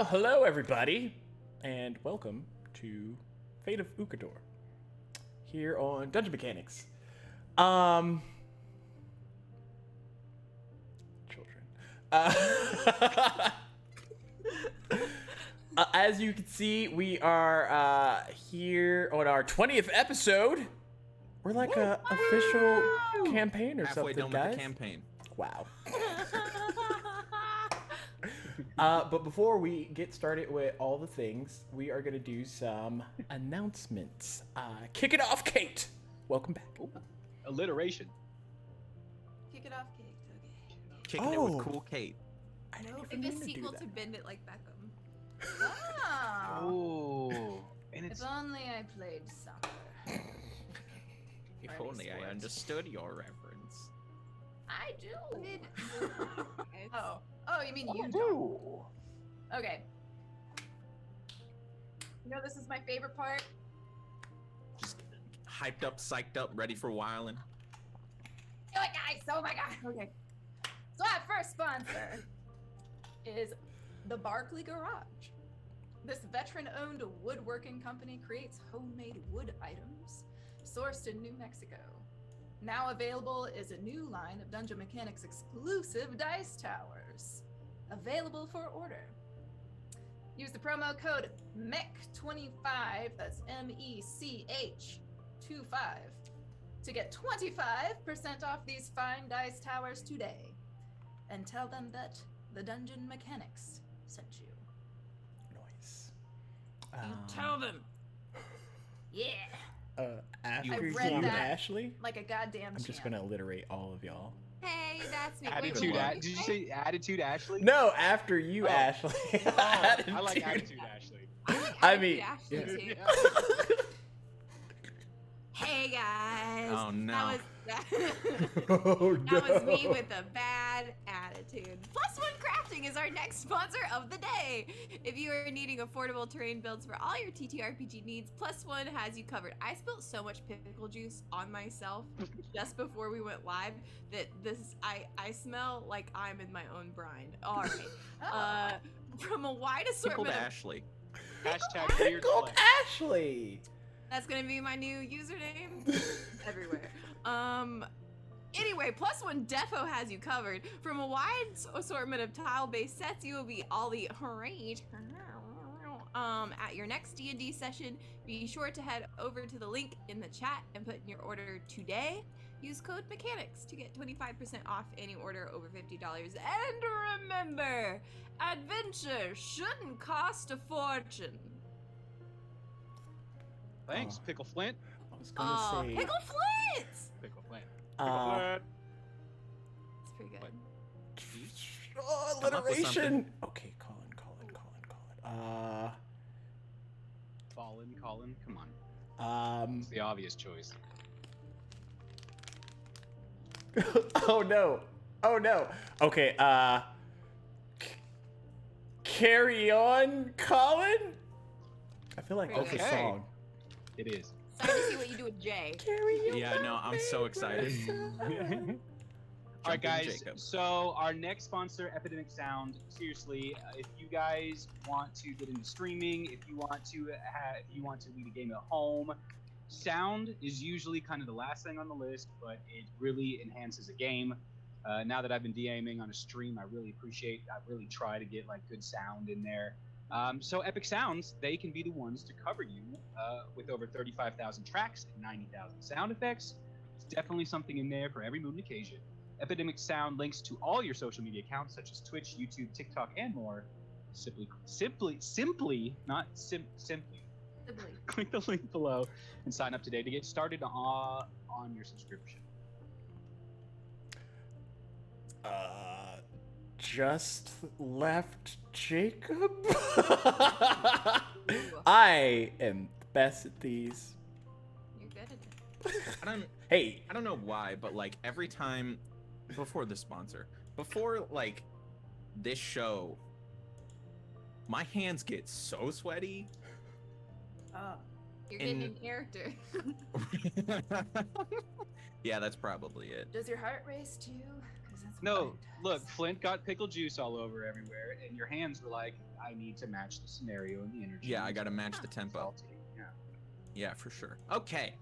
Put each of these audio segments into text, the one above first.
Well, hello everybody, and welcome to Fate of Ukodor here on Dungeon Mechanics. Children. As you can see, we are here on our 20th episode. We're like a official campaign or Halfway something, done guys. with the campaign. Wow. But before we get started with all the things, we are going to do some announcements. Kick it off, Kate. Welcome back. Ooh, alliteration. Kick it off, Kate. Okay. Kicking it with Cool Kate. I didn't Nope. even Like a mean to do sequel that. to Bend It Like Beckham. Wow. Oh, and it's If only I played soccer. If Or any only I sports. understood your reference. I do. It's- Oh, you mean you don't? Okay. You know, this is my favorite part. Just hyped up, psyched up, ready for whiling. Do it, guys. Oh my god. Okay. So our first sponsor is the Barkley Garage. This veteran-owned woodworking company creates homemade wood items sourced in New Mexico. Now available is a new line of Dungeon Mechanics exclusive dice towers, available for order. Use the promo code MECH25, that's MECH25, to get 25% off these fine dice towers today. And tell them that the Dungeon Mechanics sent you. Nice. them. Yeah. After I've you read and that. Ashley, Like a goddamn I'm just champ. going to alliterate all of y'all. Hey, that's me. Wait, attitude. what? Did you say attitude, Ashley? No, after you, Oh. Ashley. Oh, I like attitude, Ashley. I like I Attitude mean, Ashley yeah. too. Hey guys. Oh, no. That was Oh, that was me no. with a bad attitude. Plus One Crafting is our next sponsor of the day. If you are needing affordable terrain builds for all your TTRPG needs, Plus One has you covered. I spilled so much pickle juice on myself just before we went live that I smell like I'm in my own brine. All right. From a wide Pickled assortment of Ashley. Hashtag weird Pickled flex. Ashley. That's gonna be my new username everywhere. Anyway, Plus One defo has you covered. From a wide assortment of tile-based sets, you will be all the rage. At your next D&D session, be sure to head over to the link in the chat and put in your order today. Use code MECHANICS to get 25% off any order over $50. And remember, adventure shouldn't cost a fortune. Thanks, Pickle Flint. I was going to say... Pickle Flint! Pickle Flint. It's pretty good. Oh, Come up with alliteration. something. Okay, Colin. Colin, come on. It's the obvious choice. Oh no. Okay, carry on, Colin? I feel like that's a Okay. song. It is. Excited to see what you do with Jay. Carry on. Yeah, no, I'm so excited. All right, Jump in, guys. Jacob. So our next sponsor, Epidemic Sound. Seriously, if you guys want to get into streaming, if you want to lead a game at home, sound is usually kind of the last thing on the list, but it really enhances a game. Now that I've been DMing on a stream, I really try to get like good sound in there. So Epic Sounds, they can be the ones to cover you with over 35,000 tracks and 90,000 sound effects. It's definitely something in there for every mood and occasion. Epidemic Sound links to all your social media accounts such as Twitch, YouTube, TikTok, and more. Simply, click the link below and sign up today to get started on your subscription. Just left Jacob? I am the best at these. You're good at it. Hey, I don't know why, but like every time before the sponsor, before like this show, my hands get so sweaty. You're getting in In- character. Yeah, that's probably it. Does your heart race too? Because that's No, look, Flint got pickle juice all over everywhere, and your hands were like, I need to match the scenario and the energy. Yeah, I gotta match the tempo. Salty. Yeah. Yeah, for sure. Okay.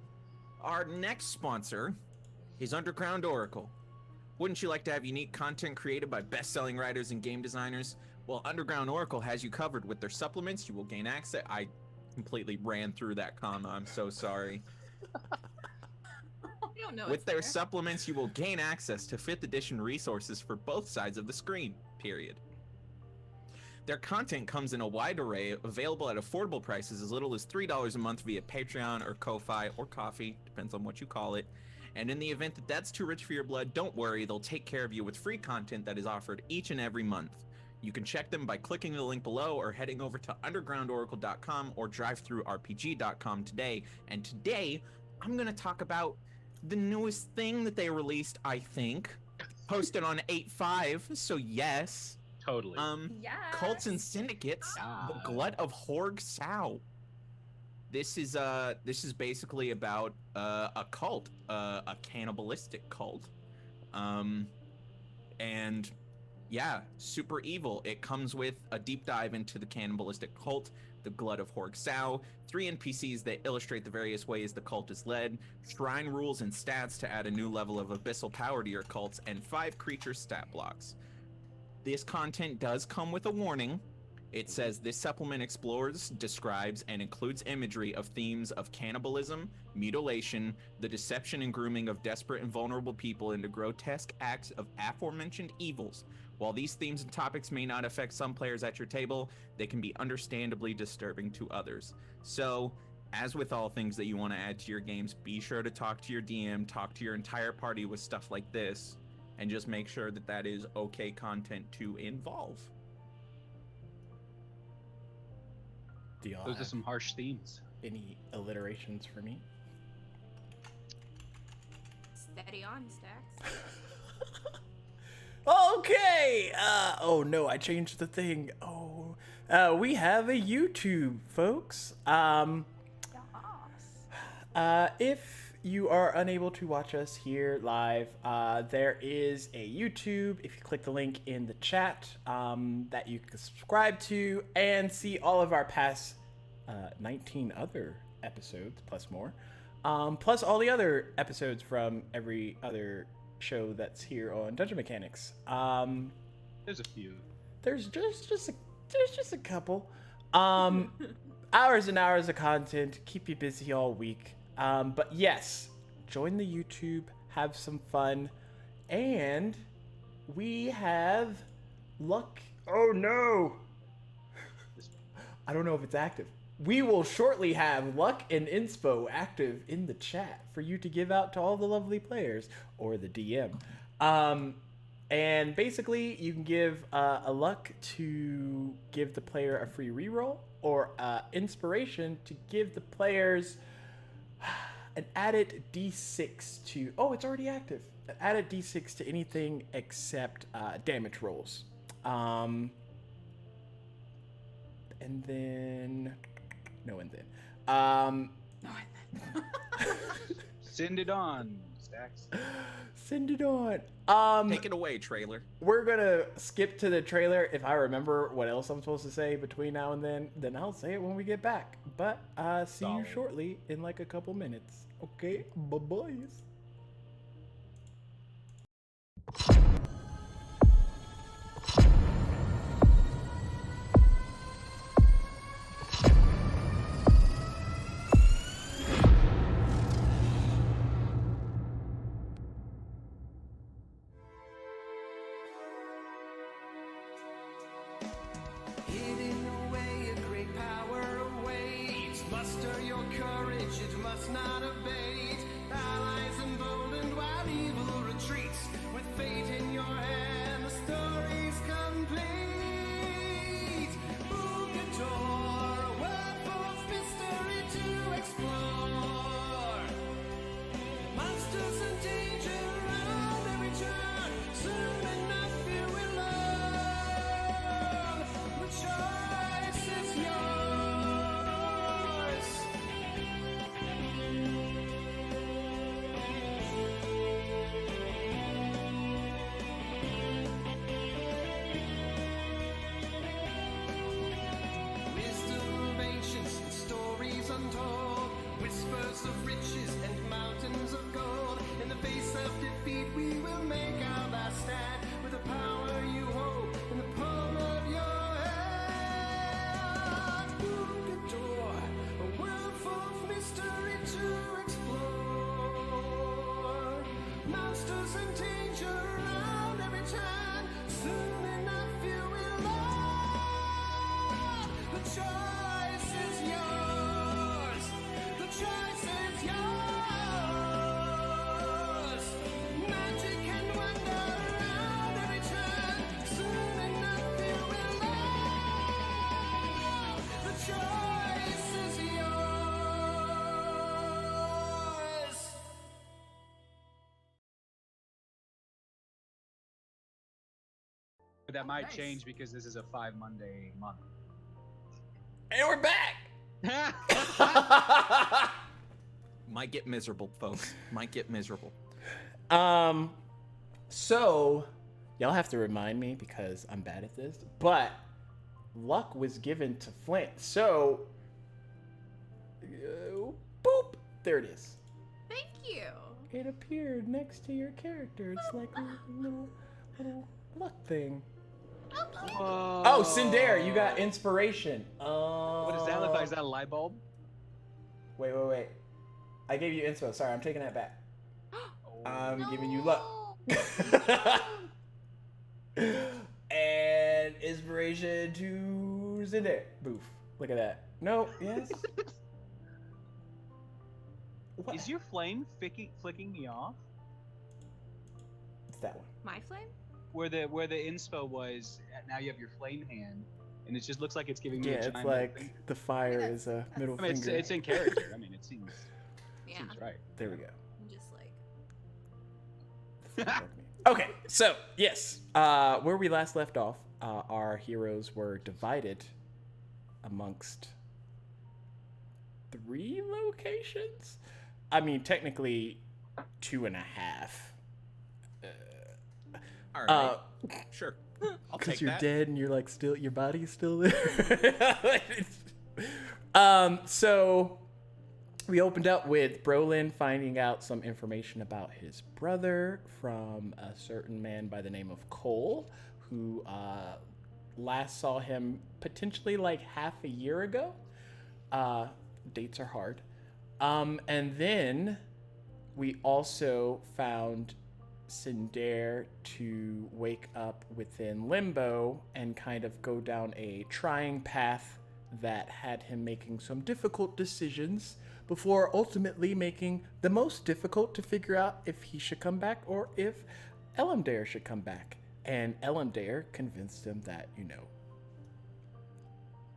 Our next sponsor is Underground Oracle. Wouldn't you like to have unique content created by best-selling writers and game designers? Well, Underground Oracle has you covered with their supplements. You will gain access. I completely ran through that comma. I'm so sorry. You don't know With it's their there. supplements, you will gain access to 5th edition resources for both sides of the screen, period. Their content comes in a wide array, available at affordable prices as little as $3 a month via Patreon or Ko-Fi or Coffee, depends on what you call it. And in the event that that's too rich for your blood, don't worry, they'll take care of you with free content that is offered each and every month. You can check them by clicking the link below or heading over to undergroundoracle.com or drivethroughrpg.com today. And today, I'm going to talk about the newest thing that they released, I think, posted on 8.5, so yes. Totally. Yes. Cults and Syndicates, The Glut of Horg Sao. This is basically about a cult, a cannibalistic cult. And yeah, super evil. It comes with a deep dive into the cannibalistic cult, the Glut of Horg Sao, 3 NPCs that illustrate the various ways the cult is led, shrine rules and stats to add a new level of abyssal power to your cults, and 5 creature stat blocks. This content does come with a warning. It says this supplement explores, describes, and includes imagery of themes of cannibalism, mutilation, the deception and grooming of desperate and vulnerable people into grotesque acts of aforementioned evils. While these themes and topics may not affect some players at your table, they can be understandably disturbing to others. So, as with all things that you want to add to your games, be sure to talk to your DM, talk to your entire party with stuff like this, and just make sure that that is okay content to involve. Do y'all Those are have some harsh themes. any alliterations for me? Steady on, Stacks. Okay. Oh no, I changed the thing. Oh, we have a YouTube, folks. If you are unable to watch us here live, there is a YouTube. If you click the link in the chat, that you can subscribe to and see all of our past 19 other episodes plus more, plus all the other episodes from every other show that's here on Dungeon Mechanics. There's a few. There's just a couple. Hours and hours of content, keep you busy all week. But yes, join the YouTube, have some fun, and we have luck. Oh no! I don't know if it's active. We will shortly have luck and inspo active in the chat for you to give out to all the lovely players or the DM. And basically, you can give a luck to give the player a free reroll, or inspiration to give the players an added d6 to... Oh, it's already active. An added d6 to anything except damage rolls. And then... No, and then. Send it on, Stacks. Send it on. Take it away, trailer. We're gonna skip to the trailer. If I remember what else I'm supposed to say between now and then I'll say it when we get back. But see you Solid. shortly in like a couple minutes. Okay, bye-bye. Hidden away, a great power awaits. Muster your courage, it must not abate. Allies emboldened while evil retreats. With fate in your hand, the story's complete. Ukodor, a world full of mystery to explore. Monsters and danger around every turn. Soon enough you will learn. The choice is yours. fields of riches and mountains of gold. In the face of defeat, we will make our last stand with the power you hold in the palm of your hand. Ukodor, a world full of mystery to explore. Monsters and danger around every turn. Soon enough, you will learn. The choice is yours. The choice is yours. Magic and wonder around every turn. Soon enough, you will learn. The choice is yours. But that might nice. change because this is a 5 Monday month. And we're back. Might get miserable, folks. Might get miserable. So y'all have to remind me because I'm bad at this, but luck was given to Flint. So, boop, there it is. Thank you. It appeared next to your character. It's like a little luck thing. Whoa. Oh, Cinder, you got inspiration. What does that look like? Is that a light bulb? Wait. I gave you inspo. Sorry, I'm taking that back. I'm giving you luck. And inspiration to Cinder. Boof. Look at that. No, yes. What? Is your flame flicking me off? It's that one. My flame? Where the inspo was, now you have your flame hand, and it just looks like it's giving me Yeah, a it's giant middle like finger. the fire is a middle I mean, finger. it's in character. I mean, it seems Yeah. right. There we go. I'm just like. Okay, so yes, where we last left off, our heroes were divided amongst 3 locations. I mean, technically 2.5. All right. Sure. I'll Because take you're that. dead and you're like still, your body's still there. So we opened up with Brolin finding out some information about his brother from a certain man by the name of Cole, who last saw him potentially like half a year ago. Dates are hard. And then we also found Cinder to wake up within limbo and kind of go down a trying path that had him making some difficult decisions before ultimately making the most difficult to figure out if he should come back or if Elamdare should come back. And Elamdare convinced him that,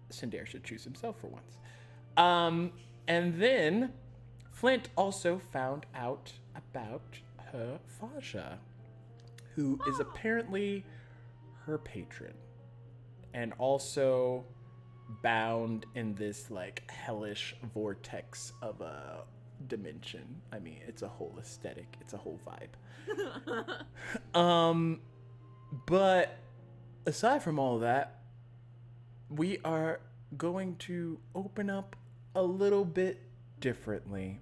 Cinder should choose himself for once. And then Flint also found out about her Faja, who is apparently her patron and also bound in this like hellish vortex of a dimension. I mean, it's a whole aesthetic, it's a whole vibe. But aside from all that, we are going to open up a little bit differently.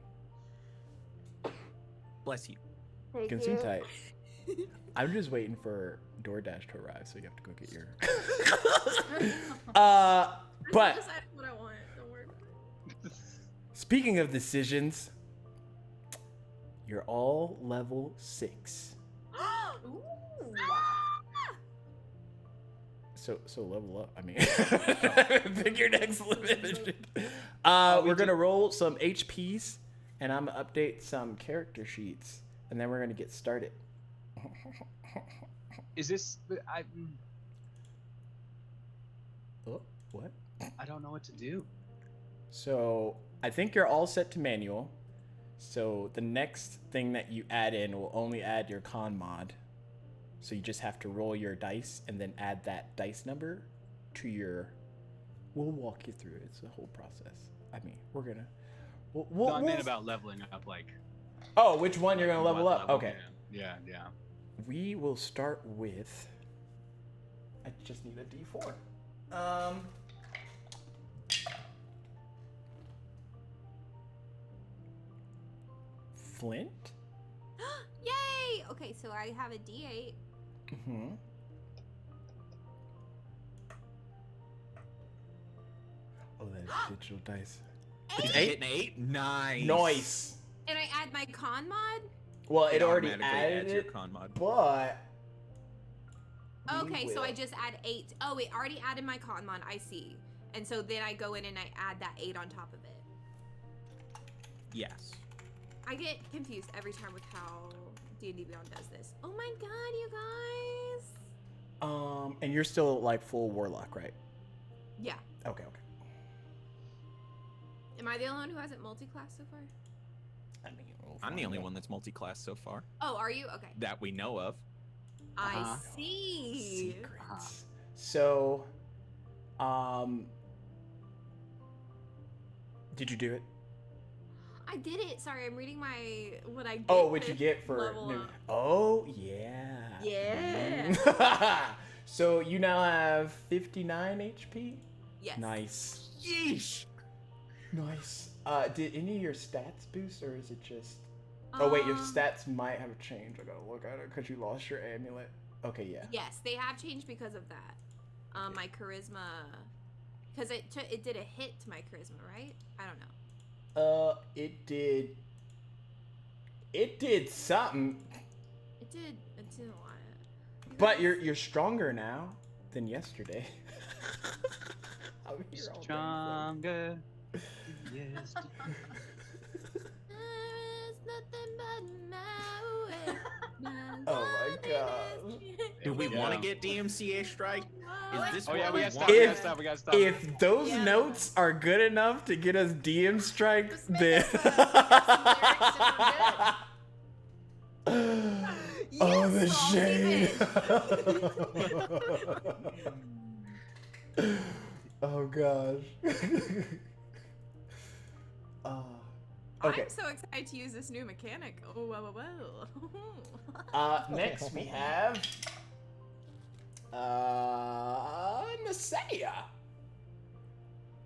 Bless you. Consume tight. I'm just waiting for DoorDash to arrive, so you have to go get your. I But decided what I want. Don't worry about it. speaking of decisions, you're all level 6. Ooh. So level up. I mean, pick your next limit. We're gonna roll some HPs, and I'm gonna update some character sheets, and then we're gonna get started. Is this? Oh, what? I don't know what to do. So I think you're all set to manual. So the next thing that you add in will only add your con mod. So you just have to roll your dice and then add that dice number to your. We'll walk you through it. It's a whole process. I mean, we're gonna. No, I meant about leveling up, like. Oh, which one you're gonna level what up? level, Okay. Yeah. We will start with. I just need a D4. flint. Yay! Okay, so I have a D8. Mm-hmm. Oh, that is digital dice. Did It's you 8? get an 8? Nice. Nice. And I add my con mod? Well, it already automatically added adds your it, con mod. but we Okay, so will. I just add 8. Oh, it already added my con mod. I see. And so then I go in and I add that 8 on top of it. Yes. I get confused every time with how D&D Beyond does this. Oh my god, you guys! And you're still like full warlock, right? Yeah. Okay. Am I the only one who hasn't multi-class so far? I mean, I'm the only one that's multi-class so far Oh, are you? Okay. that we know of. I see. Secrets. So, did you do it? I did it. Sorry, I'm reading what I get. Oh, what you to get for level new? up. Oh, yeah. Yeah. So you now have 59 HP. Yes. Nice. Yeesh. Nice. Did any of your stats boost, or is it just? Oh wait, your stats might have changed. I gotta look at it because you lost your amulet. Okay, yeah. Yes, they have changed because of that. My charisma, because it did a hit to my charisma, right? I don't know. It did. It did something. It did a lot. But you're stronger now than yesterday. I'm here all day. Stronger. Yes. Oh my god. Do we Yeah. want to get DMCA strike? Is this Oh yeah, what we we gotta want? stop. We gotta stop. We gotta stop. If those Yeah. notes are good enough to get us DM strike, Just make then. up some lyrics Oh, the Yes, I'll shade. keep Oh gosh. Okay. I'm so excited to use this new mechanic. Oh, well. Next we have Naseya.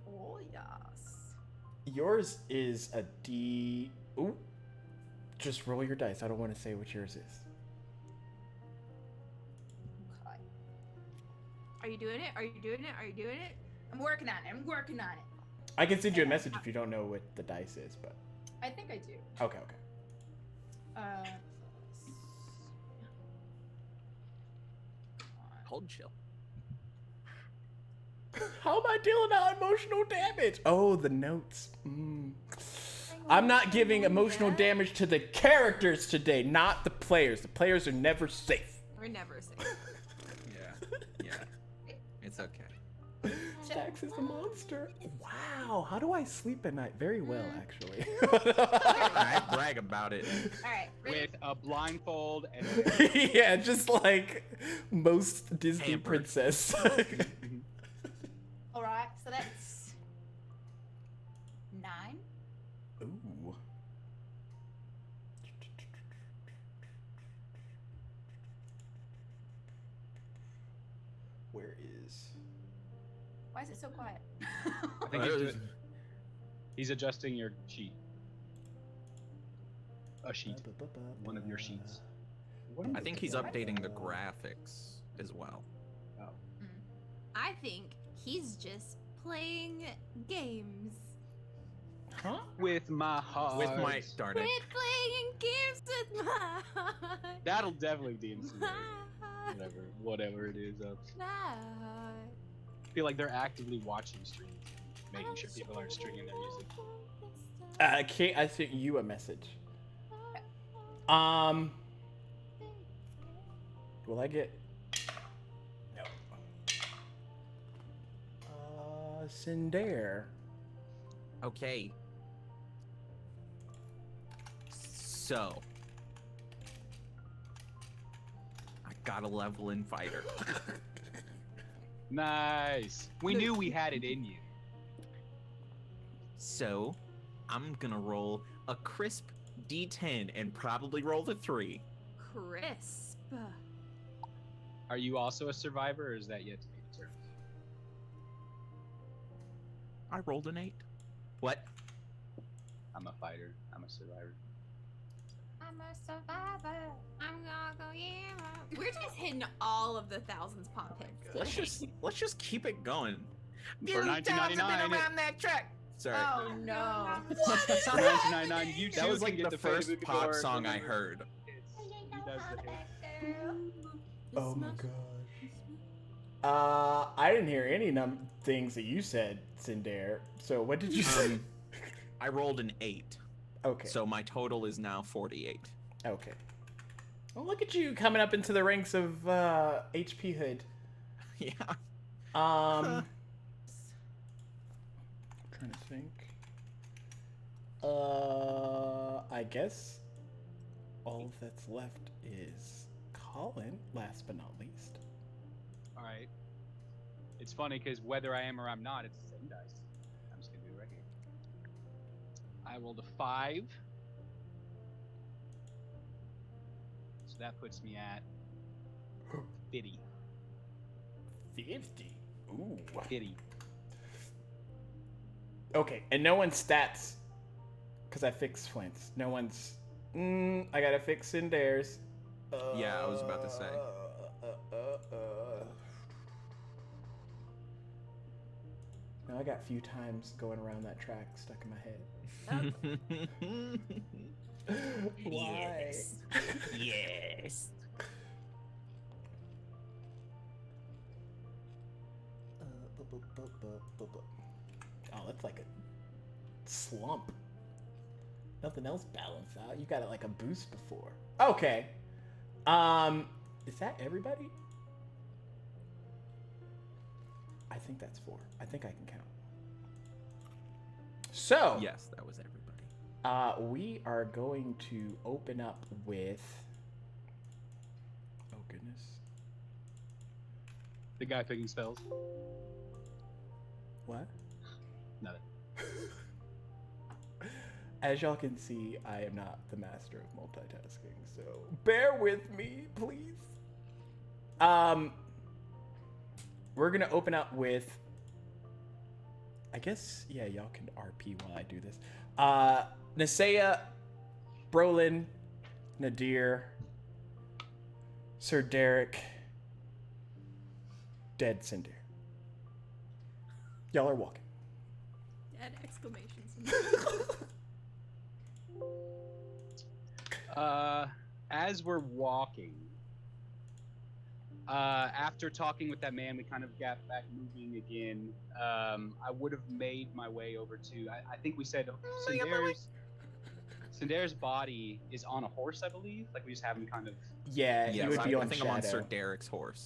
Oh yes. Yours is a D. Ooh. Just roll your dice. I don't want to say what yours is. Okay. Are you doing it? Are you doing it? Are you doing it? I'm working on it. I'm working on it. I can send you a message if you don't know what the dice is, but I think I do. okay. Hold chill. How am I dealing out emotional damage? Oh, the notes. I'm not giving emotional damage to the characters today, not the players. The players are never safe. We're never safe. Yeah. It's okay. Stax is a monster. Wow, how do I sleep at night? Very well, actually. I brag about it. All right. Ready? With a blindfold and. Yeah, just like most Disney Pampered. princess. All right. So that's 9. Ooh. Where is? Why is it so quiet? I think he's adjusting your sheet. A sheet. One of your sheets. I think he's updating the graphics as well. I think he's just playing games. Huh? With my heart. With my darn it. Quit playing games with my heart. That'll definitely be in some My way. heart, Whatever it is. my heart. I feel like they're actively watching streams, making sure people aren't streaming their music. Kate, I sent you a message. Will I get? No. Cinder. Okay. So. I got a level in fighter. Nice. We knew we had it in you. So, I'm gonna roll a crisp D10 and probably roll the 3. Crisp. Are you also a survivor, or is that yet to be determined? I rolled an 8. What? I'm a fighter. I'm a survivor. I'm a survivor. I'm gonna go, yeah. We're just hitting all of the thousands pop hits. Let's just keep it going. For Few towns have been $19.99 around that track. Sorry. Oh no. For $19.99, you That too was can like get the Fate of first pop Ukodor song I delivered. heard. He does the hits. Oh my gosh. I didn't hear any things that you said, Cinder. So what did you say? I rolled an 8. Okay. So my total is now 48. Okay. Well, look at you coming up into the ranks of HP Hood. Yeah. I'm trying to think. I guess all that's left is Colin, last but not least. All right. It's funny because whether I am or I'm not, it's the same dice. I'm just gonna do it right here. I rolled a 5. So that puts me at 50. 50. Ooh. 50. Okay, and no one's stats, because I fixed Flint's. No one's. I gotta fix Cinder's. Yeah, I was about to say. Now I got a few times going around that track stuck in my head. Why? Yes. Yes. Oh, that's like a slump. Nothing else balanced out. You got it like a boost before. Okay. Is that everybody? I think that's 4. I think I can count. So, Yes, that was everybody. we are going to open up with. Oh goodness. The guy picking spells. What? Nothing. As y'all can see, I am not the master of multitasking, so bear with me, please. We're gonna open up with. I guess, yeah, y'all can RP while I do this. Nisea, Brolin, Nadir, Sir Derek, Dead Cinder. Y'all are walking. Dead exclamations. As we're walking, after talking with that man, we kind of got back moving again. I would have made my way over to. I think we said Cinder's body is on a horse, I believe. Like we just have him kind of, Yeah, he Yes, would be I on think Shadow. I'm on Sir Derek's horse.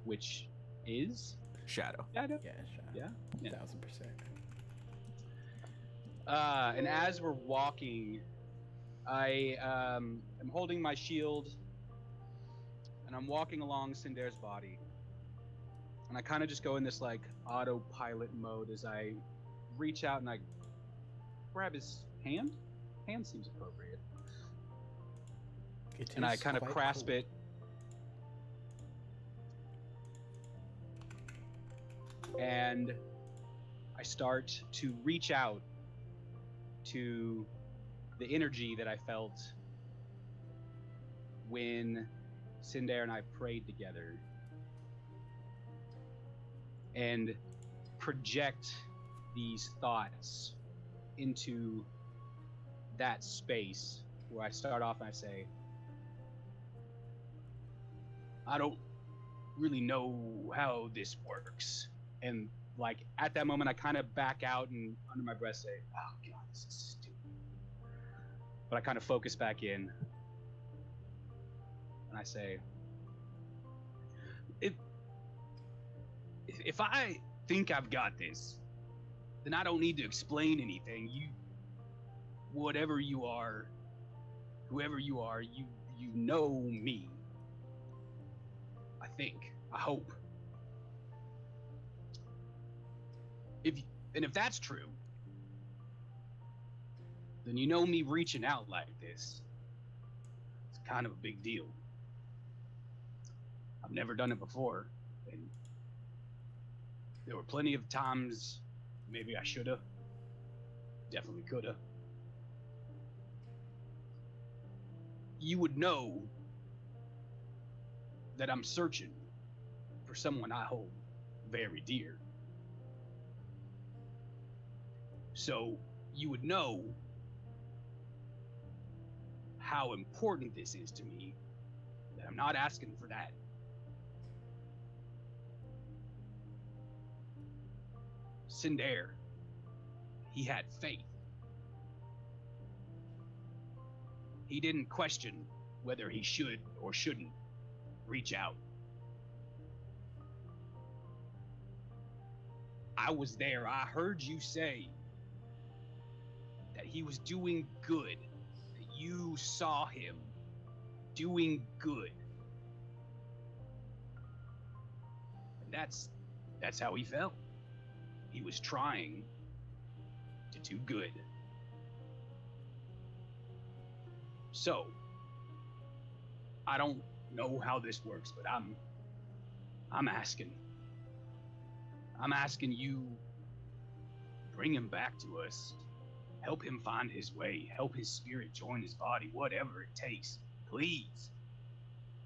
which is Shadow. Shadow. Yeah, Shadow. Yeah. 1000%. And as we're walking, I am holding my shield, and I'm walking along Cinder's body, and I kind of just go in this like autopilot mode as I reach out and I grab his hand. Hand seems appropriate, It and I is kind of quite grasp cool. it. And I start to reach out to the energy that I felt when Cinder and I prayed together, and project these thoughts into that space where I start off and I say, I don't really know how this works. And like at that moment, I kind of back out and under my breath say, oh God, this is stupid. But I kind of focus back in and I say, if I think I've got this, then I don't need to explain anything. You, whatever you are, whoever you are, you know me. I think, I hope. If that's true, then you know me reaching out like this. It's kind of a big deal. I've never done it before, and there were plenty of times maybe I should have. Definitely could have. you would know that I'm searching for someone I hold very dear. So you would know how important this is to me, that I'm not asking for that. Cinder, he had faith. He didn't question whether he should or shouldn't reach out. I was there. I heard you say that he was doing good, that you saw him doing good. And that's how he felt. He was trying to do good. So, I don't know how this works, but I'm asking. I'm asking you, bring him back to us. Help him find his way. Help his spirit join his body, whatever it takes. Please.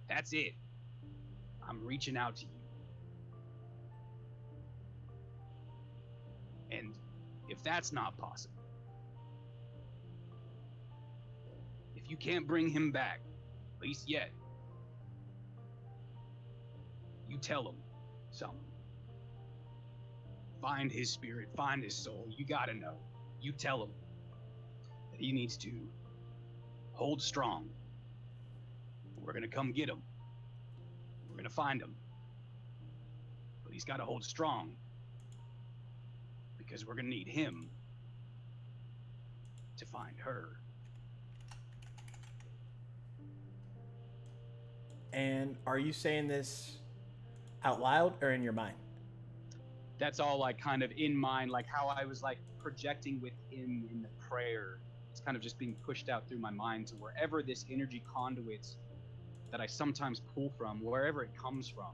That's it. I'm reaching out to you. And if that's not possible, if you can't bring him back, at least yet, you tell him something. Find his spirit, find his soul. You gotta know. You tell him that he needs to hold strong. We're gonna come get him. We're gonna find him. But he's gotta hold strong, because we're gonna need him to find her. And are you saying this out loud or in your mind? That's all like kind of in mind, like how I was like projecting with him in the prayer. It's kind of just being pushed out through my mind to wherever this energy conduit that I sometimes pull from, wherever it comes from.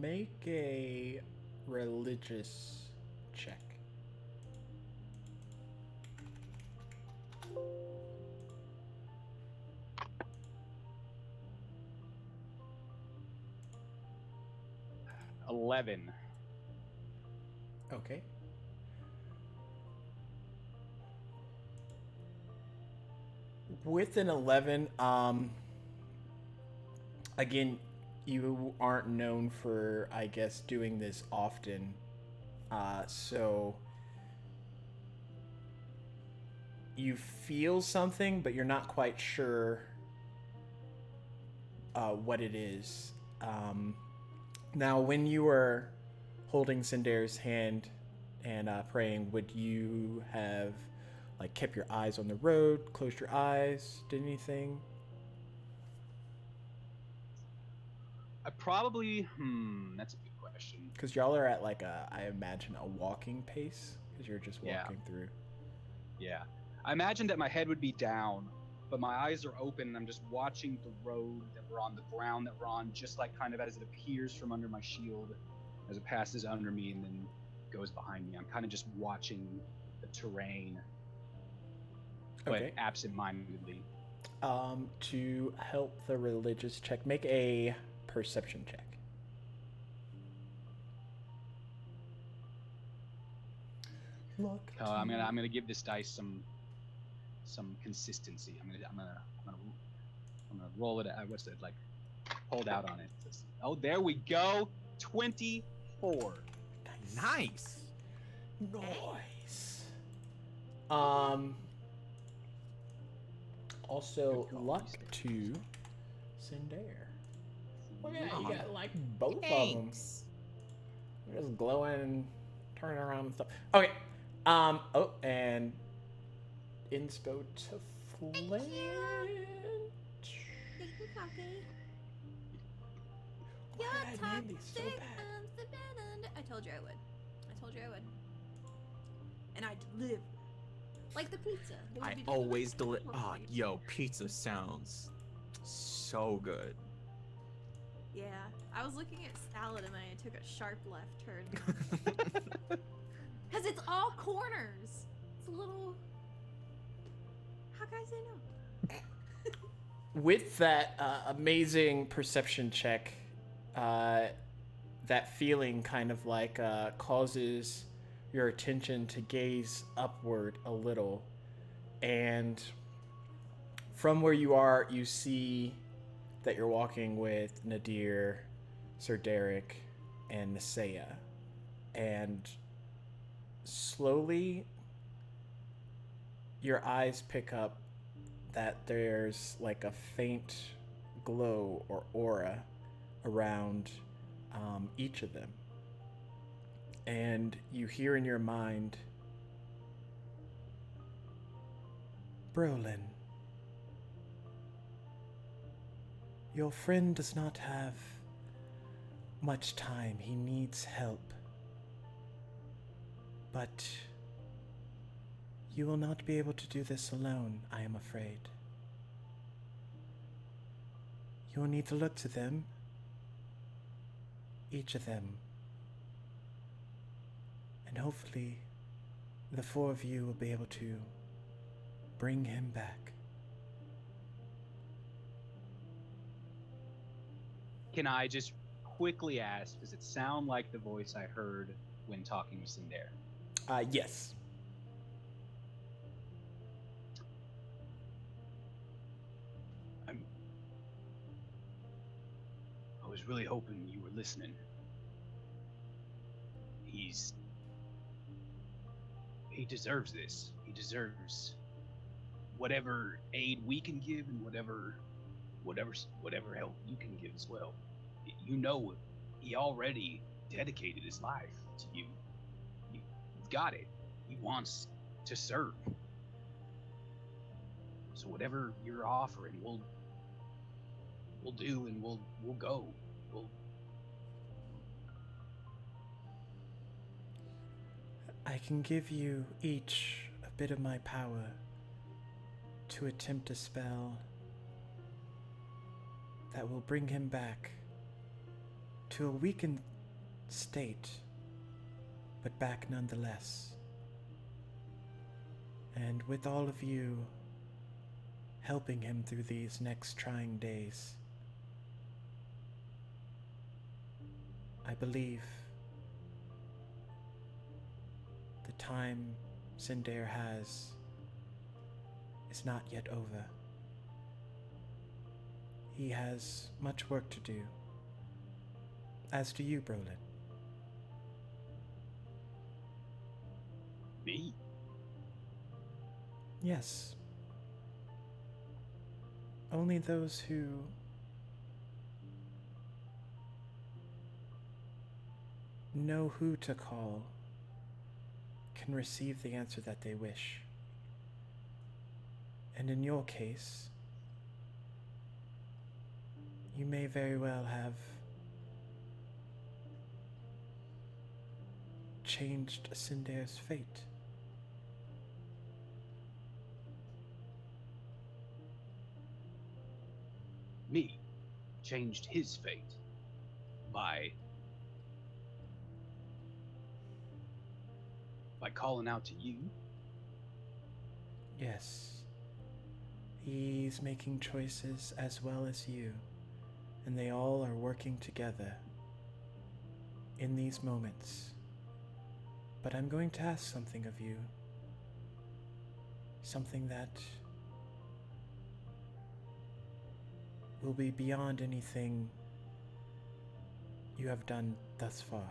Make a religious check. $11. Okay. With an 11, again, you aren't known for, I guess, doing this often. So you feel something, but you're not quite sure what it is. Now, when you were holding Cinder's hand and praying, would you have like kept your eyes on the road, closed your eyes, did anything? I probably, that's a good question. Because y'all are at like I imagine, a walking pace, because you're just Yeah. walking through. Yeah. I imagined that my head would be down, but my eyes are open and I'm just watching the road that we're on, the ground that we're on, just like kind of as it appears from under my shield, as it passes under me and then goes behind me. I'm kind of just watching the terrain, but Okay. absent-mindedly. To help the religious check, make a perception check. Look. I'm gonna give this dice some consistency. I'm gonna roll it. What's it like? Hold out on it. Oh, there we go. 24. Nice. Nice. Also, Good call, luck Easter. to Cinder. Look at that, you Aw, got like both of them. Thanks. They're just glowing and turning around and stuff. Okay. Oh, and inspo to Flint. Thank you, Cocky. Why did I name these so bad? I told you I would. And I deliver. Like the pizza. It would I be always delivered deliver. Oh, for you. yo, pizza sounds so good. Yeah. I was looking at salad and I took a sharp left turn. Because it's all corners. It's a little... How can I say no? With that amazing perception check, that feeling kind of like causes your attention to gaze upward a little. And from where you are, you see that you're walking with Nadir, Sir Derek, and Nisea. And slowly, your eyes pick up that there's like a faint glow or aura around each of them. And you hear in your mind, Brolin, your friend does not have much time. He needs help. But you will not be able to do this alone, I am afraid. You will need to look to them, each of them, and hopefully the four of you will be able to bring him back. Can I just quickly ask, does it sound like the voice I heard when talking with Sindar? Yes. I was really hoping you were listening. He deserves this. He deserves whatever aid we can give and whatever help you can give as well. You know, he already dedicated his life to you. You've got it. He wants to serve. So whatever you're offering, we'll do, and we'll go. I can give you each a bit of my power to attempt a spell that will bring him back to a weakened state, but back nonetheless. And with all of you helping him through these next trying days, I believe the time Sindar has is not yet over. He has much work to do, as do you, Brolin. Me? Yes. Only those who know who to call can receive the answer that they wish. And in your case, you may very well have changed Sindar's fate. Me changed his fate by calling out to you. Yes. He's making choices as well as you, and they all are working together in these moments. But I'm going to ask something of you. Something that will be beyond anything you have done thus far.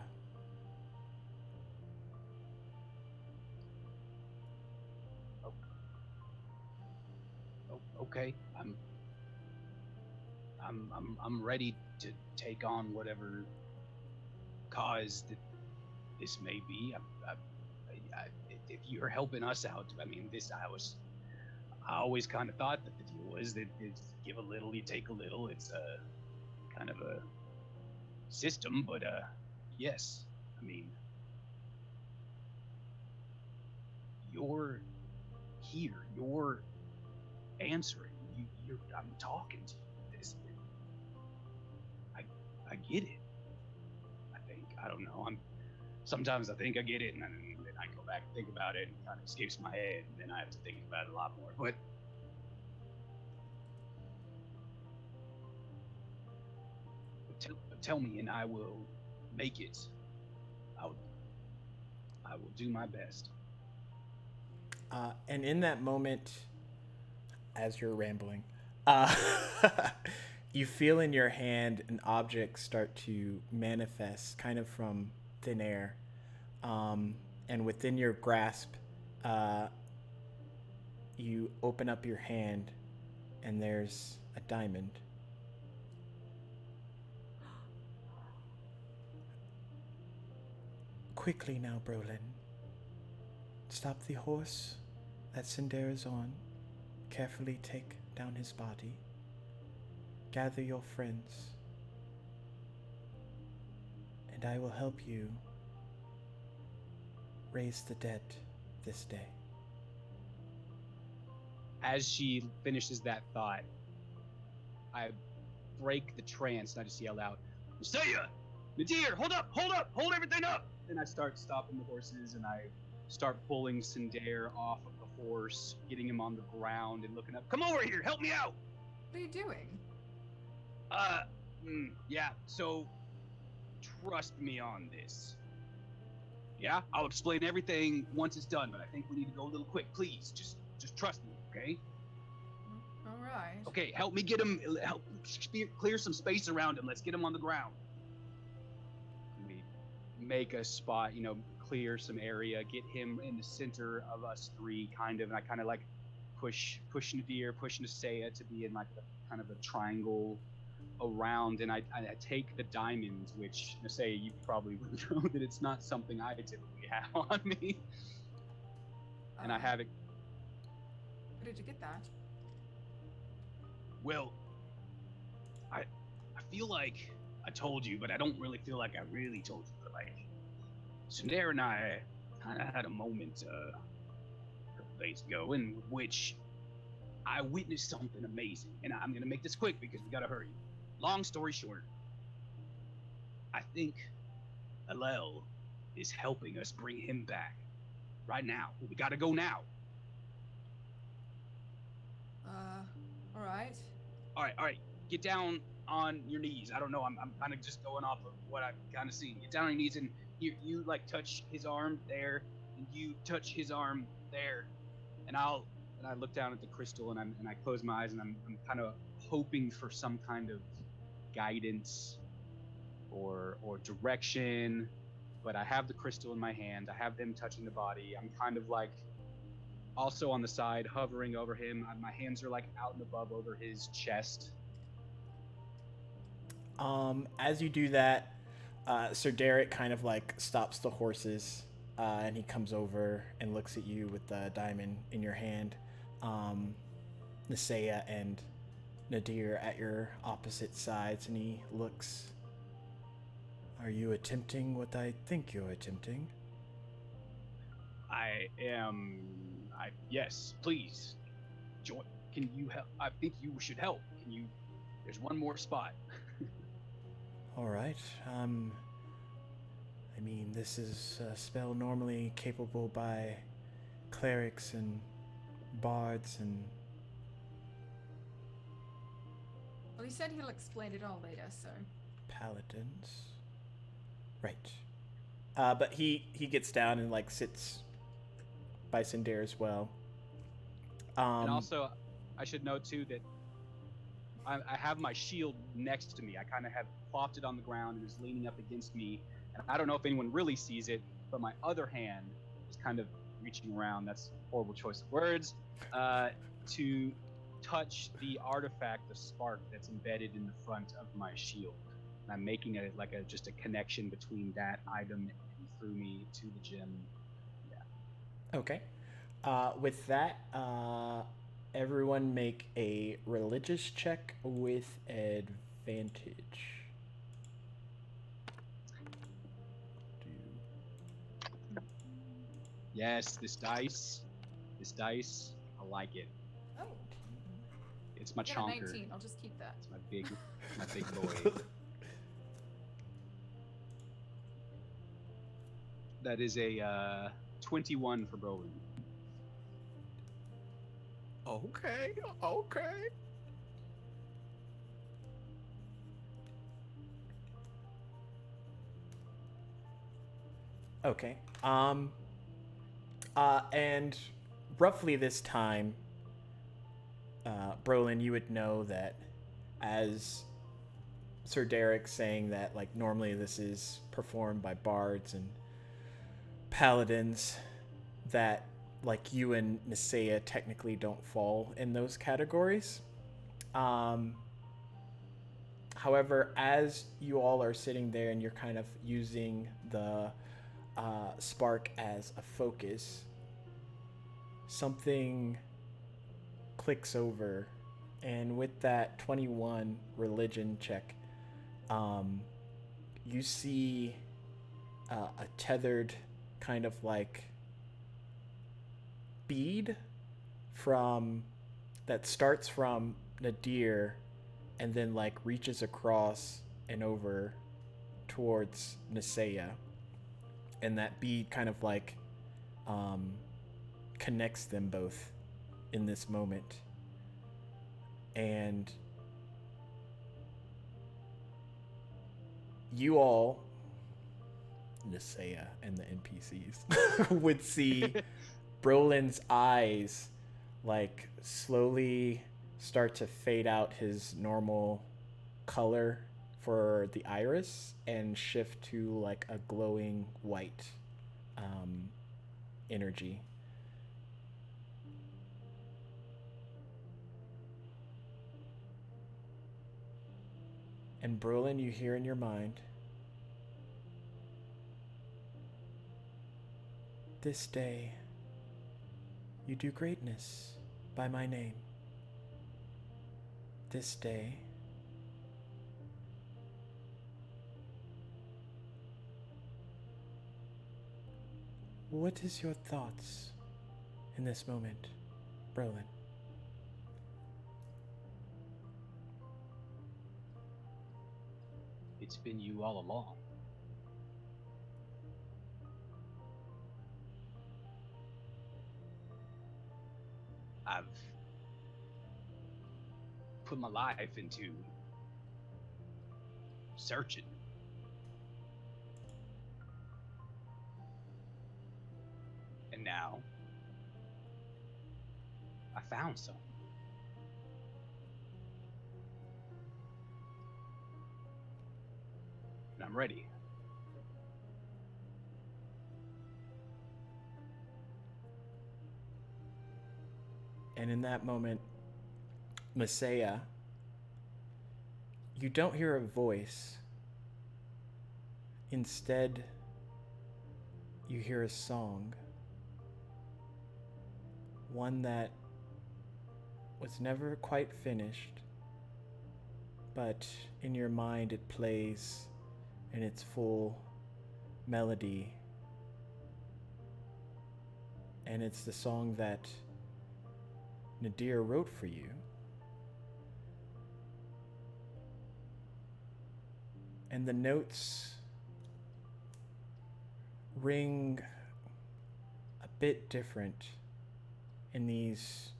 Okay, I'm ready to take on whatever cause that this may be. If you're helping us out, I mean, I always kind of thought that the deal was that it's give a little, you take a little. It's a kind of a system, but yes, I mean, you're here, you're answering. I'm talking to you. I get it. I don't know. Sometimes I think I get it, and then I go back and think about it, and it kind of escapes my head, and then I have to think about it a lot more. But But tell me, and I will make it. I will do my best. And in that moment, as you're rambling, uh, you feel in your hand an object start to manifest kind of from thin air. And within your grasp, you open up your hand and there's a diamond. Quickly now, Brolin. Stop the horse that Cinder is on. Carefully take down his body. Gather your friends. And I will help you raise the dead this day. As she finishes that thought, I break the trance and I just yell out, Messiah! Nadir, hold up! Hold everything up! And I start stopping the horses and I start pulling Cinder off of the horse, getting him on the ground and looking up. Come over here, help me out! What are you doing? Yeah, so trust me on this. Yeah, I'll explain everything once it's done, but I think we need to go a little quick. Please, just trust me, okay? All right. Okay, help me get him, help clear some space around him. Let's get him on the ground. We make a spot, clear some area, get him in the center of us three, kind of, and I kind of like push Nadir, push Nasea to be in like a kind of a triangle around, and I take the diamonds, which Nasea, you probably would know that it's not something I typically have on me, and I have it. Where did you get that? Well, I feel like I told you, but I don't really feel like I really told you. But like, Sundar and I kind of had a moment a couple days ago in which I witnessed something amazing, and I'm gonna make this quick because we gotta hurry. Long story short, I think Alel is helping us bring him back right now. We gotta go now. All right, get down on your knees. I don't know, I'm kind of just going off of what I've kind of seen. Get down on your knees and you like touch his arm there, and you touch his arm there, and I look down at the crystal and I close my eyes and I'm kind of hoping for some kind of guidance or direction, but I have the crystal in my hand. I have them touching the body. I'm kind of like also on the side, hovering over him. My hands are like out and above over his chest. As you do that, Sir Derek kind of like stops the horses, and he comes over and looks at you with the diamond in your hand. Nasea and Nadir at your opposite sides, and he looks. Are you attempting what I think you're attempting? Yes, please. Join. Can you help? I think you should help. Can you? There's one more spot. All right. I mean, this is a spell normally capable by clerics and bards and... Well, he said he'll explain it all later, so... paladins. Right. But he gets down and, like, sits by Cinder as well. And also, I should note, too, that I have my shield next to me. I kind of have plopped it on the ground and is leaning up against me. And I don't know if anyone really sees it, but my other hand is kind of reaching around. That's a horrible choice of words. To touch the artifact, the spark that's embedded in the front of my shield. And I'm making just a connection between that item and through me to the gem. Yeah. Okay. With that, everyone make a religious check with advantage. Yes, this dice, I like it. Oh. It's my I got a chonker. 19. I'll just keep that. It's my big boy. That is a 21 for Brolin. Okay. Okay. And roughly this time, Brolin, you would know that as Sir Derek saying that, like, normally this is performed by bards and paladins, that, like, you and Nisea technically don't fall in those categories. However, as you all are sitting there and you're kind of using the spark as a focus, something clicks over, and with that 21 religion check, you see a tethered kind of like bead from that starts from Nadir and then like reaches across and over towards Nisea, and that bead kind of like connects them both in this moment. And you all, Nisea and the NPCs, would see Brolin's eyes like slowly start to fade out his normal color for the iris and shift to like a glowing white energy. And Brolin, you hear in your mind, "This day you do greatness by my name. This day what is your thoughts in this moment, Brolin?" It's been you all along. I've put my life into searching. And now I found some. And I'm ready. And in that moment, Nisea, you don't hear a voice. Instead, you hear a song. One that was never quite finished, but in your mind it plays in its full melody. And it's the song that Nadir wrote for you. And the notes ring a bit different in these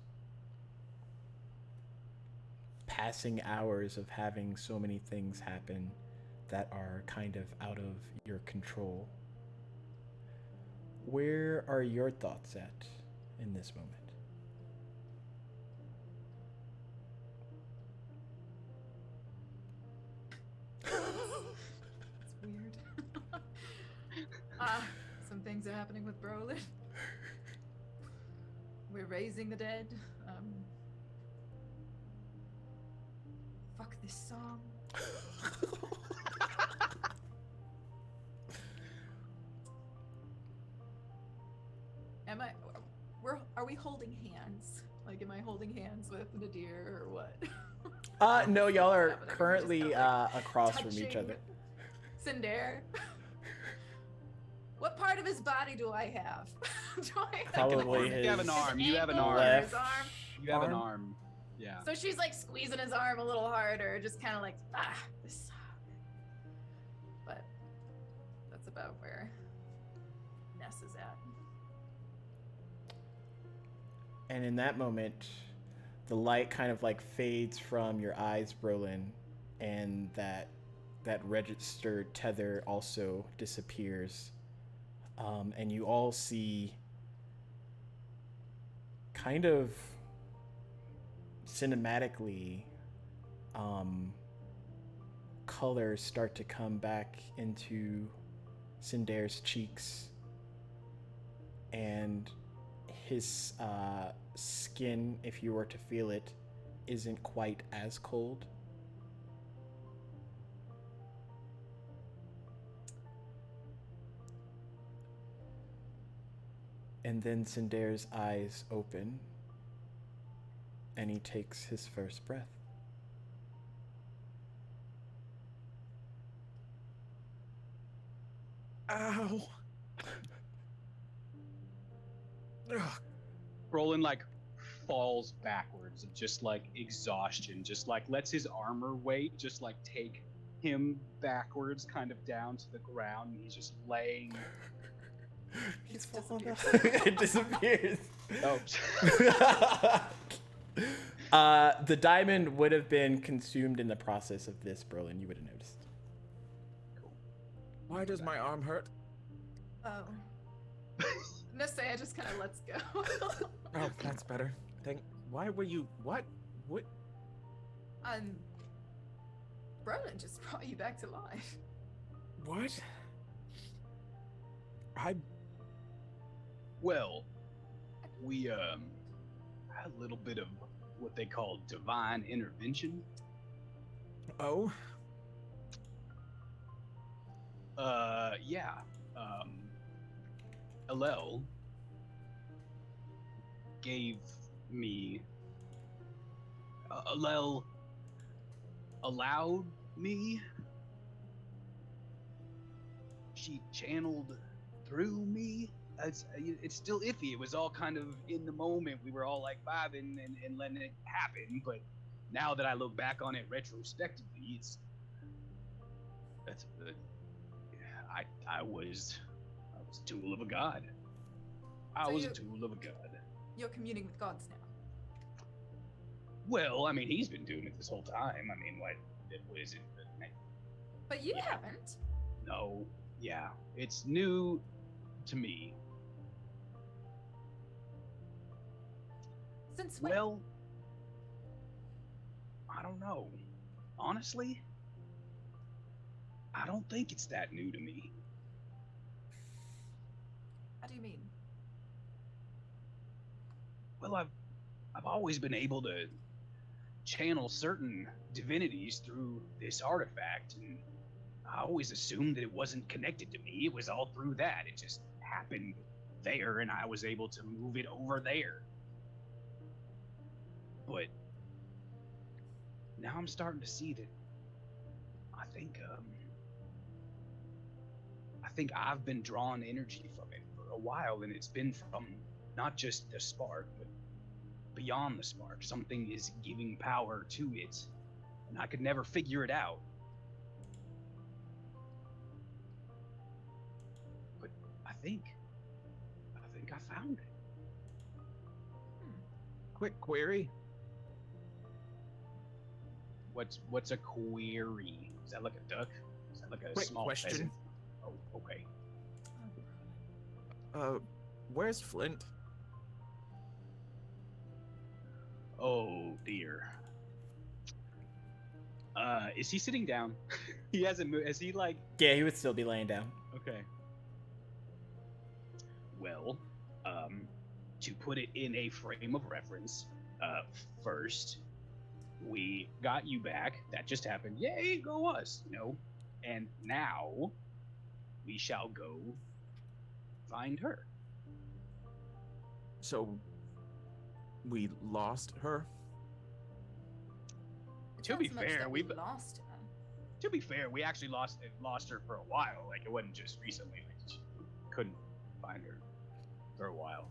passing hours of having so many things happen that are kind of out of your control. Where are your thoughts at in this moment? It's weird. Some things are happening with Brolin. We're raising the dead. Fuck this song. Are we holding hands? Like, am I holding hands with Nadir or what? No, y'all are Happening? We're just currently kinda, like, across from each touching other. Cinder. What part of his body do I have? Do I have Probably You have an his arm. You have an ankle arm. or left his arm? You have an arm? arm. Yeah. So she's like squeezing his arm a little harder, just kind of like, this song. But that's about where Ness is at. And in that moment, the light kind of like fades from your eyes, Brolin, and that registered tether also disappears. and you all see kind of cinematically colors start to come back into Cinder's cheeks, and his skin, if you were to feel it, isn't quite as cold. And then Cinder's eyes open, and he takes his first breath. Ow. Ugh. Brolin like falls backwards of just like exhaustion, just like lets his armor weight just like take him backwards kind of down to the ground, and he's just laying. He's Just fallen disappears. down. It disappears. Oh. The diamond would have been consumed in the process of this, Brolin. You would have noticed. Why does my arm hurt? Oh. Nasaya just kind of lets go. Oh, that's better. Why were you? What? Brolin just brought you back to life. What? Well, we had a little bit of what they call divine intervention. Oh. Yeah. Alel gave me. Alel allowed me. She channeled through me. It's still iffy. It was all kind of in the moment. We were all like vibing and letting it happen. But now that I look back on it retrospectively, I was a tool of a god. I So was a you- tool of a god. You're communing with gods now. Well, I mean, he's been doing it this whole time. I mean, what is it? But you Yeah. haven't. No, yeah, it's new to me. Since when? Well, I don't know. Honestly, I don't think it's that new to me. How do you mean? Well, I've always been able to channel certain divinities through this artifact, and I always assumed that it wasn't connected to me. It was all through that. It just happened there, and I was able to move it over there. But now I'm starting to see that I think I've been drawing energy from it for a while, and it's been from not just the spark, but beyond the spark. Something is giving power to it, and I could never figure it out. But I think I found it. Quick query. What's a query? Is that like a duck? Is that like a Quick small question. pheasant? Oh, okay. Where's Flint? Oh dear. Is he sitting down? He hasn't moved. Is he like? Yeah, he would still be laying down. Okay. Well, to put it in a frame of reference, first, we got you back. That just happened. Yay, go us, you know. And now, we shall go find her. So we lost her? It's To not be so much fair, that we lost her. to be fair, we actually lost her for a while. Like it wasn't just recently. Like we couldn't find her for a while.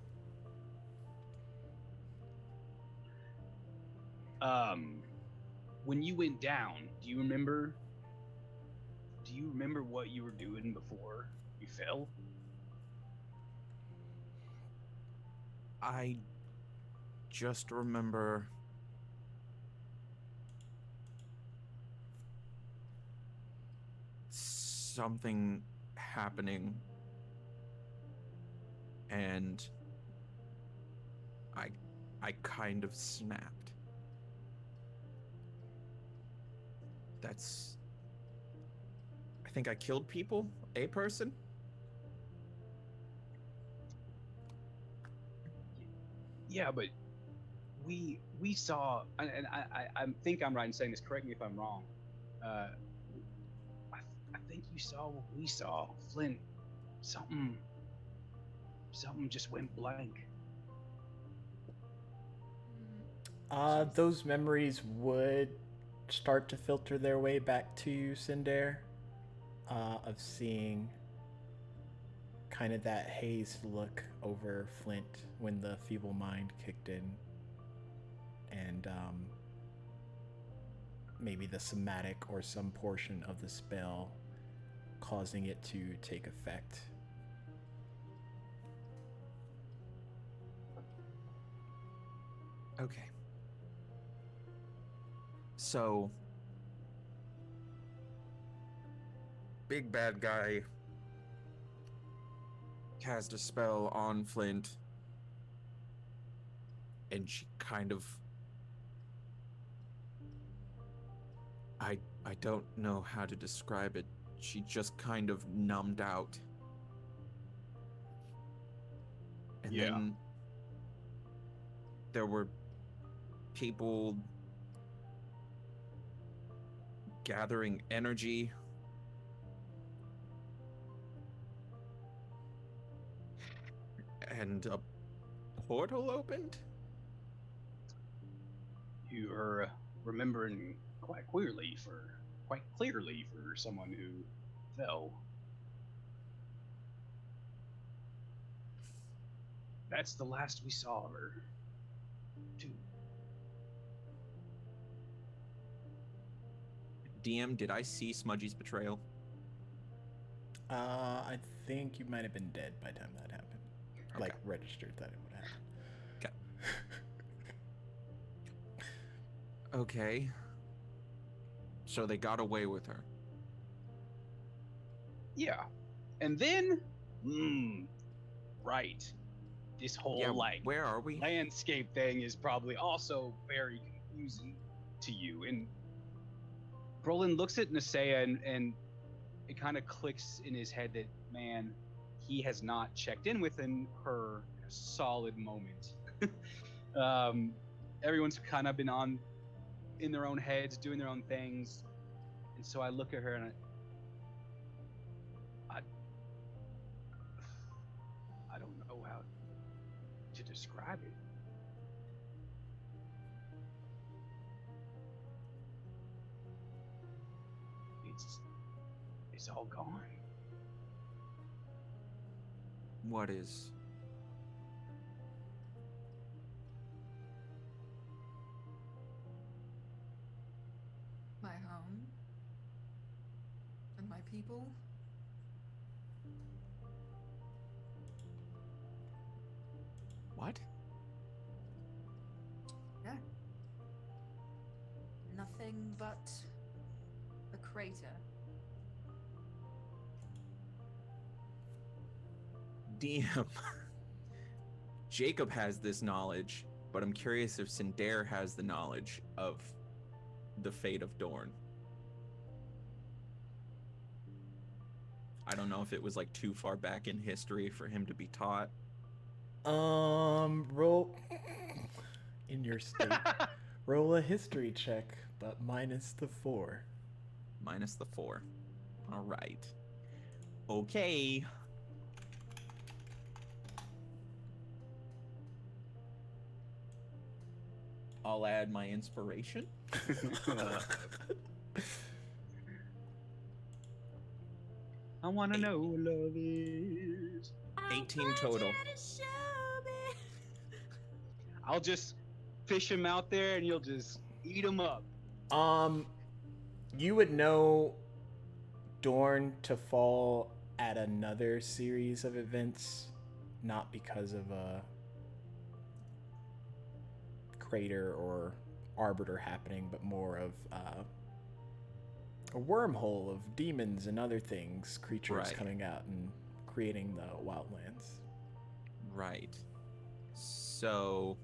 When you went down, do you remember what you were doing before you fell? I just remember something happening and I kind of snapped. I think I killed people, a person. Yeah, but we saw, and I think I'm right in saying this. Correct me if I'm wrong. I think you saw what we saw, Flint. Something just went blank. Those memories would start to filter their way back to you, Cinder, of seeing kind of that hazed look over Flint when the feeble mind kicked in, and maybe the somatic or some portion of the spell causing it to take effect. Okay. So, big bad guy cast a spell on Flint, and she kind of, I don't know how to describe it. She just kind of numbed out. And Yeah. then there were people gathering energy. And a portal opened? You are remembering quite clearly for someone who fell. That's the last we saw of her, too. DM, did I see Smudgy's betrayal? I think you might have been dead by the time that happened. Okay. Like, registered that it would happen. Okay. So they got away with her. Yeah. And then, right. This whole, where are we? landscape thing is probably also very confusing to you. And Brolin looks at Nisea and it kind of clicks in his head that, man, he has not checked in within her in a solid moment. Everyone's kind of been in their own heads, doing their own things. And so I look at her and I don't know how to describe it. It's all gone. What is? My home and my people. What? Yeah. Nothing but a crater. DM. Jacob has this knowledge, but I'm curious if Cinder has the knowledge of the fate of Dorn. I don't know if it was like too far back in history for him to be taught. Roll in your state. Roll a history check, but minus the 4. Minus the 4. All right. Okay. I'll add my inspiration. I want to know what love is. 18 total. I'll just fish him out there and you'll just eat him up. You would know Dorn to fall at another series of events, not because of a crater or arbiter happening, but more of a wormhole of demons and other things, creatures Right. coming out and creating the wildlands. Right. So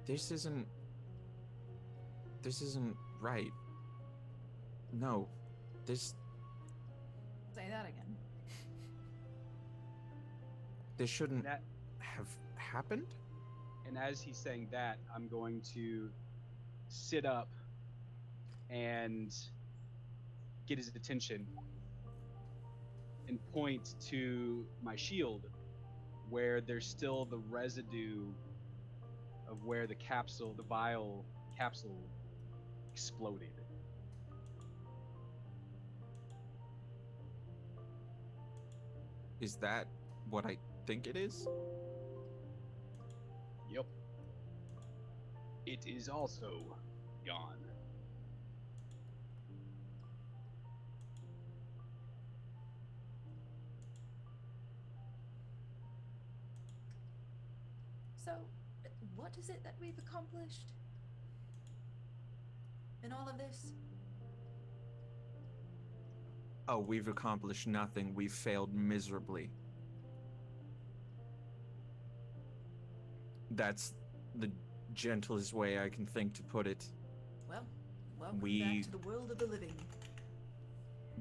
this isn't right. No. This Say that again. shouldn't That, have happened? and as he's saying that, I'm going to sit up and get his attention and point to my shield where there's still the residue of where the vial capsule exploded. Is that what I think it is? Yep. It is also gone. So, what is it that we've accomplished in all of this? Oh, we've accomplished nothing. We've failed miserably. That's the gentlest way I can think to put it. Well, welcome We- back to the world of the living.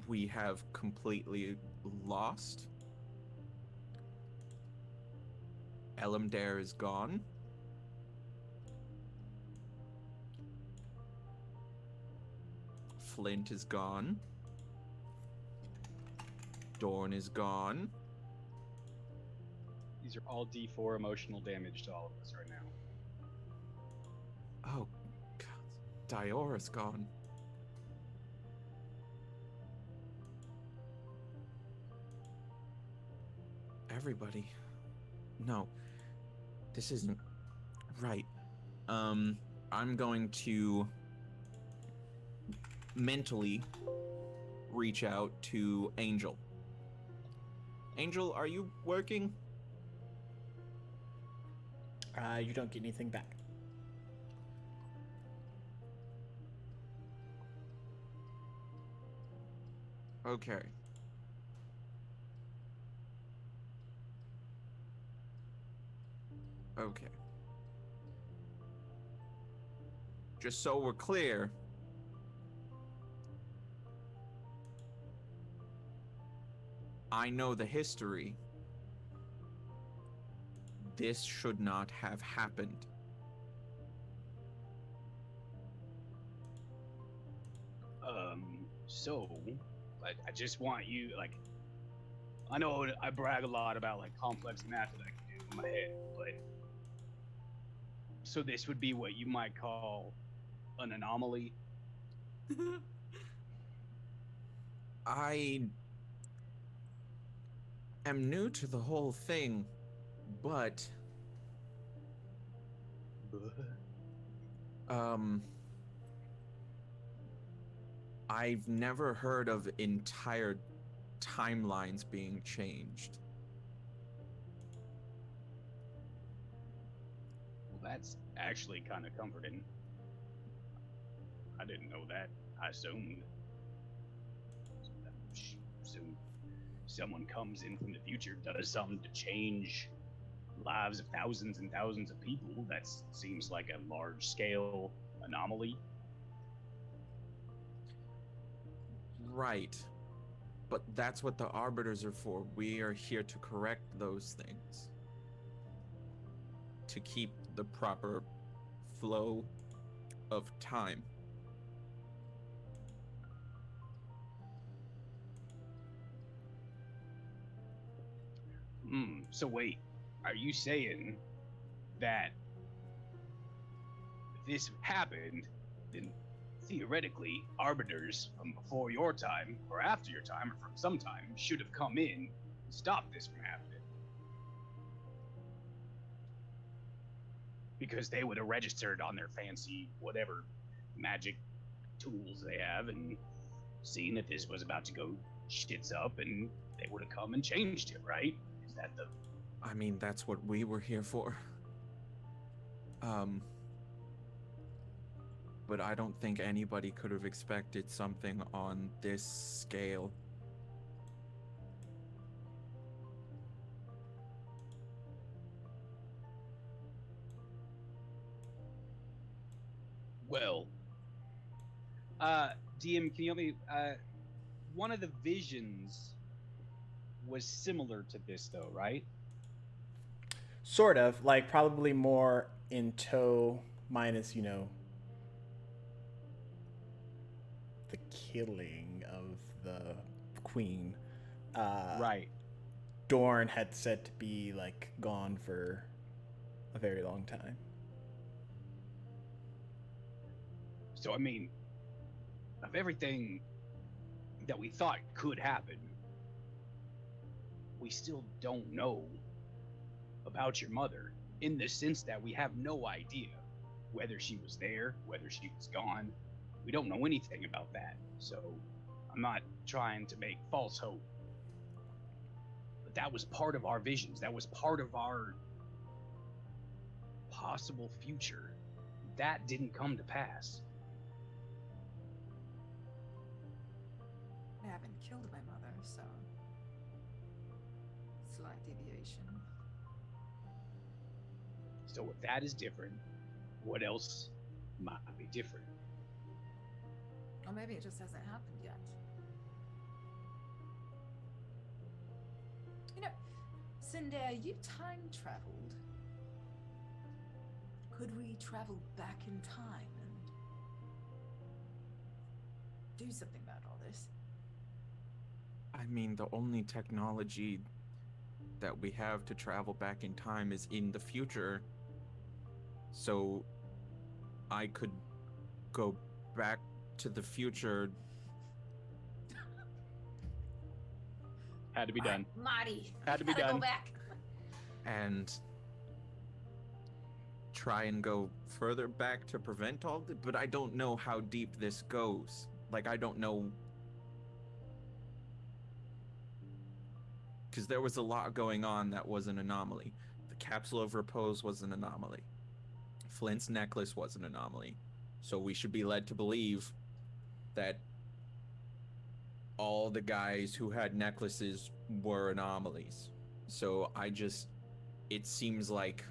We have completely lost. Elamdare is gone. Flint is gone. Dorn is gone. These are all D4 emotional damage to all of us right now. Oh, God. Diora's gone. Everybody. No. This isn't right. I'm going to mentally reach out to Angel. Angel, are you working? You don't get anything back. Okay. Okay. Just so we're clear, I know the history. This should not have happened. So, I just want you, like, I know I brag a lot about, like, complex math that I can do in my head, but, so this would be what you might call an anomaly? I am new to the whole thing, but I've never heard of entire timelines being changed. Well, that's actually kind of comforting. I didn't know that. I assumed someone comes in from the future, does something to change lives of thousands and thousands of people. That seems like a large-scale anomaly. Right. But that's what the Arbiters are for. We are here to correct those things. To keep the proper flow of time. So wait, are you saying that if this happened, then theoretically arbiters from before your time, or after your time, or from some time, should have come in and stopped this from happening? Because they would have registered on their fancy whatever magic tools they have and seen that this was about to go shits up, and they would have come and changed it, right? Is that the... I mean, that's what we were here for. but I don't think anybody could have expected something on this scale. Well, DM, can you help me? One of the visions was similar to this, though, right? Sort of, like probably more in tow, minus, the killing of the queen. Right. Dorn had said to be like gone for a very long time. So, I mean, of everything that we thought could happen, we still don't know about your mother, in the sense that we have no idea whether she was there, whether she was gone. We don't know anything about that. So I'm not trying to make false hope. But that was part of our visions. That was part of our possible future. That didn't come to pass. I haven't killed my mother, so slight deviation. So if that is different, what else might be different? Or maybe it just hasn't happened yet. You know, Cinder, you time traveled. Could we travel back in time and do something about all this? I mean, the only technology that we have to travel back in time is in the future. So I could go back to the future. Had to be done. Marty, Had to be gotta done. go back. And try and go further back to prevent all the, but I don't know how deep this goes. Like, I don't know, because there was a lot going on that was an anomaly. The capsule of repose was an anomaly. Flint's necklace was an anomaly. So we should be led to believe that all the guys who had necklaces were anomalies. So it seems like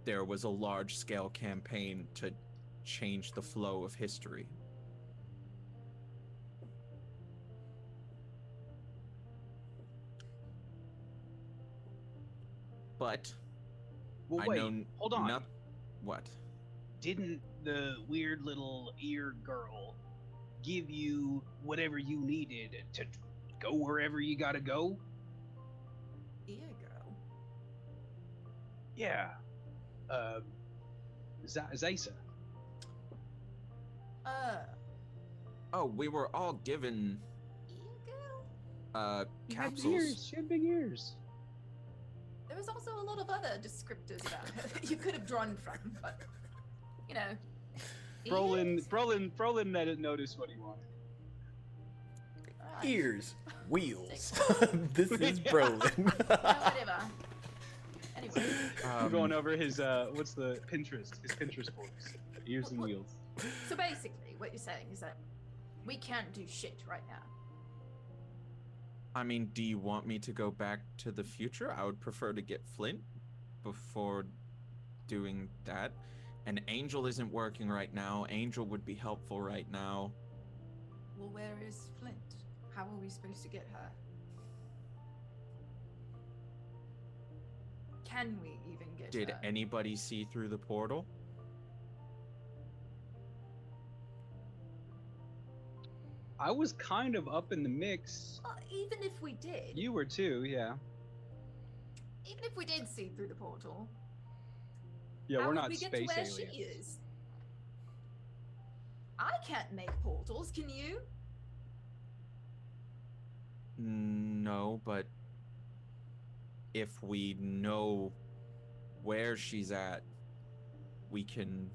there was a large-scale campaign to change the flow of history. But Well, I wait, know hold on. What? Didn't the weird little ear girl give you whatever you needed to go wherever you gotta go? Ear girl. Yeah. Zaysa. Oh, we were all given Ear girl? She had capsules. ears. She had big ears. There was also a lot of other descriptors about her that you could have drawn from, but you know. ears? Brolin didn't notice what he wanted. Alright. Ears, wheels. This is Brolin. Yeah, whatever. Anyway, I'm going over his what's the Pinterest? His Pinterest boards. Ears and wheels. so basically, what you're saying is that we can't do shit right now. I mean, do you want me to go back to the future? I would prefer to get Flint before doing that. And Angel isn't working right now. Angel would be helpful right now. Well, where is Flint? How are we supposed to get her? Can we even get Did her? anybody see through the portal? I was kind of up in the mix. Well, even if we did, You were too, yeah. even if we did see through the portal, Yeah, how we're would not we get space to where aliens. she is? I can't make portals, can you? No, but if we know where she's at, we can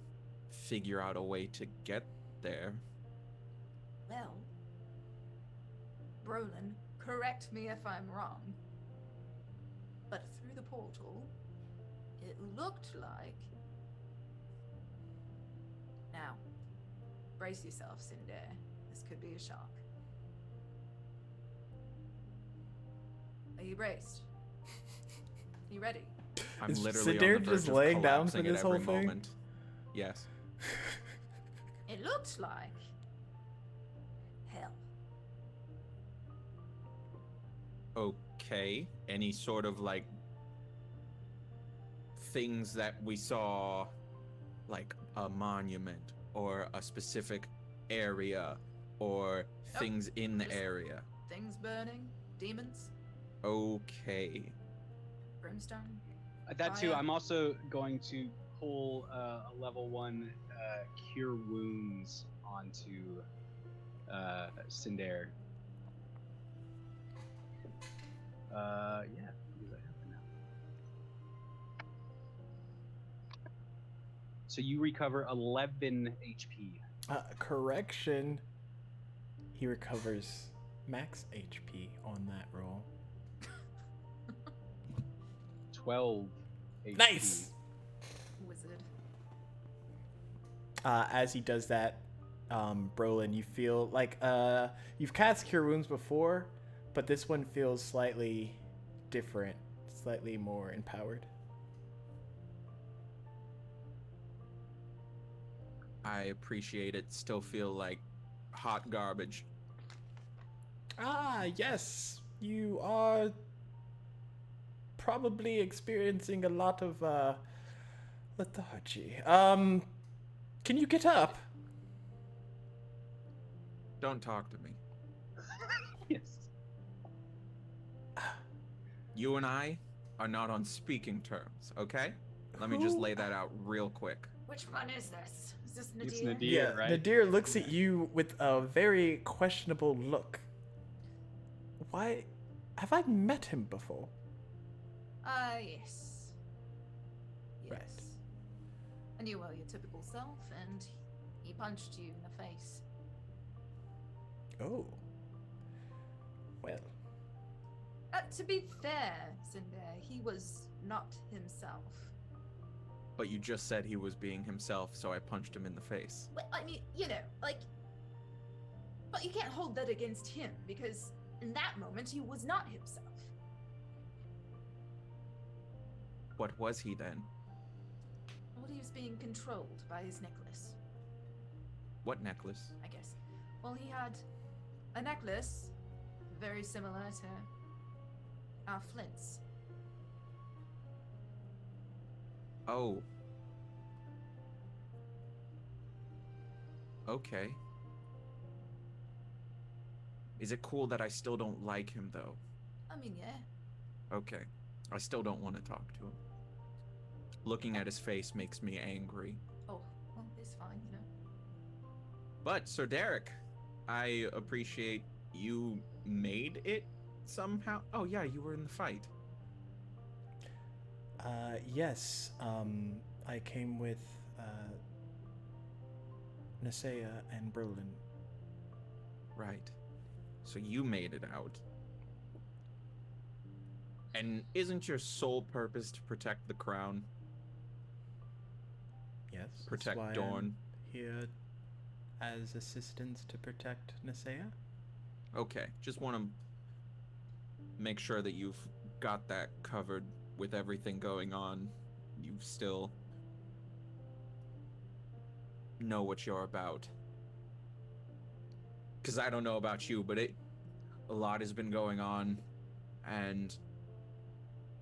figure out a way to get there. Well, Brolin, correct me if I'm wrong, but through the portal, it looked like Now, brace yourself, Cinder. This could be a shock. Are you braced? Are you ready? I'm Is literally Siddir on the verge just of laying down for collapsing this at every whole thing? moment. Yes. It looked like hell. Okay. Any sort of like things that we saw, like a monument or a specific area or things in the just- area? Things burning, demons, Okay. brimstone. That too. Fire. I'm also going to pull a level 1 cure wounds onto Cinder. Yeah, because I have it now. So you recover 11 HP. Correction. He recovers max HP on that roll. 12 HP. Nice! Wizard. As he does that, Brolin, you feel like you've cast Cure Wounds before, but this one feels slightly different, slightly more empowered. I appreciate it. Still feel like hot garbage. Ah, yes, you are probably experiencing a lot of lethargy. Can you get up? Don't talk to me. Yes. You and I are not on speaking terms, okay? Let me just Who- lay that out real quick. Which one is this? Is this Nadir? It's Nadir. Yeah, right? Nadir looks at you with a very questionable look. Why? Have I met him before? Yes. Yes. Right. And you were your typical self, and he punched you in the face. Oh. Well. To be fair, Cinder, he was not himself. But you just said he was being himself, so I punched him in the face. Well, I mean, you know, like. But you can't hold that against him, because in that moment he was not himself. What was he then? Well, he was being controlled by his necklace, What necklace? I guess. Well, he had a necklace very similar to our Flint's. Oh. Okay. Is it cool that I still don't like him, though? I mean, yeah. Okay. I still don't want to talk to him. Looking at his face makes me angry. Oh, well, it's fine, you know. But, Sir Derek, I appreciate you made it somehow. Oh, yeah, you were in the fight. Yes. I came with Nasea and Brolin. Right. So you made it out. And isn't your sole purpose to protect the crown? Yes. that's Protect why Dorn. I'm here as assistance to protect Nasea. Okay, just want to make sure that you've got that covered with everything going on. You still know what you're about. Because I don't know about you, but a lot has been going on, and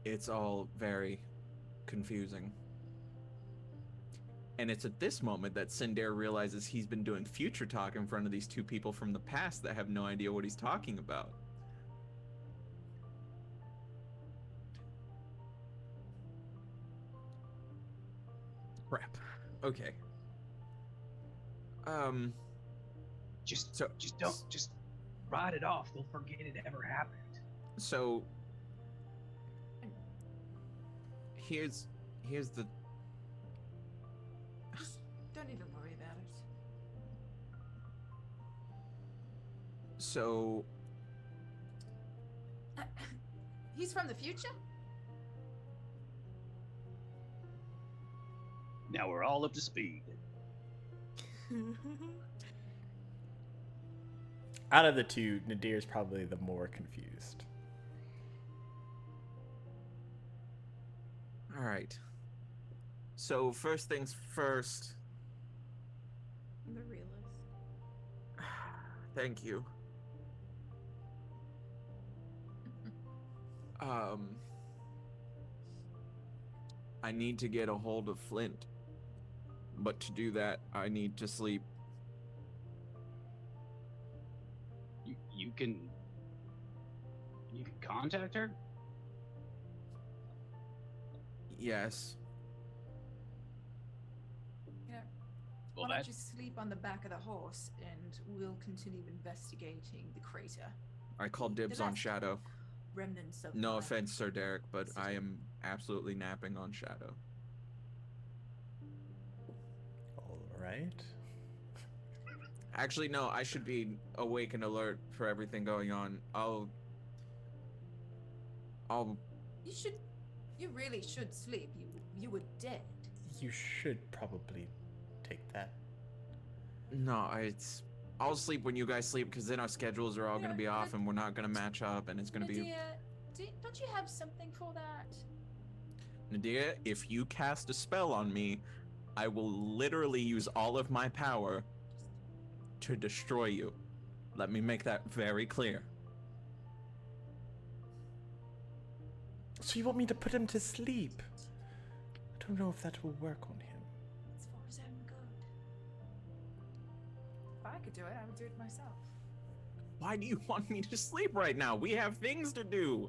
it's all very confusing. And it's at this moment that Cinder realizes he's been doing future talk in front of these two people from the past that have no idea what he's talking about. Crap. Okay. Just So- don't write it off. They'll forget it ever happened. So here's the Just don't even worry about it. so He's from the future? Now we're all up to speed. Out of the two, Nadir's probably the more confused. All right. So first things first. The realist. Thank you. I need to get a hold of Flint. But to do that, I need to sleep. You can contact her. Yes. You know, Well, why don't that you sleep on the back of the horse and we'll continue investigating the crater. I call dibs on last Shadow. Remnants of No my offense, Sir Derek, but I city. am absolutely napping on Shadow. All right. Actually, no, I should be awake and alert for everything going on. I'll You really should sleep. You were dead. You should probably take that. No, I'll sleep when you guys sleep, because then our schedules are all You going to know, be off and we're not going to match up, and it's going to be... Nadia, don't you have something for that? Nadia, if you cast a spell on me, I will literally use all of my power to destroy you. Let me make that very clear. So you want me to put him to sleep? I don't know if that will work on him. It's for his own good. If I could do it, I would do it myself. Why do you want me to sleep right now? We have things to do.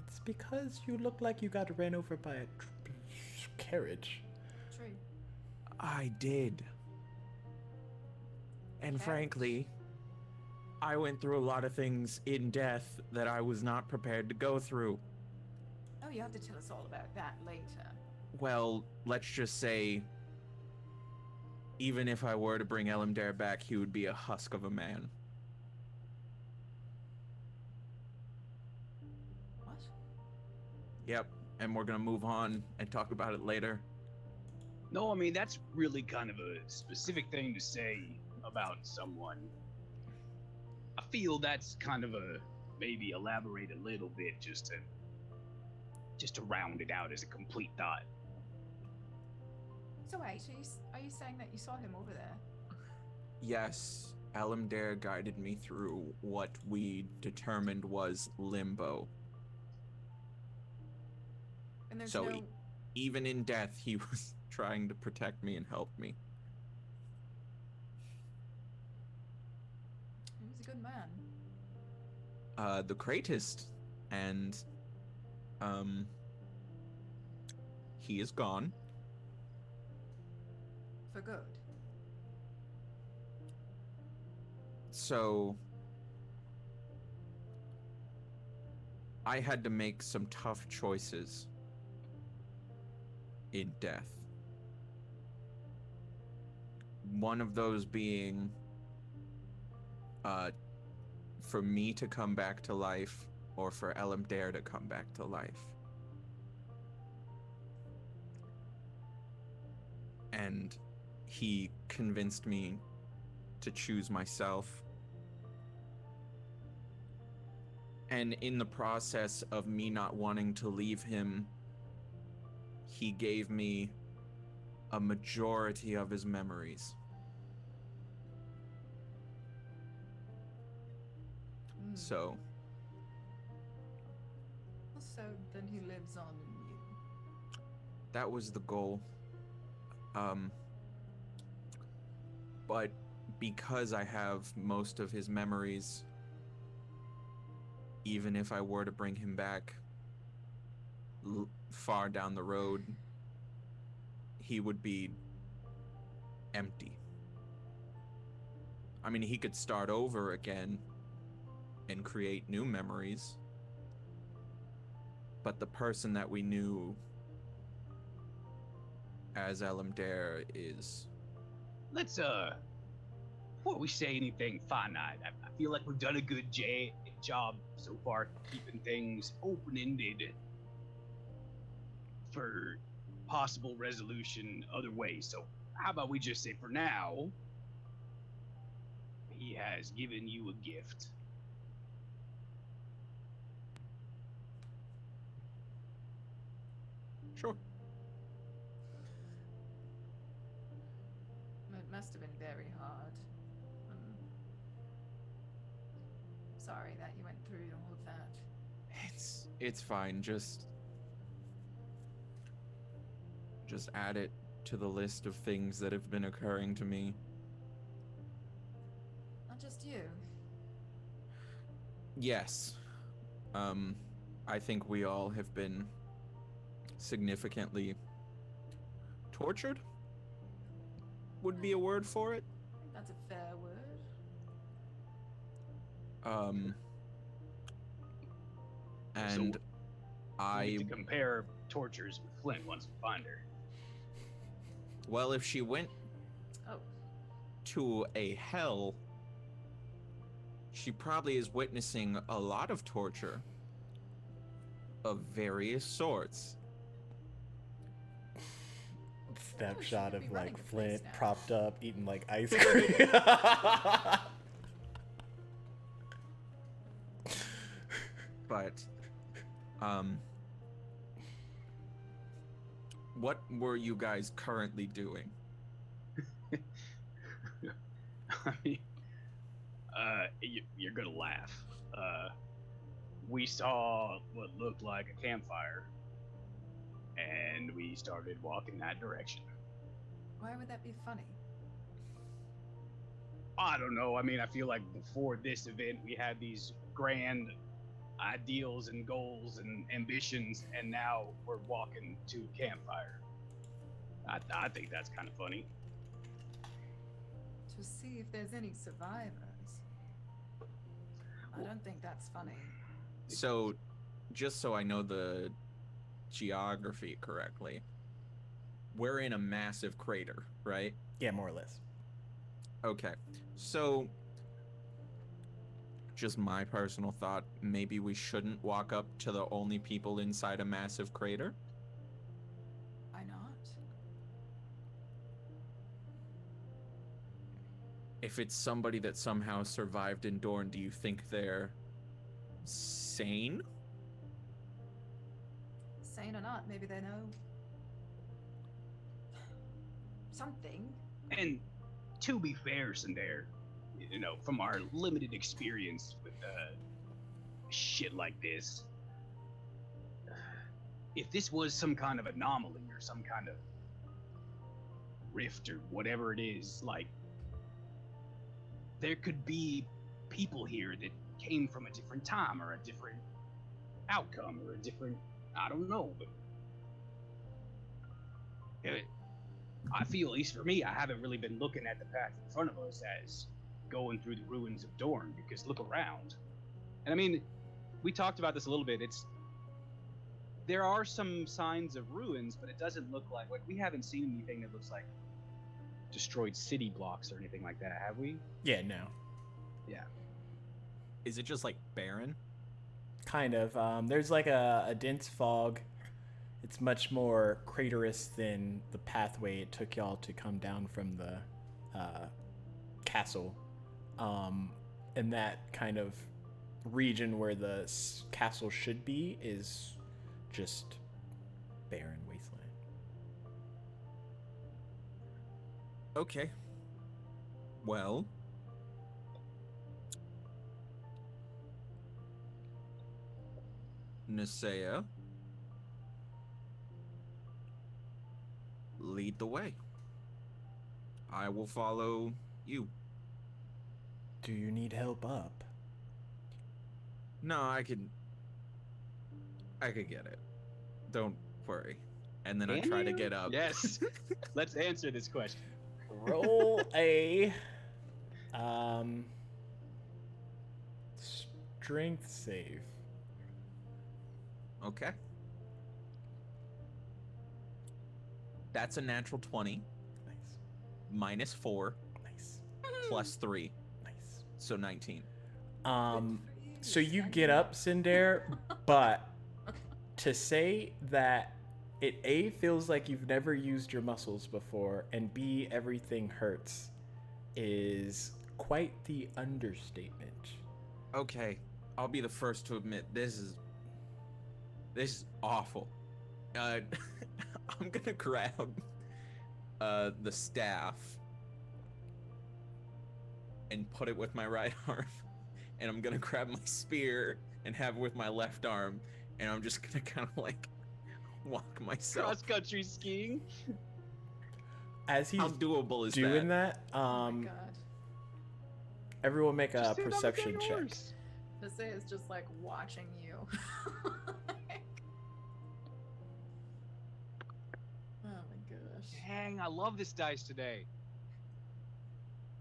It's because you look like you got ran over by a carriage. True. I did. And Okay. frankly, I went through a lot of things in death that I was not prepared to go through. Oh, you have to tell us all about that later. Well, let's just say, even if I were to bring Elimdare back, he would be a husk of a man. What? Yep, and we're gonna move on and talk about it later. No, I mean that's really kind of a specific thing to say about someone. I feel that's kind of a maybe elaborate a little bit just to round it out as a complete thought. So wait, are you saying that you saw him over there? Yes, Elimdare guided me through what we determined was limbo. And there's So no. even in death, he was trying to protect me and help me. He was a good man. The greatest, and he is gone. For good. So I had to make some tough choices in death. One of those being for me to come back to life, or for Elimdare to come back to life. And he convinced me to choose myself. And in the process of me not wanting to leave him, he gave me a majority of his memories. So So then he lives on in you. that was the goal. But because I have most of his memories, even if I were to bring him back far down the road, he would be empty. I mean, he could start over again and create new memories, but the person that we knew as Elimdare is... Let's before we say anything finite, I feel like we've done a good job so far keeping things open-ended for possible resolution other ways. So how about we just say for now, has given you a gift. Sure. It must have been very hard. Sorry that you went through all of that. It's fine. Just add it to the list of things that have been occurring to me. Not just you. Yes. I think we all have been significantly tortured. Would be a word for it. I think that's a fair word. And So, I we need to compare tortures with Flint once we find her. well, if she went Oh, to a hell, she probably is witnessing a lot of torture of various sorts. Snapshot could be of running like the place Flint now. propped up eating like ice cream. But what were you guys currently doing? I mean, you're gonna laugh. We saw what looked like a campfire, and we started walking that direction. why would that be funny? I don't know. I mean, I feel like before this event, we had these grand ideals and goals and ambitions, and now we're walking to a campfire. I think that's kind of funny. To see if there's any survivors. I don't think that's funny. So, just so I know the geography correctly, we're in a massive crater, right? Yeah, more or less. Okay. So, just my personal thought, maybe we shouldn't walk up to the only people inside a massive crater. Why not? If it's somebody that somehow survived in Dorne, do you think they're sane? Sane or not, maybe they know something. And to be fair, Sindare, you know, from our limited experience with shit like this, if this was some kind of anomaly or some kind of rift or whatever it is, like, there could be people here that came from a different time or a different outcome or a different, I don't know, but I feel, at least for me, I haven't really been looking at the path in front of us as going through the ruins of Dorne, because look around. And I mean, we talked about this a little bit. There are some signs of ruins, but it doesn't look like we haven't seen anything that looks like destroyed city blocks or anything like that, have we? Yeah, no. Yeah. Is it just like barren? Kind of. There's like a dense fog. It's much more craterous than the pathway it took y'all to come down from the castle. And that kind of region where the castle should be is just barren wasteland. Okay. Well, Nisea, lead the way. I will follow you. Do you need help up? No, I could get it. Don't worry. And then I Can try to you? get up. Yes. Let's answer this question. Roll a strength save. Okay. That's a natural 20 Nice. -4 Nice. +3, Nice. so 19. So you get up, Sindare, but to say that it A, feels like you've never used your muscles before, and B, everything hurts, is quite the understatement. Okay, I'll be the first to admit this is awful. I'm gonna grab the staff and put it with my right arm, and I'm gonna grab my spear and have it with my left arm, and I'm just gonna kind of like walk myself. Cross country skiing. As he's How doable is doing that? that, Oh my god. everyone make a Just sit on the perception dang check. horse. This is just like watching you. Oh my gosh. Dang, I love this dice today.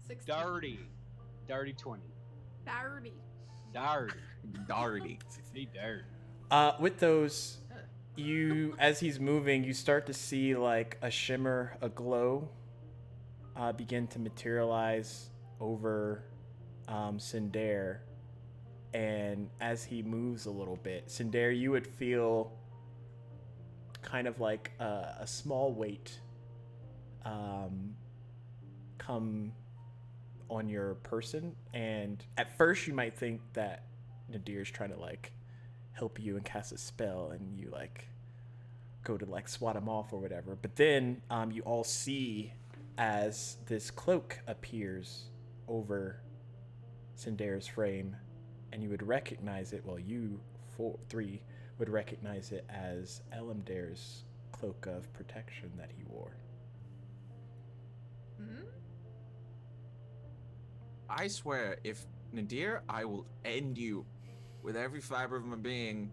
16. Dirty 20. Dirty. Dirty. Darty. Be dirty. With those, you, as he's moving, you start to see like a shimmer, a glow, begin to materialize over Cinder. And as he moves a little bit, Cinder, you would feel kind of like a small weight come on your person. And at first you might think that Nadir's trying to like help you and cast a spell, and you like go to like swat him off or whatever. But then you all see as this cloak appears over Cinder's frame, and you would recognize it. Well, you three would recognize it as Elamder's cloak of protection that he wore. Hmm? I swear, if Nadir, I will end you with every fiber of my being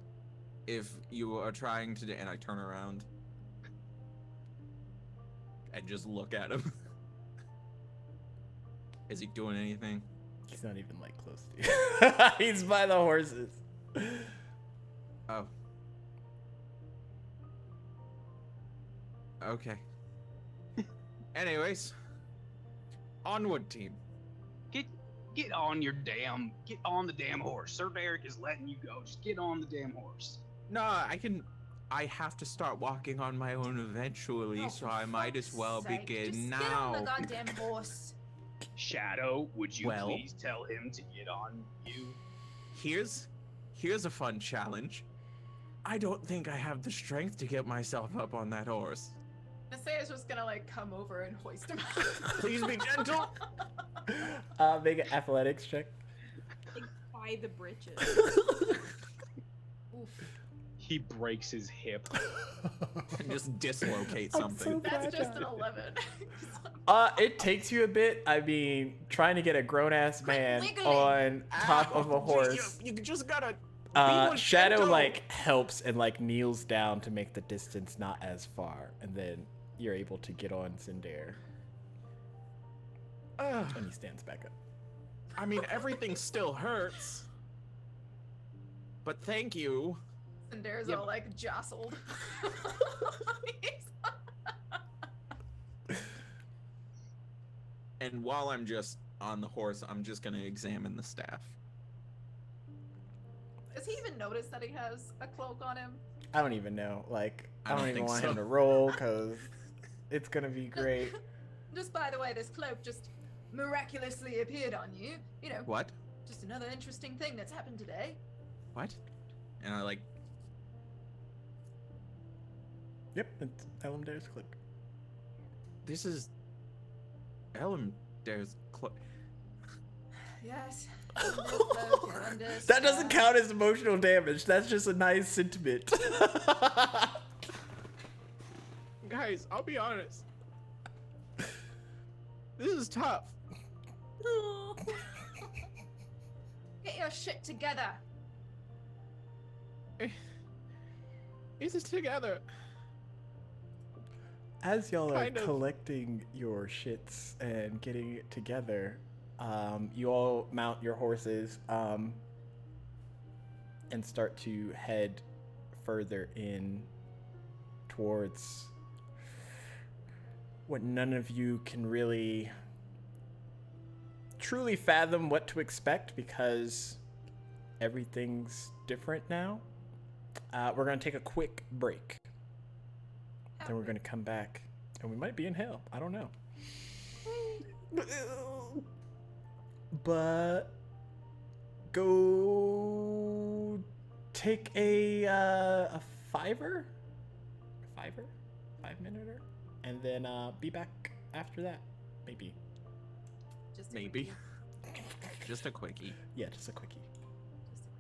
if you are trying to. And I turn around and just look at him. Is he doing anything? He's not even like close to you. He's by the horses. Oh. Okay. Anyways, onward, team. Get on the damn horse. Sir Derek is letting you go. Just get on the damn horse. No, I have to start walking on my own eventually, Oh, so for I might as fuck's well sake, begin just now. Get on the goddamn horse. Shadow, would you Well? please tell him to get on you? Here's a fun challenge. I don't think I have the strength to get myself up on that horse. Nasaya's just gonna like come over and hoist him up. Please be gentle. Make an athletics check. Like, by the britches. Oof. He breaks his hip. And just dislocate I'm something. so That's just an fragile. 11. It takes you a bit. I mean, trying to get a grown-ass Quit man wiggling. on top Ow, of a horse. You just gotta. be more Shadow gentle. like helps and like kneels down to make the distance not as far, and then you're able to get on Cinder, Ugh, and he stands back up. I mean, everything still hurts. But thank you. Cinder's Yep. all like jostled. And while I'm just on the horse, I'm just gonna examine the staff. Does he even notice that he has a cloak on him? I don't even know. Like, I I don't don't even think want so. him to roll because it's gonna be great. Just by the way, this cloak just miraculously appeared on you. You know, What? just another interesting thing that's happened today. What? And I like. Yep, it's Elamder's click. This is. Elamder's cloak. Yes. Elender's cloak, Elender's That doesn't staff. count as emotional damage. That's just a nice sentiment. Guys, I'll be honest. This is tough. Get your shit together. Is this together? As y'all are Kind of. collecting your shits and getting it together, you all mount your horses and start to head further in towards what none of you can really truly fathom what to expect because everything's different now. We're going to take a quick break. Then we're going to come back and we might be in hell. I don't know. but go take a fiver, 5-minute, and then be back after that, maybe. Just a Maybe. quickie. Just a quickie. Yeah, just a quickie. Just a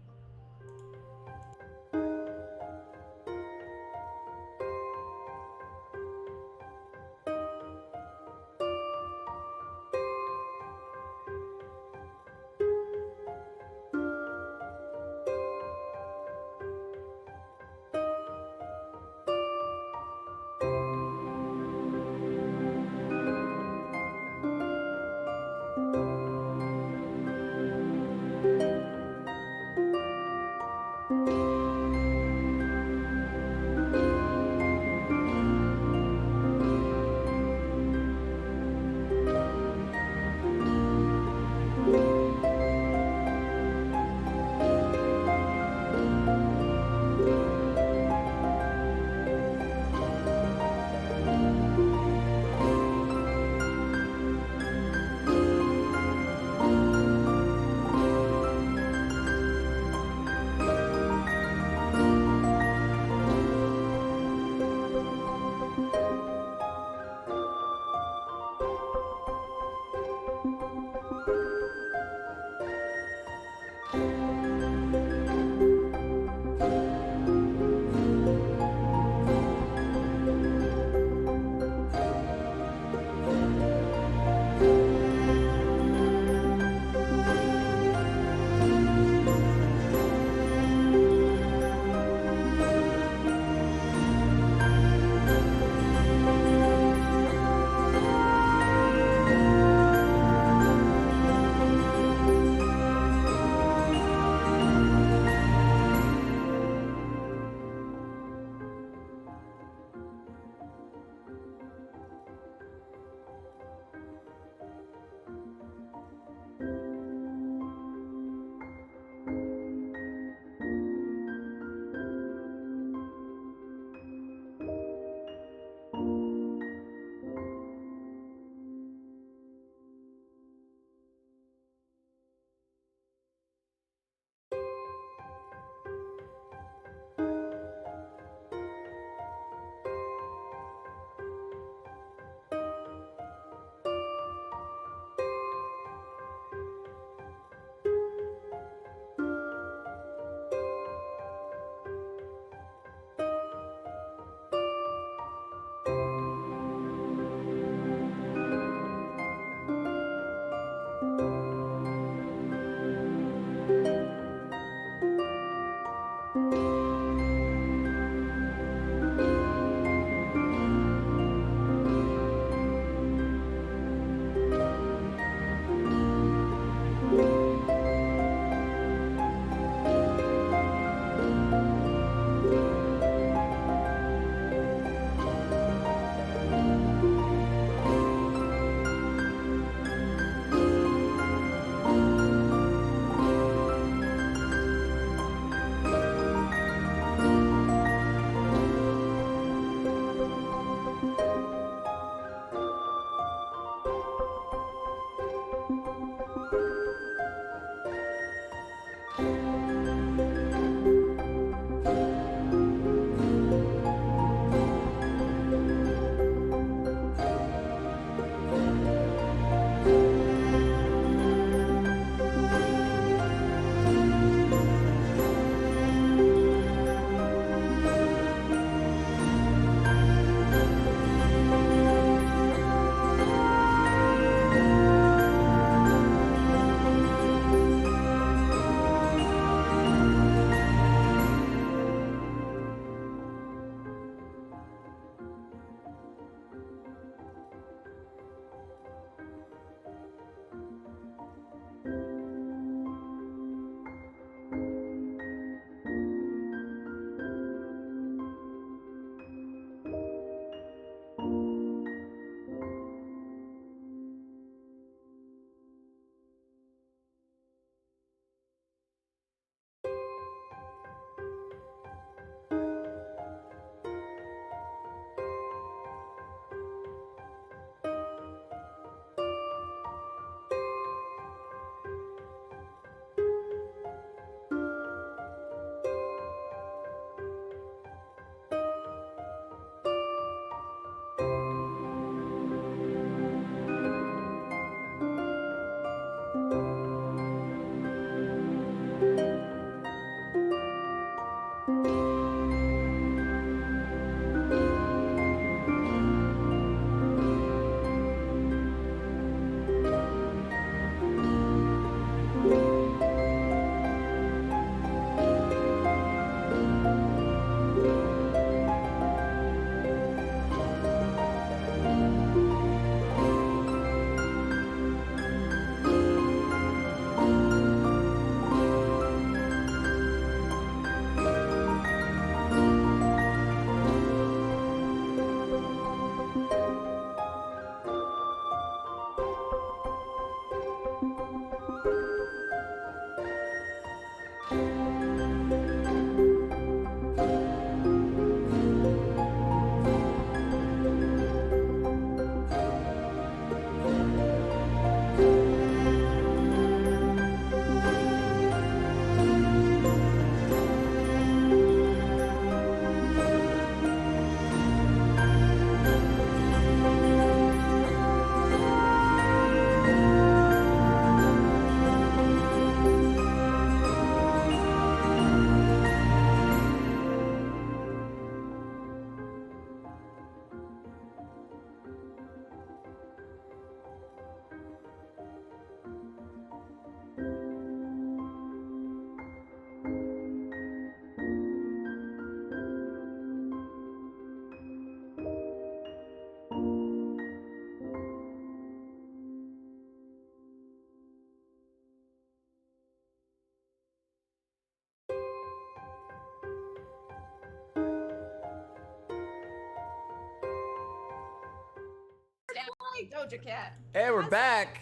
Doja Cat. Hey, we're back.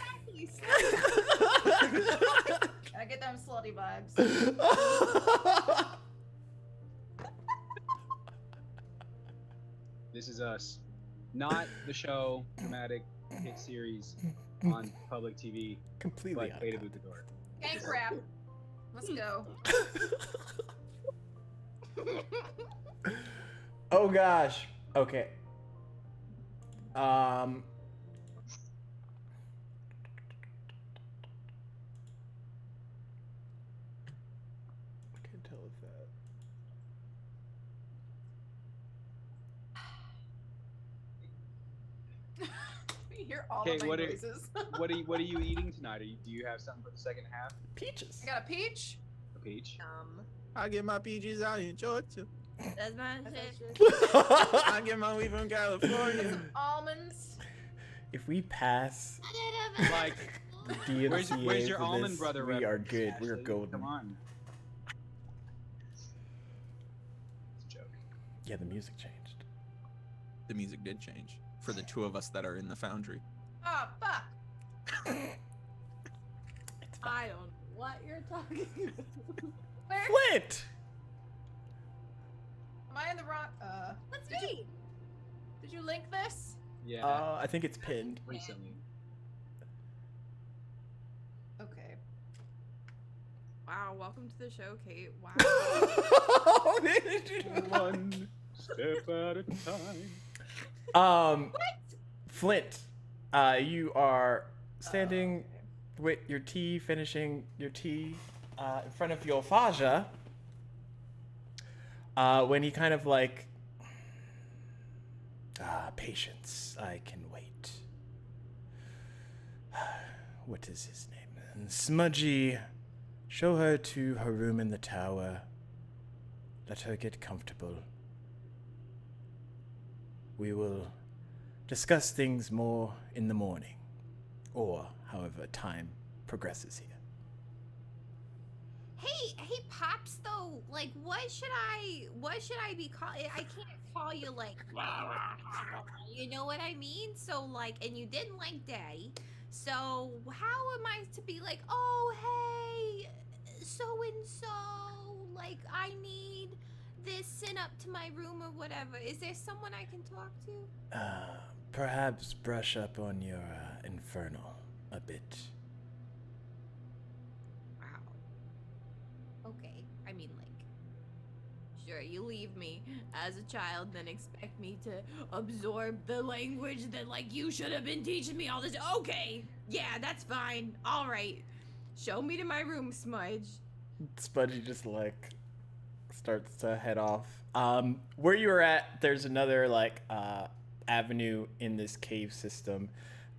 I get them slutty vibes. This is us. Not the show, dramatic hit series on public TV, Completely. but Fate of Ukodor. Gang crap. Let's go. Oh gosh. Okay. I can't tell if that. We hear all Okay, of my what are- noises. What are you eating tonight? Do you have something for the second half? Peaches. I got a peach. A peach. I get my PGs out in Georgia. That's my shit. I get my weed from Got California. some almonds. If we pass Like, DMCA where's your for almond this, brother? we are reference, good. We're Ashley? golden. Come on. It's a joke. Yeah, the music changed. The music did change for the two of us that are in the foundry. Oh, fuck. It's fine. I don't know what you're talking about. Where? Flint. Am I in the wrong? What's Did you- me? Did you link this? Yeah. I think it's pinned. recently. Okay. Wow, welcome to the show, Kate. Wow. One step at a time. Flint, you are standing with your tea, finishing your tea in front of your Faja. When he kind of like, patience, I can wait. What is his name? Smudgy, show her to her room in the tower. Let her get comfortable. We will discuss things more in the morning, or however time progresses here. Hey, Pops, though, like, what should I be called? I can't call you, like, you know what I mean? So, like, and you didn't like Daddy, so how am I to be like, oh, hey, so-and-so, like, I need this sent up to my room or whatever. Is there someone I can talk to? Perhaps brush up on your infernal a bit. Wow. Okay, I mean, like, sure, you leave me as a child, then expect me to absorb the language that, like, you should have been teaching me all this. Okay, yeah, that's fine. All right, show me to my room, Smudge. Smudgy just like starts to head off. Where you were at, there's another like avenue in this cave system,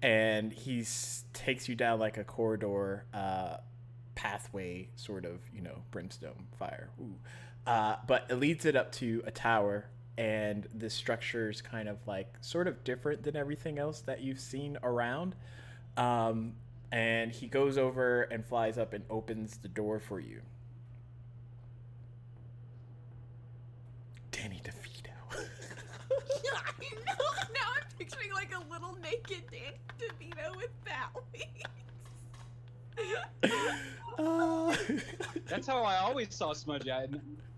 and he takes you down like a corridor pathway, sort of, you know, brimstone fire. Ooh. But it leads it up to a tower, and this structure is kind of like sort of different than everything else that you've seen around. And he goes over and flies up and opens the door for you. Danny DeVito. I know. Now I'm picturing like a little naked Dan DeVito with bat wings. Uh, That's how I always saw Smudge.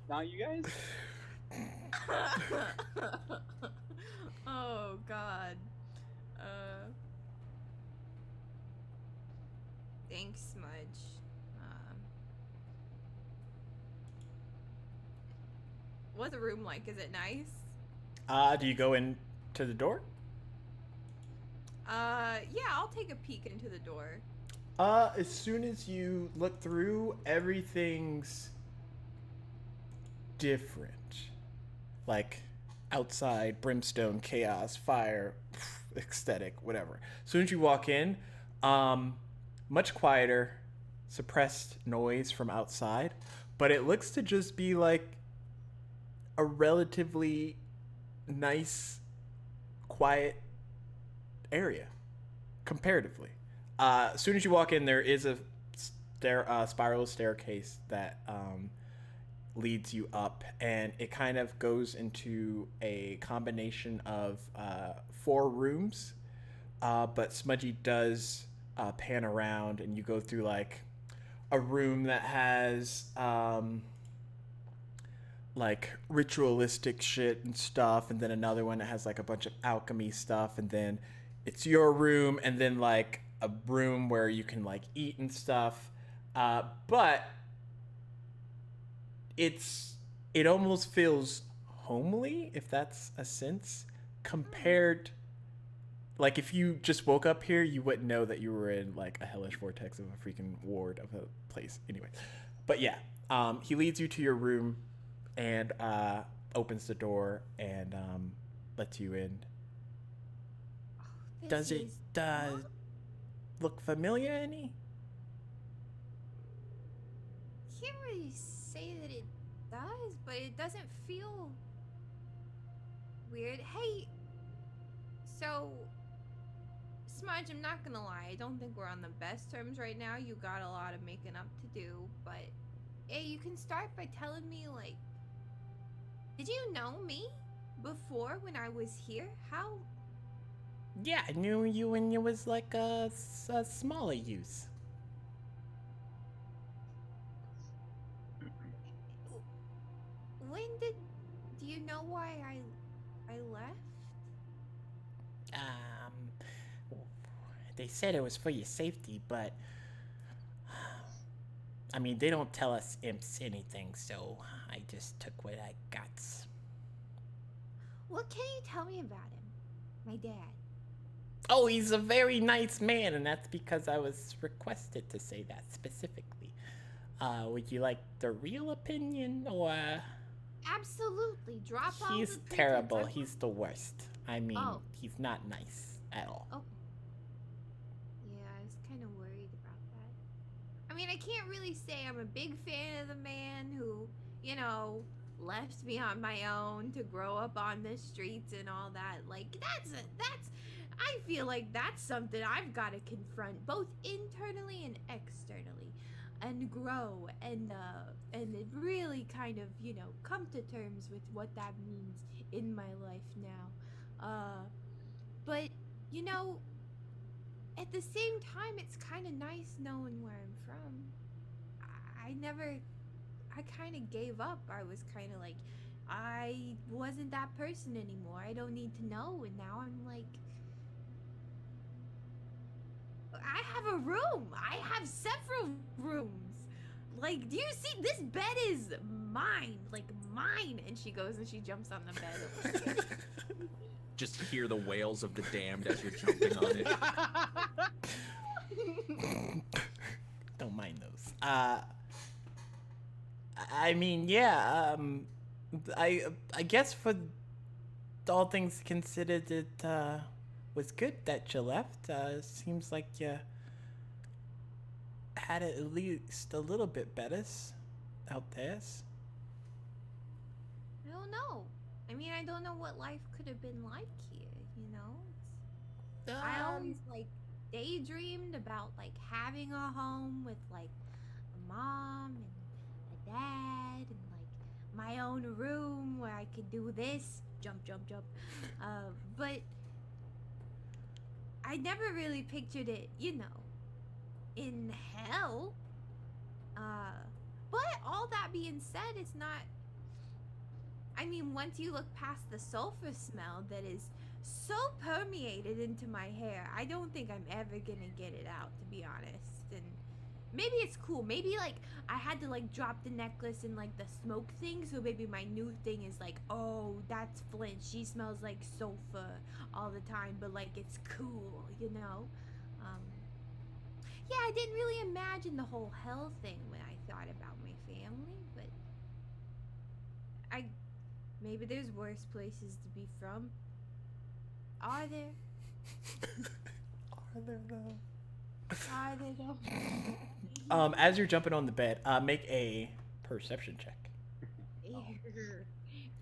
Not you guys. Oh God. Thanks, Smudge. What's the room like? Is it nice? do you go into the door? Yeah, I'll take a peek into the door. As soon as you look through, everything's different. Like outside, brimstone, chaos, fire, aesthetic, whatever. As soon as you walk in, much quieter, suppressed noise from outside, but it looks to just be like a relatively nice, quiet area, comparatively. As soon as you walk in, there is a spiral staircase that leads you up, and it kind of goes into a combination of 4 rooms. But Smudgy does pan around, and you go through like a room that has like ritualistic shit and stuff, and then another one that has like a bunch of alchemy stuff, and then it's your room, and then like a room where you can like eat and stuff. But it almost feels homely, if that's a sense, compared. Like if you just woke up here, you wouldn't know that you were in like a hellish vortex of a freaking ward of a place. Anyway, but yeah, he leads you to your room and opens the door and lets you in. Does it look familiar any? Can't really say that it does, but it doesn't feel weird. Hey, so Smudge, I'm not gonna lie, I don't think we're on the best terms right now. You got a lot of making up to do, but hey, you can start by telling me, like, did you know me before when I was here? How? Yeah, I knew you when you was like a smaller youth. When do you know why I left? They said it was for your safety, but I mean, they don't tell us imps anything, so I just took what I got. What can you tell me about him? My dad. Oh, he's a very nice man, and that's because I was requested to say that specifically. Would you like the real opinion, or? Absolutely. Drop all the He's pretense. terrible. He's the worst. I mean, Oh. he's not nice at all. Oh. Yeah, I was kind of worried about that. I mean, I can't really say I'm a big fan of the man who, you know, left me on my own to grow up on the streets and all that. Like, I feel like that's something I've got to confront both internally and externally, and grow and really kind of, you know, come to terms with what that means in my life now. But you know, at the same time, it's kind of nice knowing where I'm from. I kind of gave up. I was kind of like, I wasn't that person anymore. I don't need to know. And now I'm like, I have a room. I have several rooms. Like, do you see? This bed is mine. Like, mine. And she goes and she jumps on the bed over here. Just hear the wails of the damned as you're jumping on it. Don't mind those. I mean, yeah. I guess for all things considered, it was good that you left. Seems like you had it at least a little bit better out there. I don't know. I mean, I don't know what life could have been like here, you know? I always, like, daydreamed about, like, having a home with, like, a mom and a dad and, like, my own room where I could do this. Jump, jump, jump. But I never really pictured it, you know, in hell. But all that being said, it's not. I mean, once you look past the sulfur smell that is so permeated into my hair, I don't think I'm ever gonna get it out, to be honest. And maybe it's cool. Maybe like I had to like drop the necklace in like the smoke thing, so maybe my new thing is like, oh, that's Flint. She smells like sulfur all the time, but like it's cool, you know? Yeah, I didn't really imagine the whole hell thing when I thought about my family, but maybe there's worse places to be from. Are there? Are there though? Are there though? As you're jumping on the bed, make a perception check.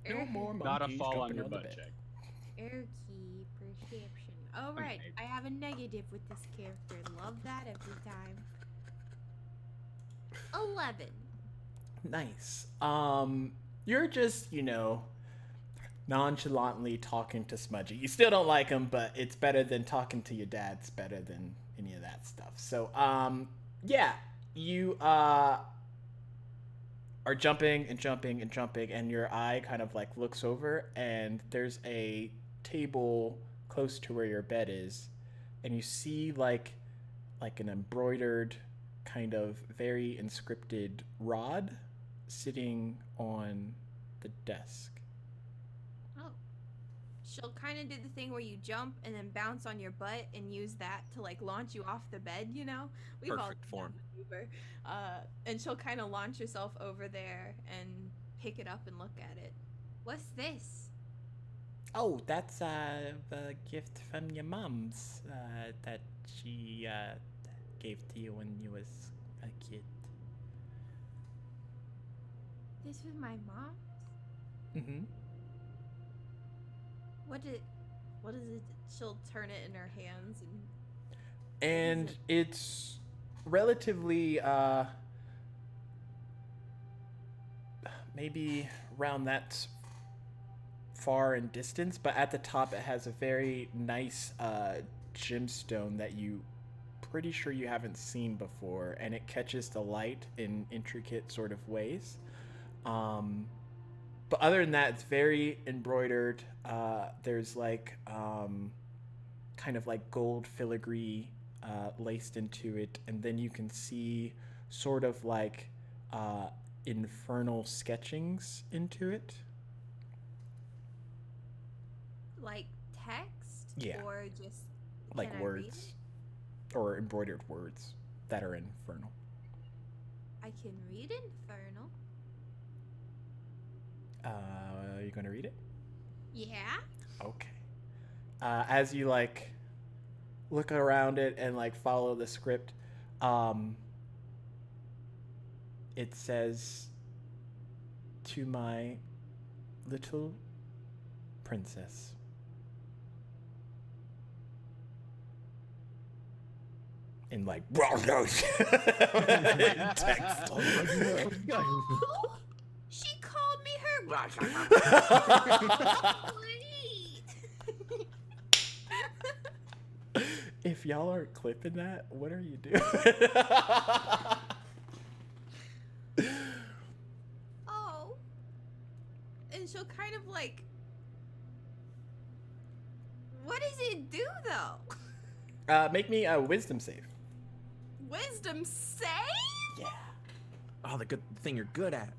No more Not a monkeys fall on jumping your the butt bed. check. Erky perception. All right, Okay. I have a negative with this character. Love that every time. 11. Nice. You're just, nonchalantly talking to Smudgy. You still don't like him, but it's better than talking to your dad. It's better than any of that stuff. So, yeah, you are jumping and jumping and jumping, and your eye kind of like looks over, and there's a table close to where your bed is, and you see like an embroidered kind of very inscripted rod sitting on the desk. Oh. She'll kind of do the thing where you jump and then bounce on your butt and use that to like launch you off the bed, you know? We've all Perfect done form. that maneuver. And she'll kind of launch herself over there and pick it up and look at it. What's this? Oh, that's a gift from your mom's that she gave to you when you was a kid. This was my mom's? Mm-hmm. What is it? She'll turn it in her hands and And it's relatively maybe around that far in distance, but at the top it has a very nice gemstone that you pretty sure you haven't seen before, and it catches the light in intricate sort of ways. But other than that, it's very embroidered. There's like kind of like gold filigree laced into it, and then you can see sort of like infernal sketchings into it. like text? Yeah. Or just Like can I read words or embroidered words that are infernal. I can read infernal. Are you going to read it? Yeah. Okay. As you like look around it and like follow the script, it says, "To my little princess." In like text. She called me her. Wait. If y'all aren't clipping that, what are you doing? Oh. And she'll kind of like. What does it do though? Make me a wisdom save. Wisdom save? Yeah. Oh, the good thing you're good at.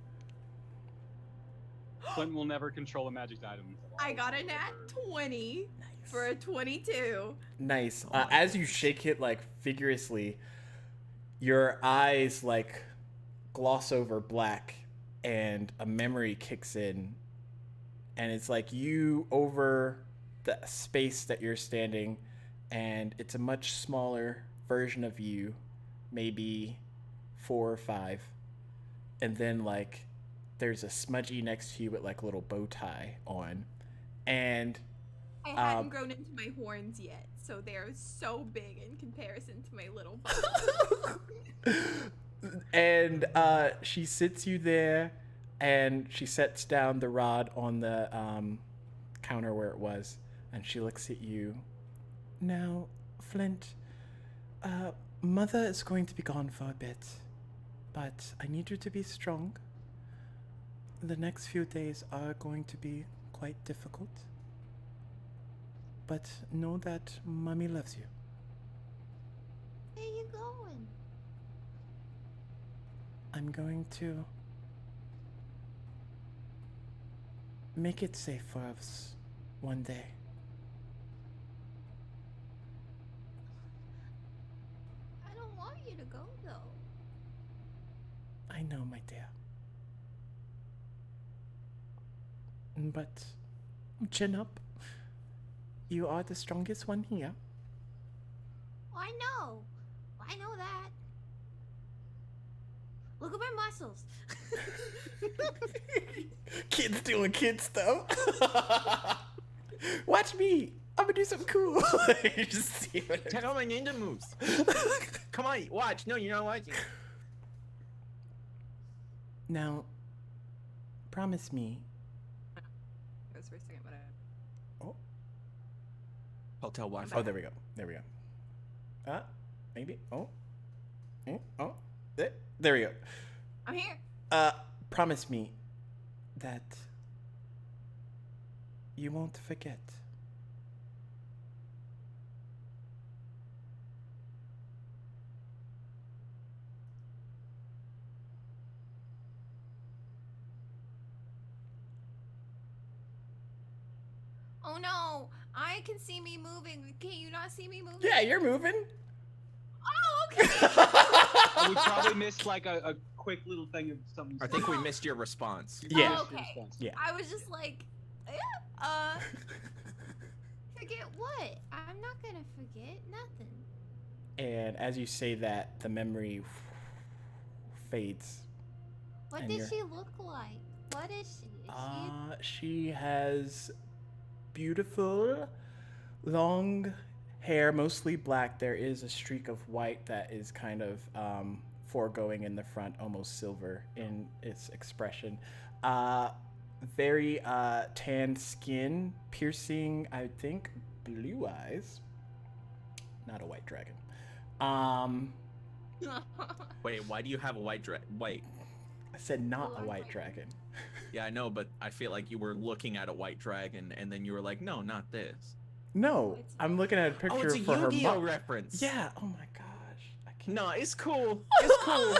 Flint will never control a magic item. I got a nat 20 Nice. for a 22. Nice. Oh my As you shake it like vigorously, your eyes like gloss over black, and a memory kicks in, and it's like you over the space that you're standing, and it's a much smaller version of you, maybe 4 or 5, and then like there's a Smudgy next to you with like a little bow tie on, and I hadn't grown into my horns yet, so they're so big in comparison to my little body. and she sits you there, and she sets down the rod on the counter where it was, and she looks at you. Now, Flint, Mother is going to be gone for a bit, but I need you to be strong. The next few days are going to be quite difficult, but know that Mommy loves you. Where you going? I'm going to make it safe for us one day. I don't want you to go though. I know, my dear. But chin up. You are the strongest one here. I know. I know that. Look at my muscles. Kids doing kid stuff. Watch me. I'm gonna do something cool. You just see what Check out my ninja moves. Come on, watch. No, you're not watching. Now, promise me. It was for a second, but Oh, Hotel Wi-Fi. oh, there we go. There we go. Maybe. Oh, oh, there we go. I'm here. Promise me that you won't forget. Oh no! I can see me moving. Can you not see me moving? Yeah, you're moving. Oh, okay. We probably missed like a quick little thing of something. I think we missed your response. Yeah. Oh, okay. Yeah. I was just like, Forget what? I'm not gonna forget nothing. And as you say that, the memory fades. What And does you're- she look like? What is she? Is She has beautiful, long hair, mostly black. There is a streak of white that is kind of foregoing in the front, almost silver in its expression. Very tan skin, piercing, I think, blue eyes. Not a white dragon. Wait, why do you have a white Wait. I said not a Blue white dragon. dragon. Yeah, I know, but I feel like you were looking at a white dragon, and then you were like, no, not this. No, It's- I'm looking at a picture Oh, it's a for her Yu-Gi-Oh mom. reference. Yeah. Oh my gosh. I can't. No, it's cool. It's cool.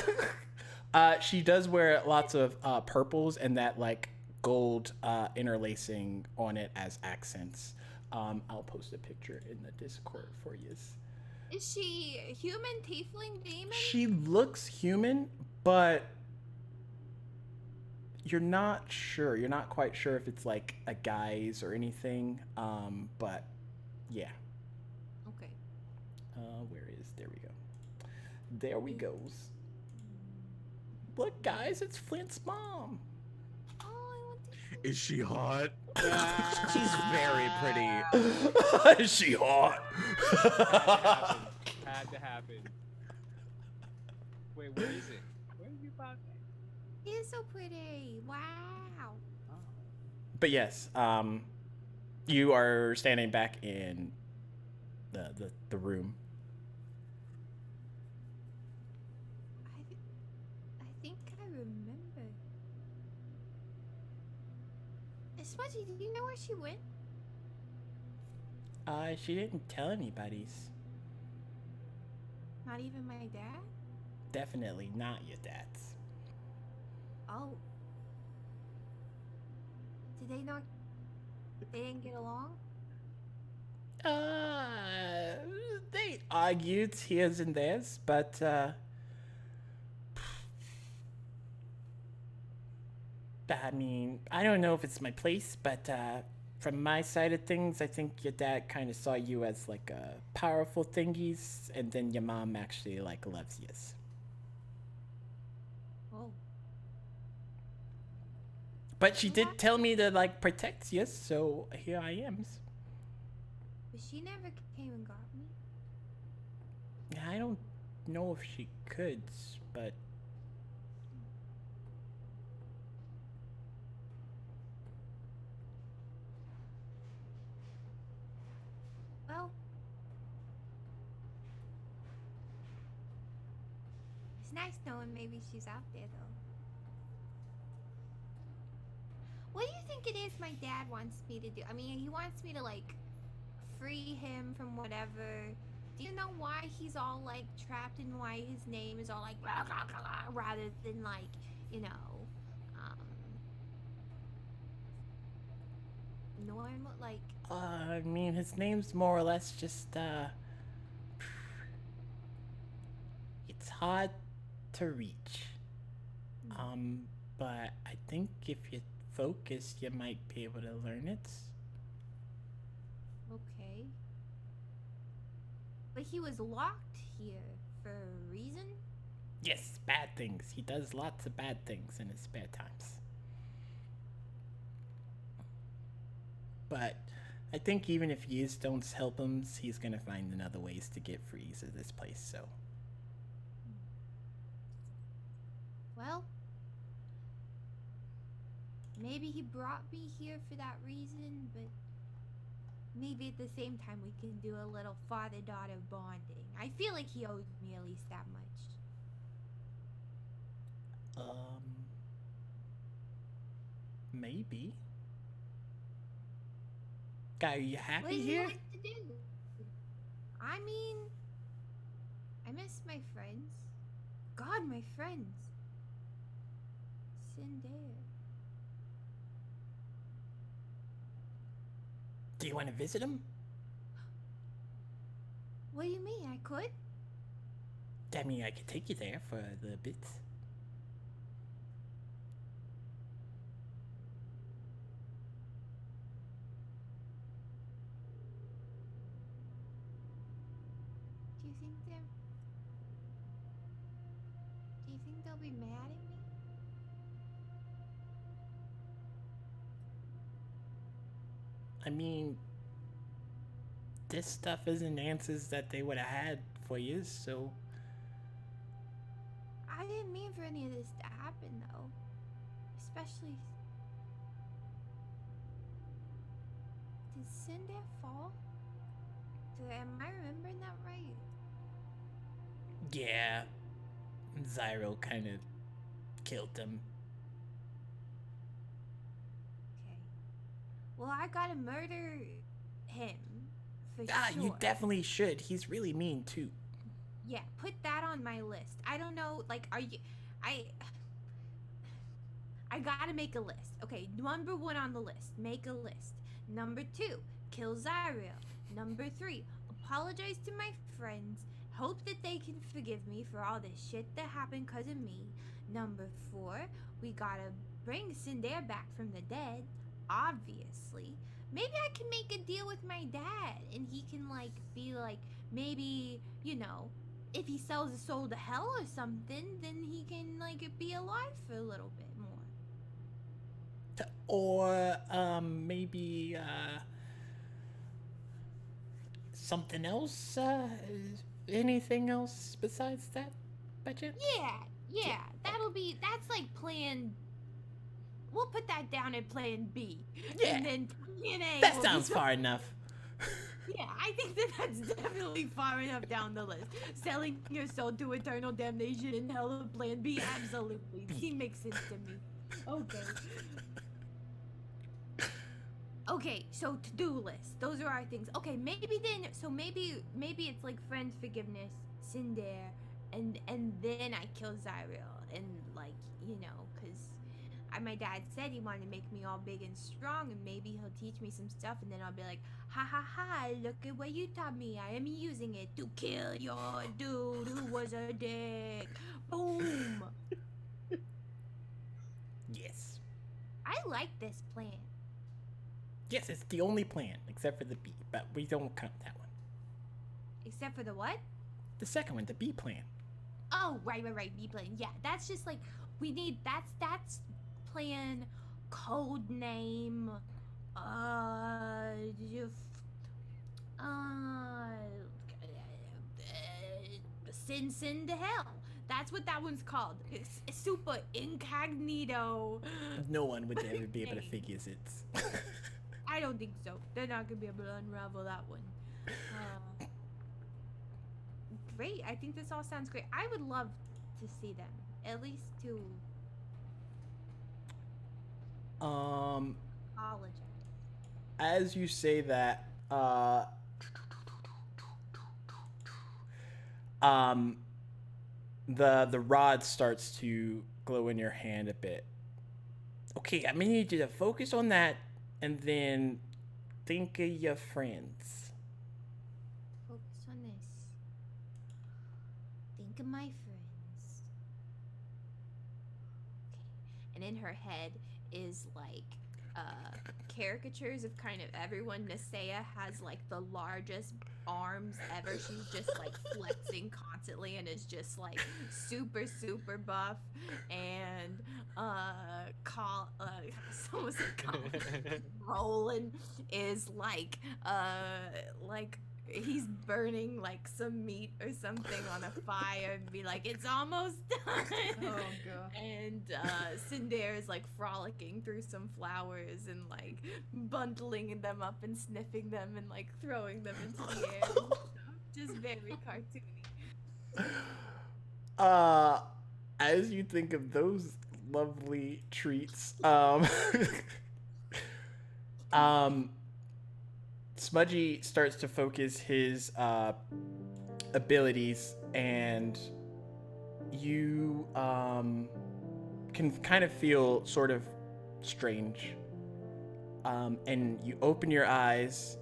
She does wear lots of purples and that like gold interlacing on it as accents. I'll post a picture in the Discord for you. Is she human, tiefling, demon? She looks human, but you're not sure. You're not quite sure if it's like a guise or anything. But yeah. Okay. Where is? There we go. There we goes. Look, guys, it's Flint's mom. Oh, I want to. Is she hot? She's very pretty. Is she hot? Had to happen. Wait, where is it? Where are you about? She's so pretty. Wow. But yes, you are standing back in the room. I think I remember. Smudgy, do you know where she went? She didn't tell anybody's. Not even my dad? Definitely not your dad's. Oh. Did they not? They didn't get along? They argued here's and there's, but I mean, I don't know if it's my place, but from my side of things, I think your dad kind of saw you as like a powerful thingies, and then your mom actually like loves you. Oh. But she did tell me to like protect you, so here I am. But she never came and got me. I don't know if she could, but Well, It's nice knowing maybe she's out there, though. What do you think it is my dad wants me to do? I mean, he wants me to, like, free him from whatever. Do you know why he's all, like, trapped and why his name is all, like, blah, blah, blah, blah, rather than, like, you know, normal, like... I mean, his name's more or less just, it's hard to reach. But I think if you focus, you might be able to learn it. Okay. But he was locked here for a reason? Yes, bad things. He does lots of bad things in his spare times. But I think even if you don't help him, he's gonna find another ways to get free of this place, so. Well, maybe he brought me here for that reason, but maybe at the same time we can do a little father-daughter bonding. I feel like he owes me at least that much. Maybe. Guy, are you What happy does he here? like to do? I mean, I miss my friends. God, my friends. Cinder. Do you want to visit him? What do you mean? I could? I mean, I could take you there for the bits. Do you think they're... Do you think they'll be mad at me? I mean, this stuff isn't answers that they would have had for you, so. I didn't mean for any of this to happen, though. Especially... Did Cinder fall? Am I remembering that right? Yeah. Zyro kind of killed him. Okay. Well, I gotta murder him. For sure. You definitely should. He's really mean, too. Yeah, put that on my list. I don't know, like, are you... I gotta make a list. Okay, number 1 on the list. Make a list. Number 2, kill Zyriel. Number 3, apologize to my friends. Hope that they can forgive me for all this shit that happened because of me. Number 4, we gotta bring Cinder back from the dead. Obviously. Maybe I can make a deal with my dad and he can, like, be like, maybe, you know, if he sells his soul to hell or something, then he can, like, be alive for a little bit more. Or, maybe, something else? Anything else besides that, by chance? Yeah, that's like plan... We'll put that down at plan B. Yeah. And then plan A That will sounds be far enough. Yeah, I think that's definitely far enough down the list. Selling your soul to eternal damnation in hell of plan B, absolutely. He makes sense to me. Okay. Okay, so to-do list. Those are our things. Okay, maybe then, so maybe it's like friends, forgiveness, Cinder, and then I kill Zyriel, and like, you know, cause my dad said he wanted to make me all big and strong, and maybe he'll teach me some stuff, and then I'll be like, ha ha ha, look at what you taught me. I am using it to kill your dude who was a dick. Boom. Yes. I like this plan. Yes, it's the only plan, except for the B, but we don't count that one. Except for the what? The second one, the B plan. Oh, right, B plan. Yeah, that's just like, we need, that's plan, code name, sin to hell. That's what that one's called. It's super incognito. No one would ever be able to figure it. I don't think so. They're not gonna be able to unravel that one. Great. I think this all sounds great. I would love to see them. At least to apologize. As you say that, the rod starts to glow in your hand a bit. Okay, I'm gonna need you to focus on that, and then think of your friends. Focus on this. Think of my friends. Okay. And in her head is like caricatures of kind of everyone. Nasea has like the largest arms ever. She's just like flexing constantly and is just like super buff. And someone said Colin. Roland is like he's burning like some meat or something on a fire and be like, it's almost done. Oh god. And Cinder is like frolicking through some flowers and like bundling them up and sniffing them and like throwing them into the air and stuff. Just very cartoony. As you think of those lovely treats, Smudgy starts to focus his abilities, and you can kind of feel sort of strange. And you open your eyes,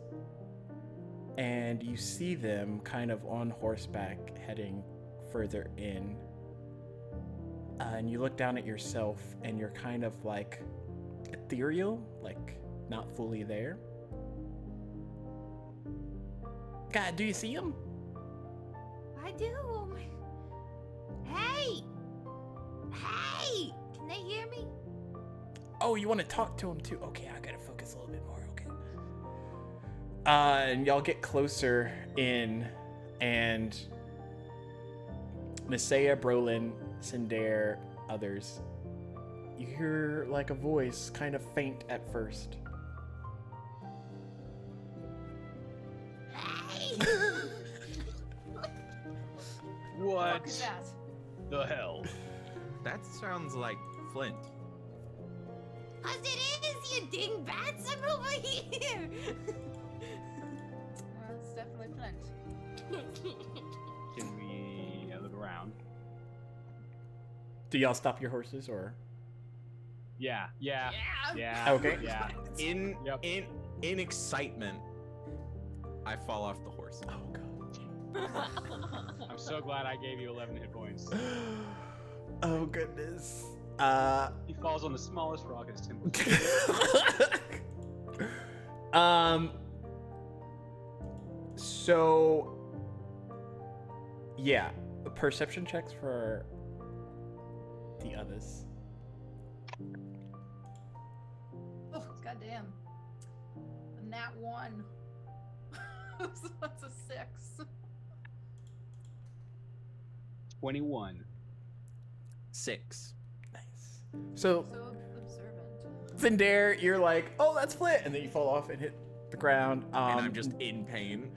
and you see them kind of on horseback heading further in. And you look down at yourself, and you're kind of like ethereal, like not fully there. God, do you see him? I do. Oh my. Hey! Hey! Can they hear me? Oh, you want to talk to him too? Okay, I gotta focus a little bit more. Okay. And y'all get closer in, and Nisea, Brolin, Cinder, others. You hear like a voice, kind of faint at first. What Fuck is that? the hell? That sounds like Flint. 'Cause it is, you dingbats! I'm over here! Well, it's definitely Flint. Can we look around? Do y'all stop your horses or? Yeah. Okay. Yeah. In Yep. in excitement, I fall off the horse. Oh god. I'm so glad I gave you 11 hit points. Oh goodness. He falls on the smallest rock as Tim. So yeah, perception checks for the others. Oh, goddamn. A nat 1. So that's a 6. 21. 6. Nice. So So observant. Cinder, you're like, oh, that's Flint, and then you fall off and hit the ground. And I'm just in pain.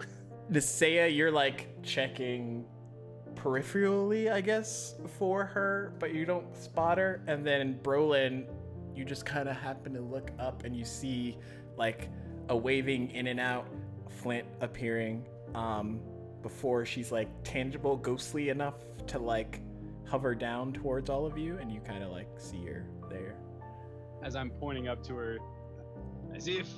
Nisea, you're like checking peripherally, I guess, for her, but you don't spot her. And then Brolin, you just kind of happen to look up and you see like a waving in and out Flint appearing before she's like tangible, ghostly enough to like hover down towards all of you, and you kind of like see her there. As I'm pointing up to her, as if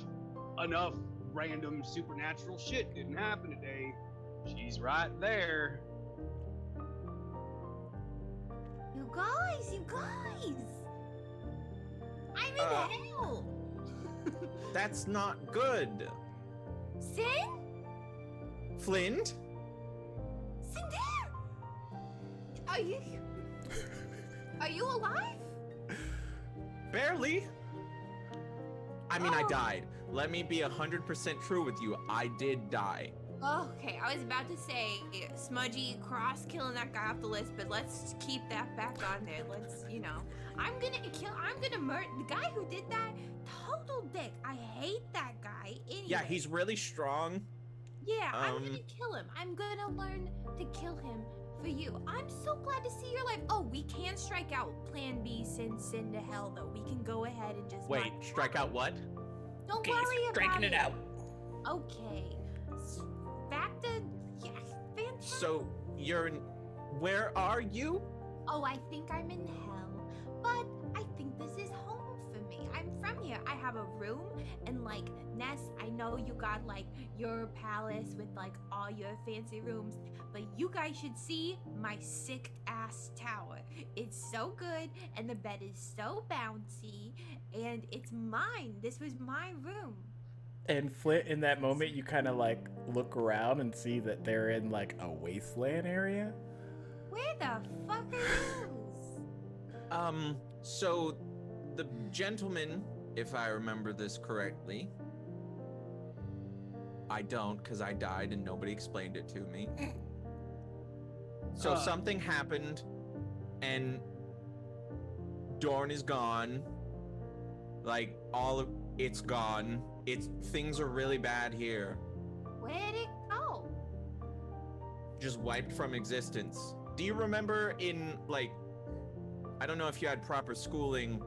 enough random supernatural shit didn't happen today. She's right there. You guys! I'm in hell! That's not good. Sin? Flint? Cinder! Are you alive? Barely. I mean, I Oh. died. Let me be 100% true with you. I did die. Okay, I was about to say Smudgy cross killing that guy off the list, but let's keep that back on there. Let's, I'm gonna murder the guy who did that. Total dick. I hate that guy. Anyway, Yeah, he's really strong. Yeah, I'm um, gonna kill him. I'm gonna learn to kill him for you. I'm so glad to see your life. Oh, we can strike out Plan B, send Sin to hell, though. We can go ahead and just Wait, strike out what? Don't Okay, worry about striking it out. Okay. Back to yes, fantastic. So you're where are you? Oh, I think I'm in hell, but I think this is home for me. I'm from here. I have a room, and like Ness, I know you got like your palace with like all your fancy rooms, but you guys should see my sick ass tower. It's so good, and the bed is so bouncy, and it's mine. This was my room. And Flint, in that moment, you kind of like look around and see that they're in like a wasteland area. Where the fuck are those? So the gentleman, if I remember this correctly, I don't, because I died and nobody explained it to me. So something happened, and Dorn is gone. Like, it's gone. Things are really bad here. Where'd it go? Just wiped from existence. Do you remember in, like, I don't know if you had proper schooling,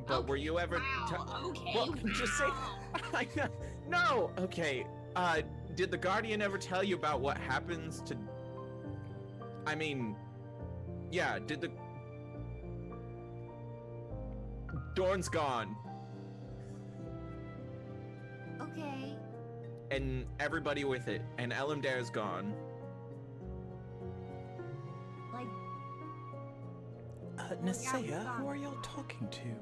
but were you ever... Okay. Well, just say... No! Okay, did the Guardian ever tell you about what happens to... I mean... Yeah, did the... Dorn's gone. Okay. And everybody with it. And Elimdare's gone. Like, Nasea, who are y'all talking to?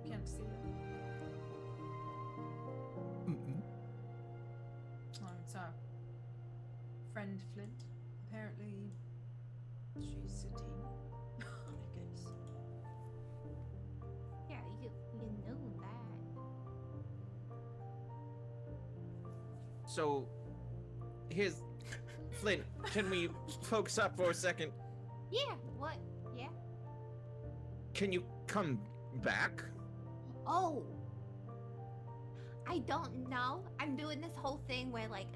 Can't see it. Mm-mm. It's our friend Flint. Apparently, she's sitting. I guess. yeah, you know that. So, here's... Flint, can we focus up for a second? Yeah, what? Yeah? Can you come back? Oh! I don't know. I'm doing this whole thing where, like,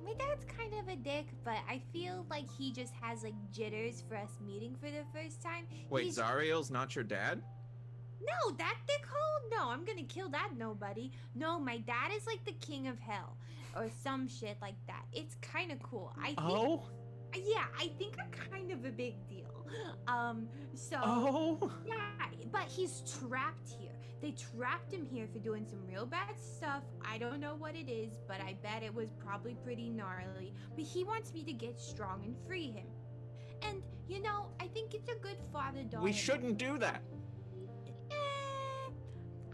my dad's kind of a dick, but I feel like he just has, like, jitters for us meeting for the first time. Wait, He's- Zariel's not your dad? No, that dickhole? No, I'm gonna kill that nobody. No, my dad is like the king of hell. Or some shit like that. It's kind of cool. I think, Oh? Yeah, I think I'm kind of a big deal. So... Oh? Yeah, but he's trapped here. They trapped him here for doing some real bad stuff. I don't know what it is, but I bet it was probably pretty gnarly. But he wants me to get strong and free him. And, you know, I think it's a good father-daughter... We shouldn't do that.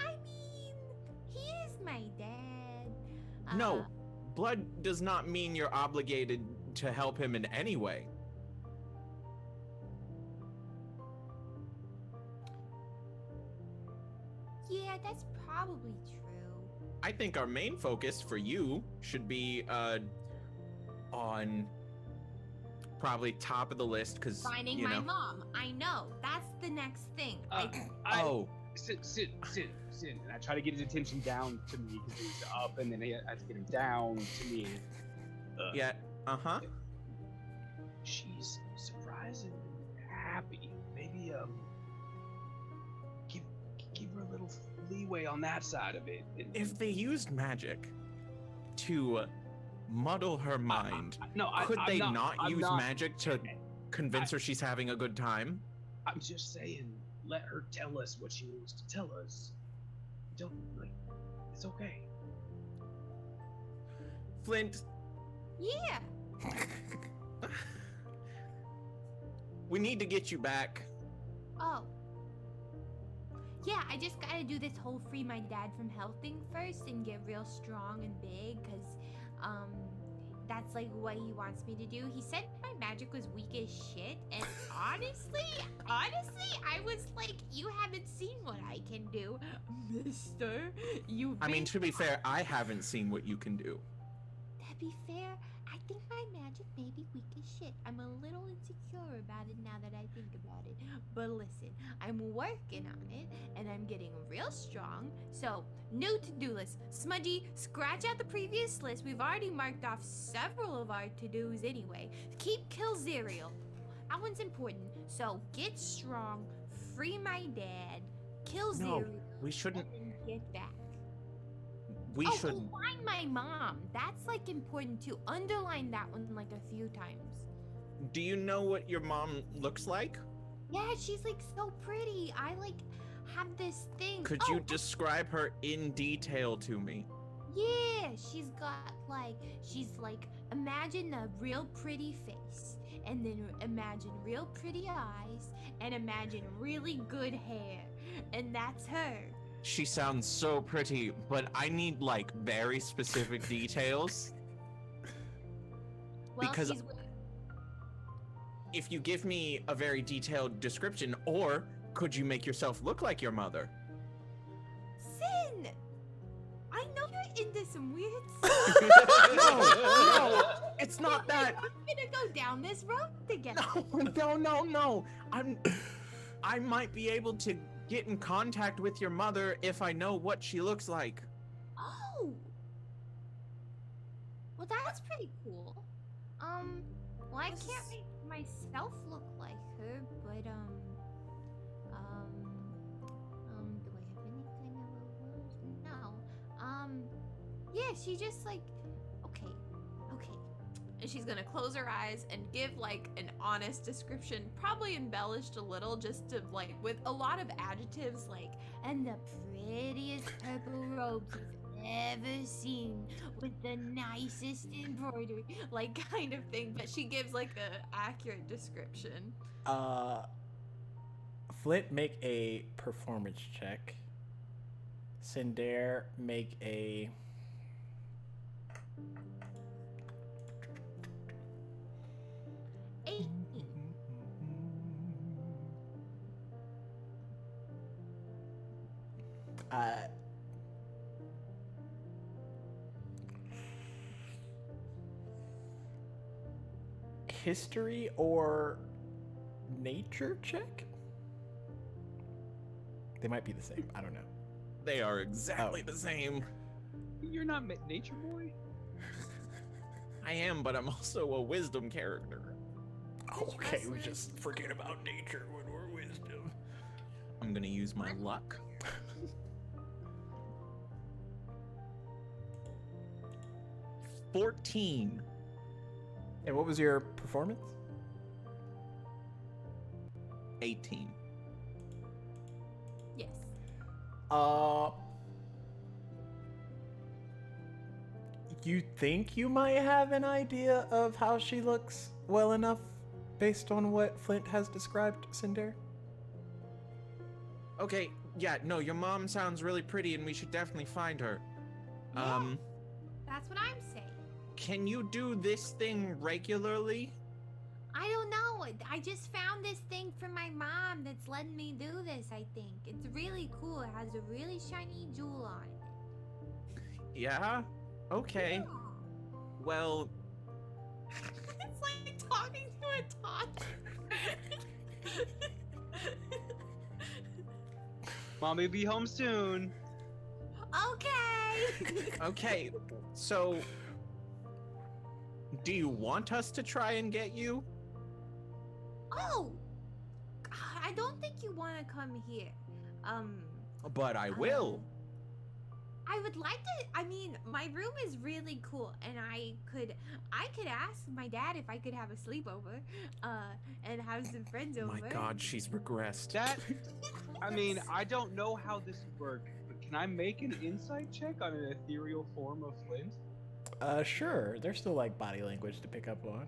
I mean, he is my dad. No. Blood does not mean you're obligated to help him in any way. Yeah, that's probably true. I think our main focus for you should be on probably top of the list, because Finding my mom. I know. That's the next thing. Sit. And I try to get his attention down to me because he's up, and then I have to get him down to me. Yeah. Uh-huh. She's surprisingly happy. Maybe give her a little leeway on that side of it. If they used magic to muddle her mind, could they not use magic to convince her she's having a good time? I'm just saying, let her tell us what she wants to tell us. Don't, like, it's okay. Flint, Yeah. we need to get you back. Oh. Yeah, I just gotta do this whole free my dad from hell thing first and get real strong and big, because, that's like what he wants me to do. He said my magic was weak as shit, and honestly, I was like, you haven't seen what I can do, mister. I mean, to be fair, I haven't seen what you can do. To be fair, I think my magic may be weak as shit. I'm a little insecure about it now that I think about it. But listen, I'm working on it, and I'm getting real strong. So, new to-do list. Smudgy, scratch out the previous list. We've already marked off several of our to-dos anyway. Keep Kill Zerial. That one's important. So, get strong, free my dad, kill No, Zerial, we shouldn't. and get back. We oh, shouldn't. go find my mom. That's like important too. Underline that one like a few times. Do you know what your mom looks like? Yeah, she's like so pretty. I like have this thing. Could Oh, you describe her in detail to me? Yeah, she's like imagine a real pretty face, and then imagine real pretty eyes, and imagine really good hair, and that's her. She sounds so pretty, but I need like very specific details. Well, Because- she's with If you give me a very detailed description, or could you make yourself look like your mother? Sin. I know you're into some weird stuff. No, it's not that. We're gonna go down this road together. No. I might be able to get in contact with your mother if I know what she looks like. Oh. Well, that's pretty cool. Well, I can't make myself look like her, but do I have any kind of a word? No. Yeah, she just like, okay. And she's gonna close her eyes and give like an honest description, probably embellished a little, just to like with a lot of adjectives like, And the prettiest purple robes you've ever seen, with the nicest embroidery. like kind of thing. But she gives like a accurate description. Flint, make a performance check. Cinder, make a... History or nature check? They might be the same. I don't know. They are exactly the same. You're not nature boy. I am, but I'm also a wisdom character. Okay, we just forget about nature when we're wisdom. I'm gonna use my luck. 14. And what was your performance? 18. Yes. You think you might have an idea of how she looks well enough based on what Flint has described, Cinder? Okay, yeah, no, your mom sounds really pretty and we should definitely find her. Yeah. That's what I'm saying. Can you do this thing regularly? I don't know. I just found this thing from my mom that's letting me do this, I think. It's really cool. It has a really shiny jewel on it. Yeah? Okay. Well, It's like talking to a toddler. Mommy be home soon. Okay. okay, so do you want us to try and get you? Oh. I don't think you want to come here. But I will. I would like to. I mean, my room is really cool, and I could ask my dad if I could have a sleepover, and have some friends over. My God, she's regressed. That, I mean, I don't know how this would work, but can I make an insight check on an ethereal form of Flint? Sure. There's still like body language to pick up on.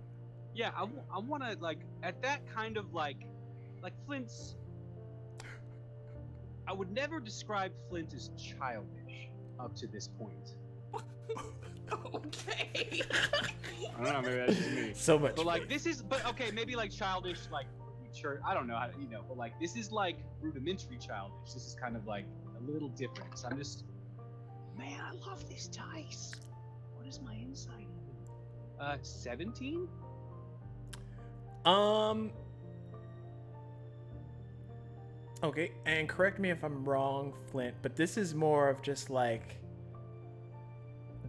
Yeah, I want to like at that kind of like Flint's. I would never describe Flint as childish up to this point. Okay. I don't know, maybe that's just me. So much. But like this is, but okay, maybe like childish, like mature. I don't know how to, but like this is like rudimentary childish. This is kind of like a little different. So I'm just, man, I love this dice. What is my insight? 17. Um. Okay, and correct me if I'm wrong, Flint, but this is more of just like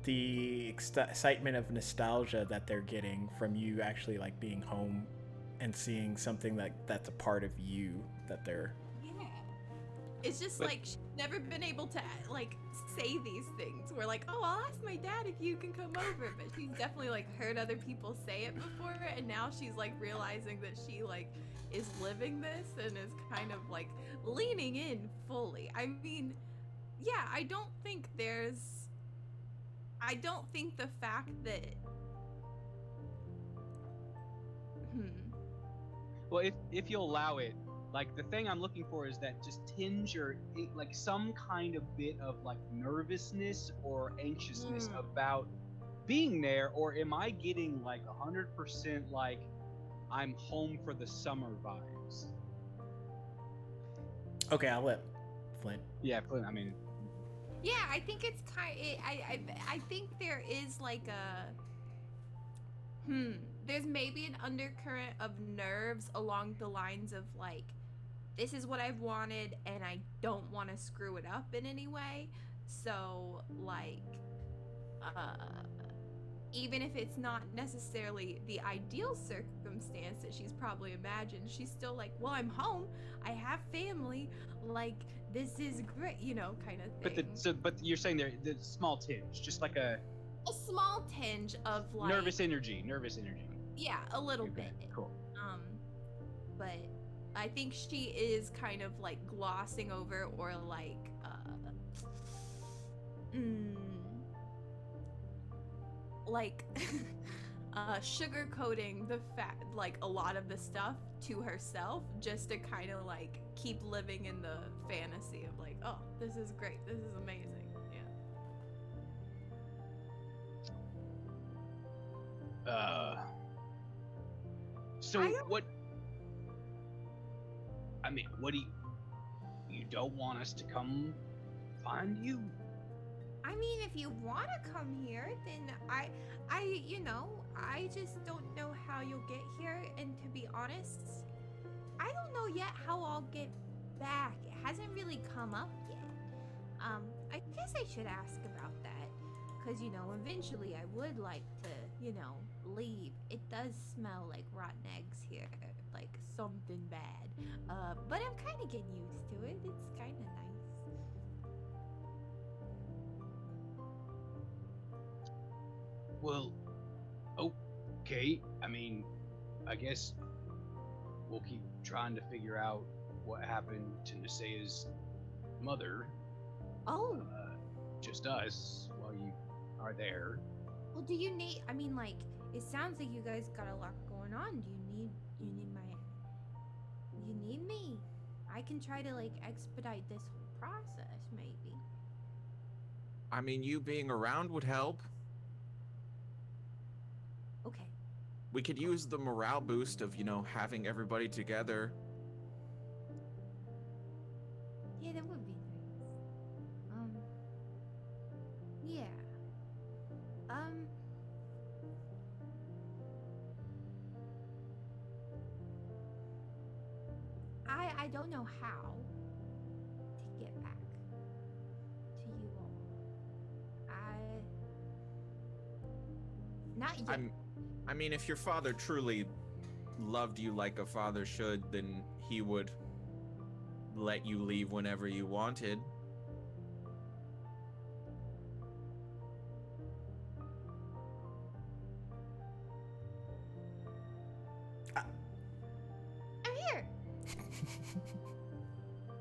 the excitement of nostalgia that they're getting from you actually like being home and seeing something that's a part of you that they're. Yeah. It's just But- like she's never been able to like say these things. We're like, oh, I'll ask my dad if you can come over, but she's definitely like heard other people say it before, and now she's like realizing that she like is living this and is kind of like leaning in fully. I mean, yeah, I don't think the fact that Well, if you'll allow it, like the thing I'm looking for is that just tinge or like some kind of bit of like nervousness or anxiousness about being there, or am I getting like 100% like I'm home for the summer vibes? Okay, I'll let Flint. Yeah, Clint. I mean, yeah, I think it's I think there is like a there's maybe an undercurrent of nerves along the lines of like, this is what I've wanted and I don't want to screw it up in any way. So like even if it's not necessarily the ideal circumstance that she's probably imagined, she's still like, well, I'm home, I have family, like this is great, you know, kind of thing. but you're saying there the small tinge, just like a small tinge of like nervous energy. Yeah, a little Okay, bit. cool. But I think she is kind of like glossing over or like like sugarcoating the fact, like a lot of the stuff to herself, just to kind of like keep living in the fantasy of like, oh, this is great, this is amazing. So I don't- what? I mean, what do you don't want us to come find you? I mean, if you want to come here, then you know, I just don't know how you'll get here. And to be honest, I don't know yet how I'll get back. It hasn't really come up yet. I guess I should ask about that. Because, you know, eventually I would like to, you know, leave. It does smell like rotten eggs here. Like something bad. But I'm kind of getting used to it. It's kind of nice. Well, okay. I mean, I guess we'll keep trying to figure out what happened to Nasea's mother. Oh, Just us while you are there. well, do you need? I mean, like, it sounds like you guys got a lot going on. Do you need me? I can try to like expedite this whole process, maybe. I mean, you being around would help. Okay. We could use the morale boost of, you know, having everybody together. Yeah, that would be nice. Yeah. I don't know how to get back to you all. Not yet. I mean, if your father truly loved you like a father should, then he would let you leave whenever you wanted. I'm here.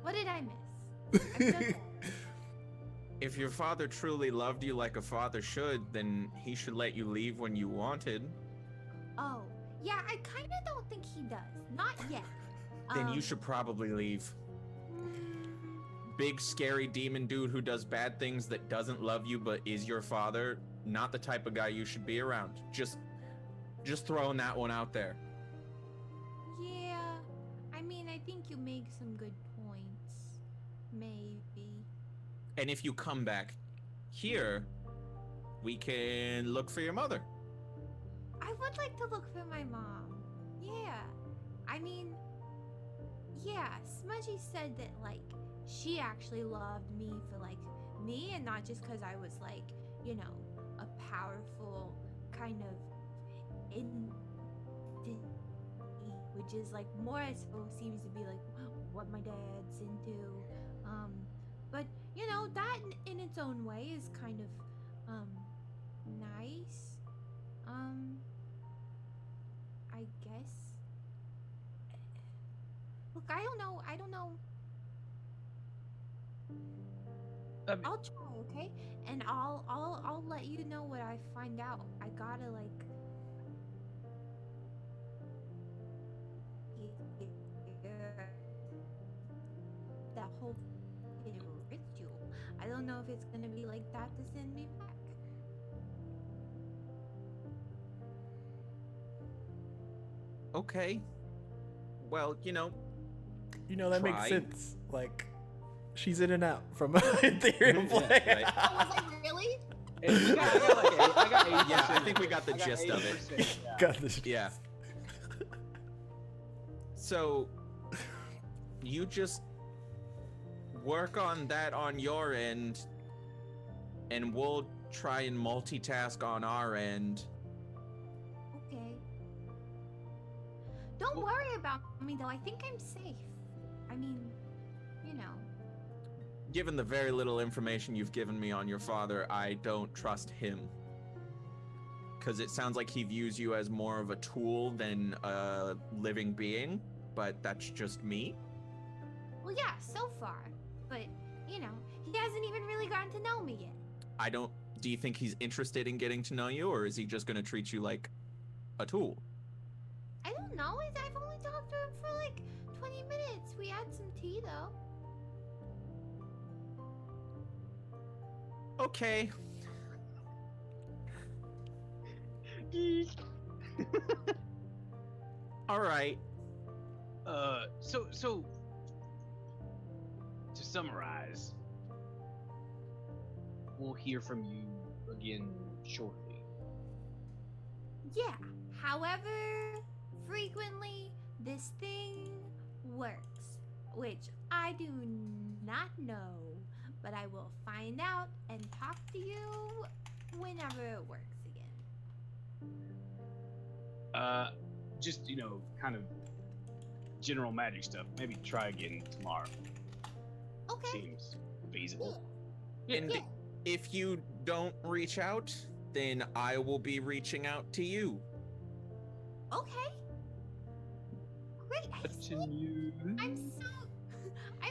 What did I miss? I'm so sorry. If your father truly loved you like a father should, then he should let you leave when you wanted. Oh, yeah, I kind of don't think he does. Not yet. Then you should probably leave. Big scary demon dude who does bad things that doesn't love you but is your father, not the type of guy you should be around. Just throwing that one out there. Yeah, I mean, I think you make some good points. Maybe. And if you come back here, we can look for your mother. I would like to look for my mom. Yeah. I mean, yeah, Smudgy said that, like, she actually loved me for, like, me, and not just because I was, like, you know, a powerful kind of in which is like more so seems to be like what my dad's into. But you know, that in its own way is kind of nice. I guess. Look, I don't know. I'll try, okay? And I'll let you know what I find out. I gotta like that whole ritual. I don't know if it's gonna be like that to send me back. Okay. Well, That makes Try. sense. Like, she's in and out from Ethereum play. right. Oh, was I really? I got 80%. Yeah, I think we got the gist of it. 80%, yeah. Got this. Yeah. So, you just work on that on your end, and we'll try and multitask on our end. Okay. Don't worry about me though. I think I'm safe. I mean, you know. Given the very little information you've given me on your father, I don't trust him. Because it sounds like he views you as more of a tool than a living being, but that's just me. Well, yeah, so far. But, you know, he hasn't even really gotten to know me yet. Do you think he's interested in getting to know you, or is he just going to treat you like a tool? I don't know. I've only talked to him for like 20 minutes. We had some tea though. Okay. All right. So to summarize, we'll hear from you again shortly. Yeah. However frequently this thing works, which I do not know, but I will find out and talk to you whenever it works again. Just kind of general magic stuff. Maybe try again tomorrow. Okay. Seems feasible. And Yeah. if you don't reach out, then I will be reaching out to you. Okay. Great. I'm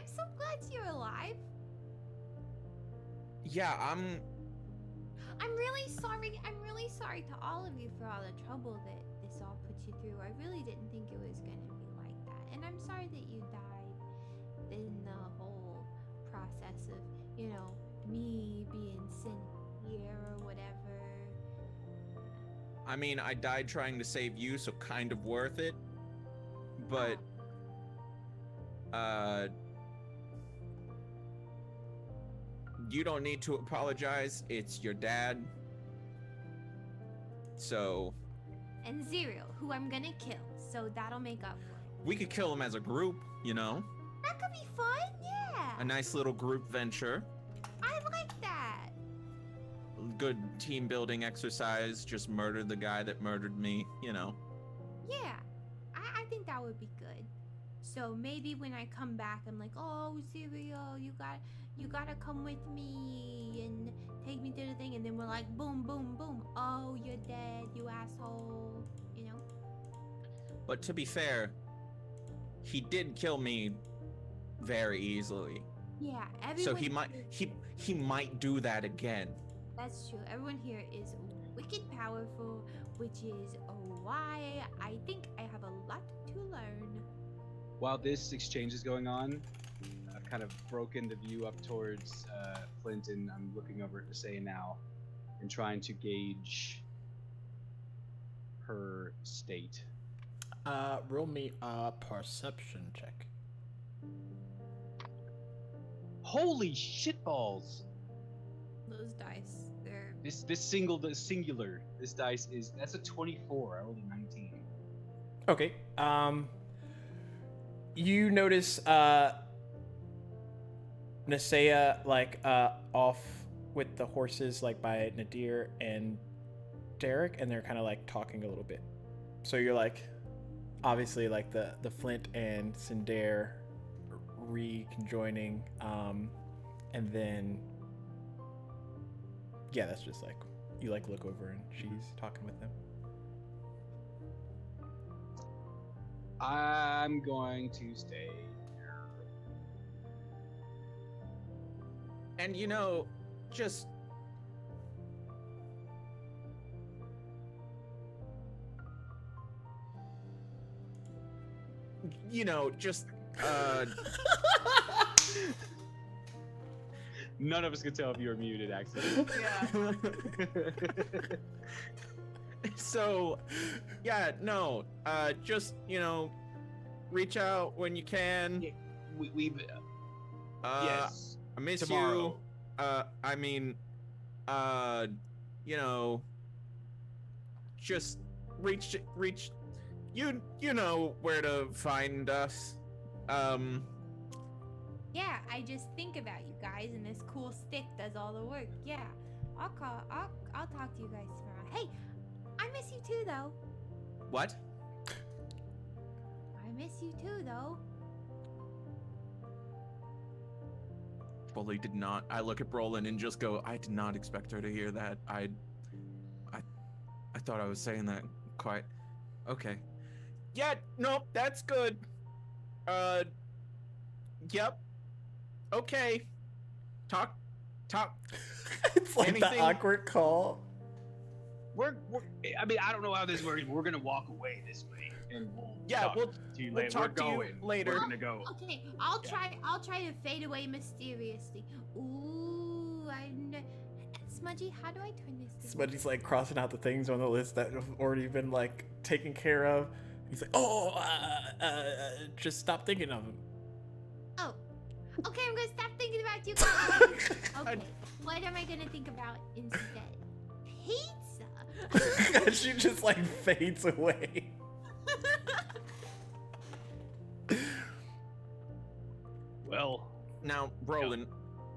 so glad you're alive. Yeah, I'm really sorry. I'm really sorry to all of you for all the trouble that this all put you through. I really didn't think it was gonna be like that. And I'm sorry that you died in the whole process of, me being sent here or whatever. I mean, I died trying to save you, so kind of worth it. But, you don't need to apologize. It's your dad. So, And Zero, who I'm gonna kill, so that'll make up for it. we could kill him as a group, That could be fun, yeah. A nice little group venture. I like that. Good team building exercise. Just murder the guy that murdered me, Yeah, I think that would be good. So maybe when I come back, I'm like, oh, Zero, you gotta come with me and take me to the thing, and then we're like, boom, boom, boom. Oh, you're dead, you asshole. But to be fair, he did kill me very easily. Yeah, So everyone. he might do that again. That's true. Everyone here is wicked powerful, which is why I think I have a lot to learn. While this exchange is going on, I've kind of broken the view up towards Flint, and I'm looking over to Say now and trying to gauge her state. Roll me a perception check. Holy shitballs! Those dice, they're This singular. This dice that's a 24. I rolled a 19. Okay. You notice Nasea like off with the horses like by Nadir and Derek, and they're kind of like talking a little bit. So you're like, obviously like the Flint and Cinder reconjoining, and then yeah, that's just like you like look over and she's talking with them. I'm going to stay here. And just just None of us could tell if you were muted, actually. Yeah. so yeah, no, just reach out when you can. Yeah, we've yes. I miss Tomorrow. you. I mean, just reach. You know where to find us. Yeah, I just think about you guys, and this cool stick does all the work. Yeah, I'll talk to you guys tomorrow. Hey, I miss you too, though. What? I miss you too, though. Bully did not. I look at Brolin and just go, I did not expect her to hear that. I thought I was saying that quite. Okay. Yeah, no, that's good. Yep. Okay. Talk. It's like Anything- the awkward call. I mean, I don't know how this works. We're gonna walk away this way, and Yeah, we'll to you we'll later. talk to We're you going. later. We're gonna go. Okay, I'll Yeah. try to fade away mysteriously. Ooh, Smudgy, how do I turn this thing? Smudgy's like crossing out the things on the list that have already been like taken care of. He's like, just stop thinking of him. Oh, okay, I'm gonna stop thinking about you guys. Okay, what am I gonna think about instead? Pizza. She just like fades away. Well. Now, Brolin,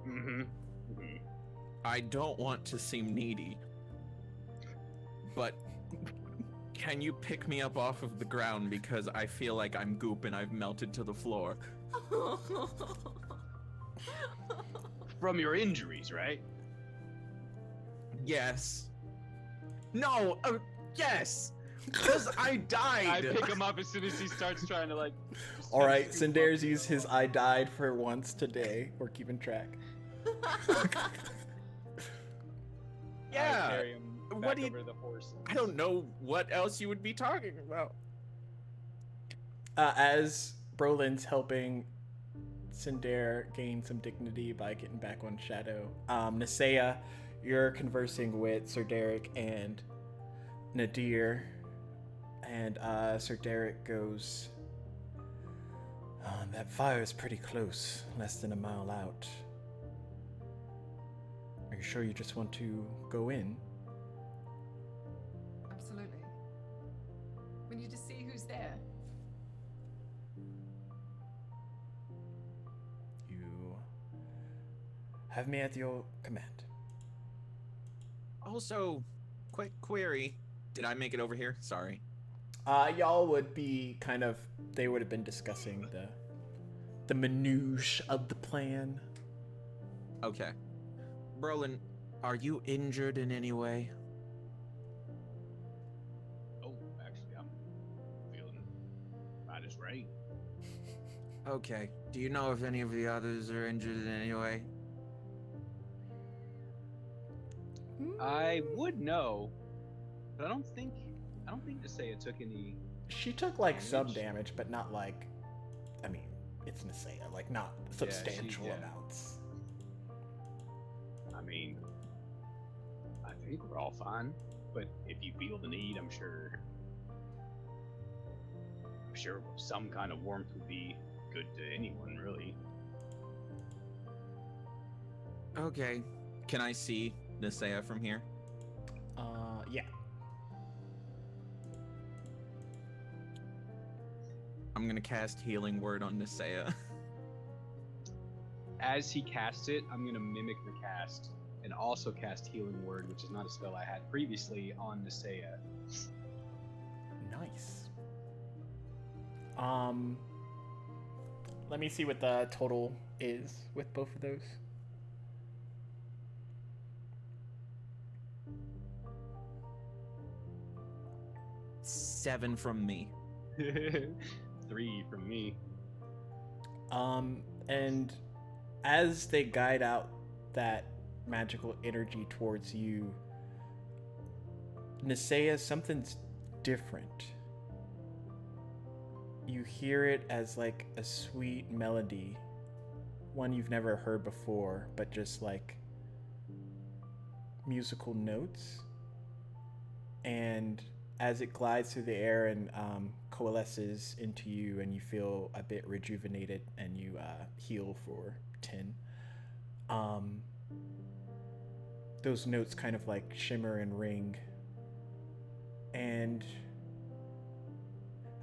Mm-hmm. I don't want to seem needy, but can you pick me up off of the ground because I feel like I'm goop and I've melted to the floor? From your injuries, right? Yes. No. Yes. Because I died. I pick him up as soon as he starts trying to like. just All right, scoop Cinder's up. used his I died for once today. We're keeping track. I Yeah. carry him What back do you- over the horse. I don't know what else you would be talking about. As Brolin's helping Cinder gain some dignity by getting back on Shadow, Nasea, you're conversing with Sir Derek and Nadir, and Sir Derek goes, that fire is pretty close, less than a mile out. Are you sure you just want to go in? Absolutely. We need to see who's there. You have me at your command. Also, quick query. Did I make it over here? Sorry. Y'all would be kind of, they would have been discussing the minutiae of the plan. Okay. Brolin, are you injured in any way? Oh, actually, I'm feeling about as right. Okay. Do you know if any of the others are injured in any way? I would know, but I don't think to say it took any. She took like some Damage? damage, but not like, I mean, it's Nasea, like not substantial yeah. amounts. I mean, I think we're all fine. But if you feel the need, I'm sure some kind of warmth would be good to anyone, really. Okay. Can I see Nasea from here? Yeah. I'm gonna cast Healing Word on Nisea. As he casts it, I'm gonna mimic the cast and also cast Healing Word, which is not a spell I had previously, on Nisea. Nice. Let me see what the total is with both of those. Seven from me. 3 from me. And as they guide out that magical energy towards you, Nisea, something's different. You hear it as like a sweet melody, one you've never heard before, but just like musical notes. And as it glides through the air and coalesces into you, and you feel a bit rejuvenated, and you heal for 10. Those notes kind of like shimmer and ring. And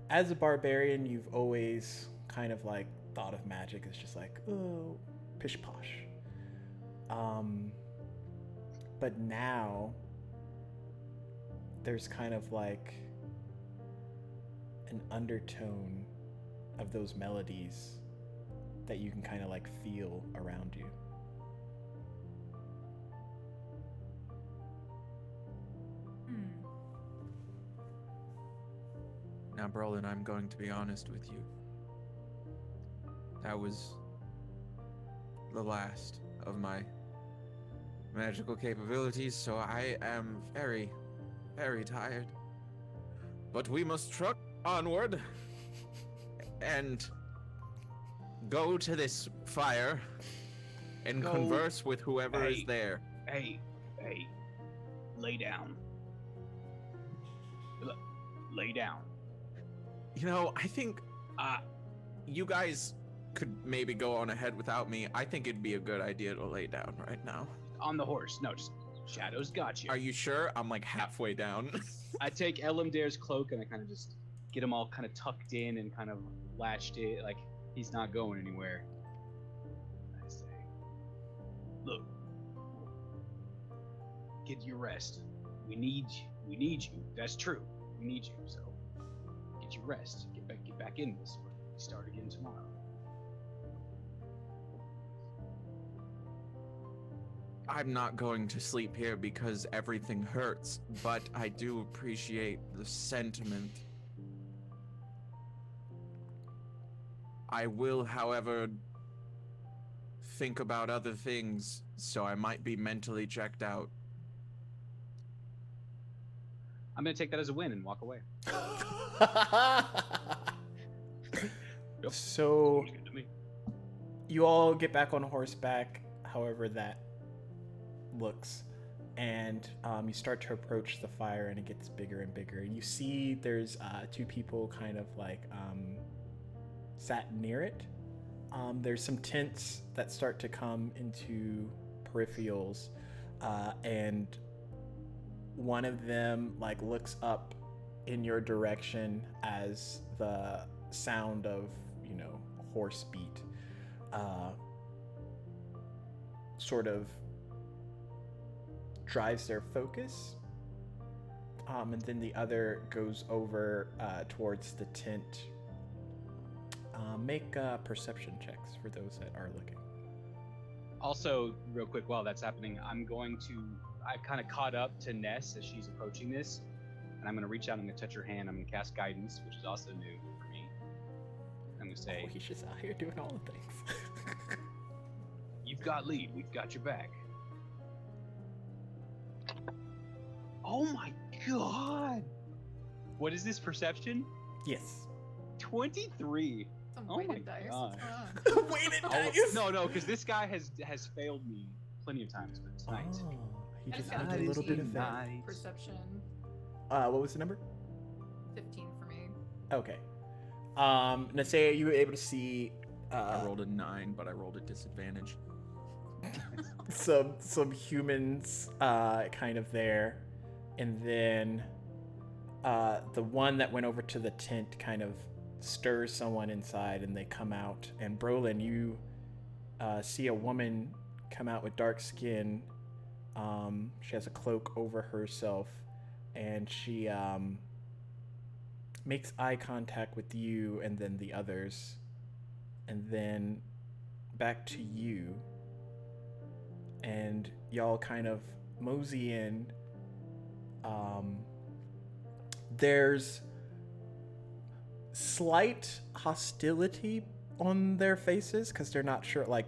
as a barbarian, you've always kind of like thought of magic as just like, oh, pish posh. But now there's kind of like an undertone of those melodies that you can kind of like feel around you. Now, Brolin, I'm going to be honest with you. That was the last of my magical capabilities, so I am very, very tired. But we must truck onward and go to this fire and Go. converse with whoever is Hey. there. Hey, lay down. Lay down. You know, I think you guys could maybe go on ahead without me. I think it'd be a good idea to lay down right now. On the horse. No, just Shadow's got you. Are you sure? I'm like halfway down. I take Elimdare's cloak and I kind of just get him all kind of tucked in and kind of latched it, like he's not going anywhere. I say, look, get your rest. We need you. That's true. We need you. So get your rest. Get back in this. We start again tomorrow. I'm not going to sleep here because everything hurts, but I do appreciate the sentiment. I will, however, think about other things, so I might be mentally checked out. I'm gonna take that as a win and walk away. So Sounds good to me. you all get back on horseback, however that looks, and you start to approach the fire, and it gets bigger and bigger. You see there's two people kind of like sat near it. There's some tents that start to come into peripherals, and one of them like looks up in your direction as the sound of, you know, horse beat sort of drives their focus, and then the other goes over towards the tent. Make perception checks for those that are looking. Also, real quick, while that's happening, I've kind of caught up to Ness as she's approaching this, and I'm going to reach out, I'm going to touch her hand, I'm going to cast Guidance, which is also new for me. I'm going to say, Oh, he's just out here doing all the things. you've got lead, we've got your back. Oh my god! What is this perception? Yes. 23. Some Oh my weighted dice. God. What's going on? Weighted Oh, dice. no, because this guy has failed me plenty of times, but tonight. Oh, he I just just got needs a little bit of faith. Perception, What was the number? 15 for me. Okay. Nasea, you were able to see I rolled a 9, but I rolled a disadvantage. some humans kind of there, and then the one that went over to the tent kind of stirs someone inside, and they come out. And Brolin, you see a woman come out with dark skin. She has a cloak over herself, and she makes eye contact with you and then the others, and then back to you. And y'all kind of mosey in. There's slight hostility on their faces because they're not sure. Like,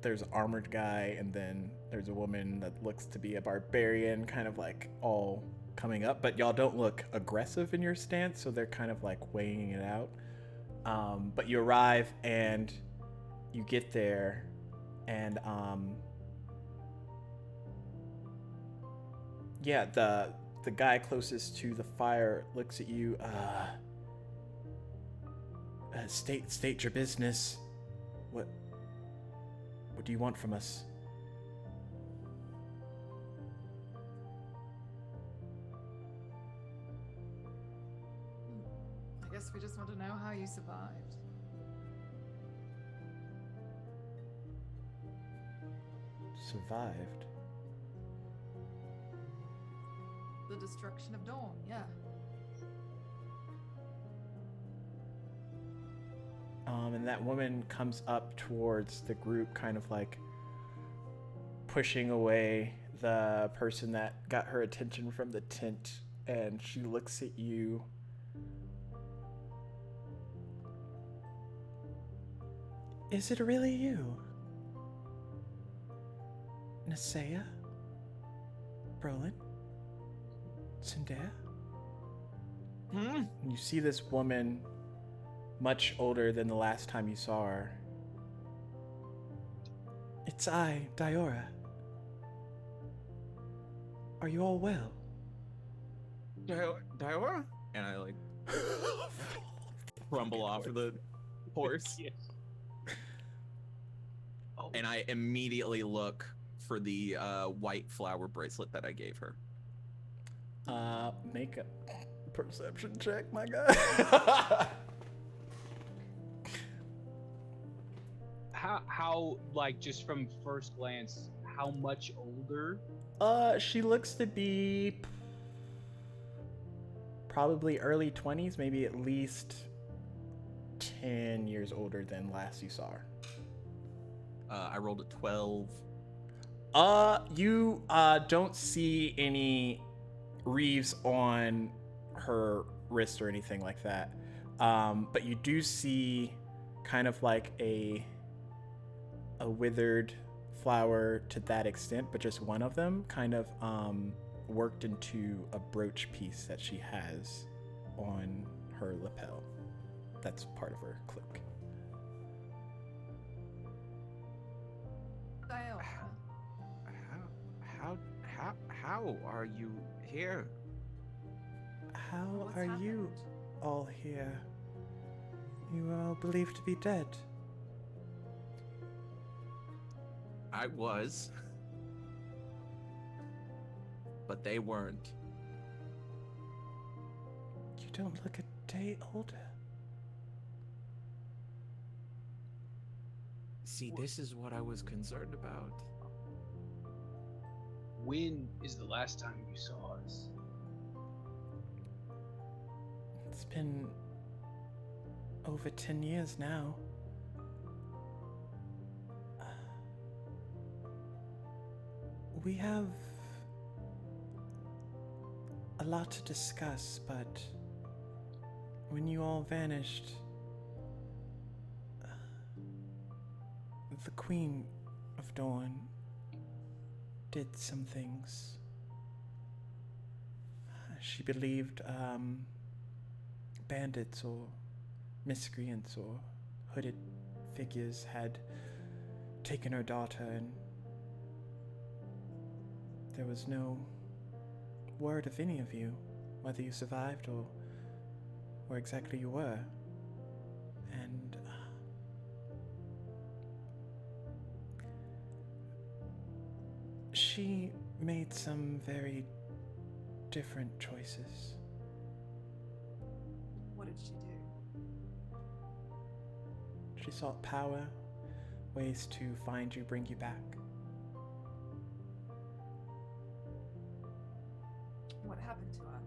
there's an armored guy, and then there's a woman that looks to be a barbarian, kind of like all coming up. But y'all don't look aggressive in your stance, so they're kind of like weighing it out. But you arrive and you get there, and yeah, the guy closest to the fire looks at you. State your business. What do you want from us? I guess we just want to know how you survived. Survived? The destruction of Dawn, yeah. And that woman comes up towards the group, kind of like pushing away the person that got her attention from the tent, and she looks at you. Is it really you? Nasea? Brolin? Zendaya? And you see this woman much older than the last time you saw her. It's I, Diora. Are you all well? Diora? And I like rumble off of the horse. Yes. Oh. And I immediately look for the white flower bracelet that I gave her. Make a perception check, my guy. How like just from first glance, how much older? She looks to be probably early 20s, maybe at least 10 years older than last you saw her. I rolled a 12. You don't see any reeves on her wrist or anything like that. But you do see kind of like a withered flower to that extent, but just one of them kind of worked into a brooch piece that she has on her lapel. That's part of her cloak. How are you here? How What's are you happened? all here? You are all believed to be dead. I was. But they weren't. You don't look a day older. See, this is what I was concerned about. When is the last time you saw us? It's been over 10 years now. We have a lot to discuss, but when you all vanished, the Queen of Dawn did some things. She believed bandits or miscreants or hooded figures had taken her daughter, and there was no word of any of you, whether you survived or where exactly you were. And she made some very different choices. What did she do? She sought power, ways to find you, bring you back. What happened to her?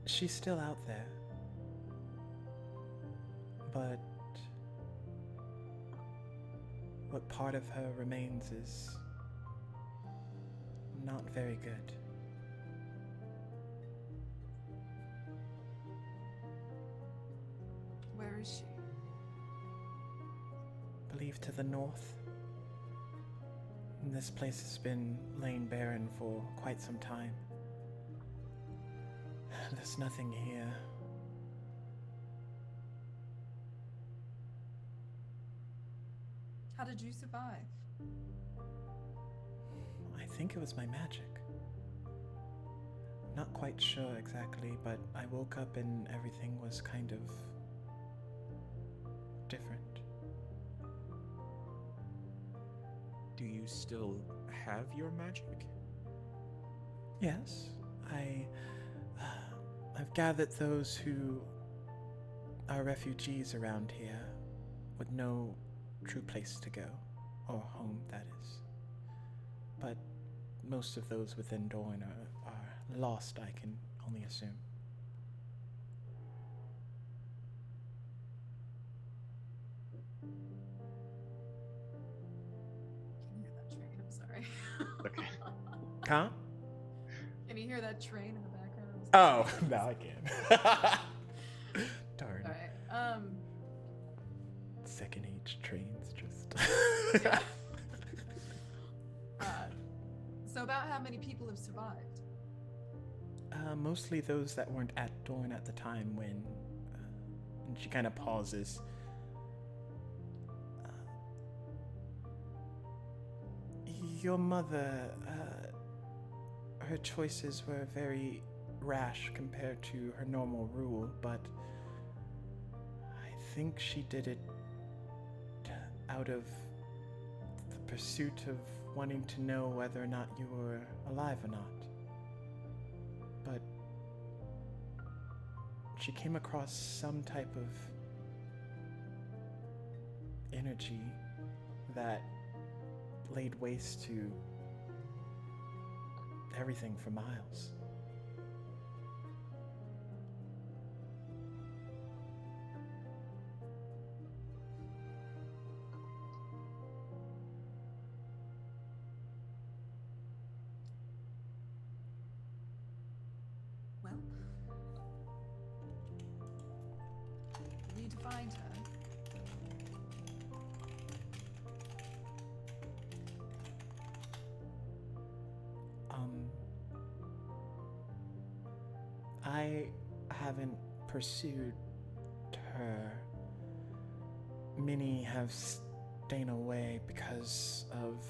She's still out there. But what part of her remains is not very good. Where is she? Believed to the north. And this place has been laying barren for quite some time. There's nothing here. How did you survive? I think it was my magic. Not quite sure exactly, but I woke up and everything was kind of different. Do you still have your magic? Yes, I've gathered those who are refugees around here with no true place to go, or home, that is. But most of those within Dorne are lost, I can only assume. Can you hear that train? I'm sorry. Okay. Huh? Can you hear that train in the background? Oh, now I can. Darn. All right. Second age trains just. Yeah. So about how many people have survived? Mostly those that weren't at Dorne at the time when. And she kind of pauses. Your mother, her choices were very rash compared to her normal rule, but I think she did it out of the pursuit of wanting to know whether or not you were alive or not. But she came across some type of energy that laid waste to everything for miles. Well, we need to find her. I haven't pursued her. Many have stayed away because of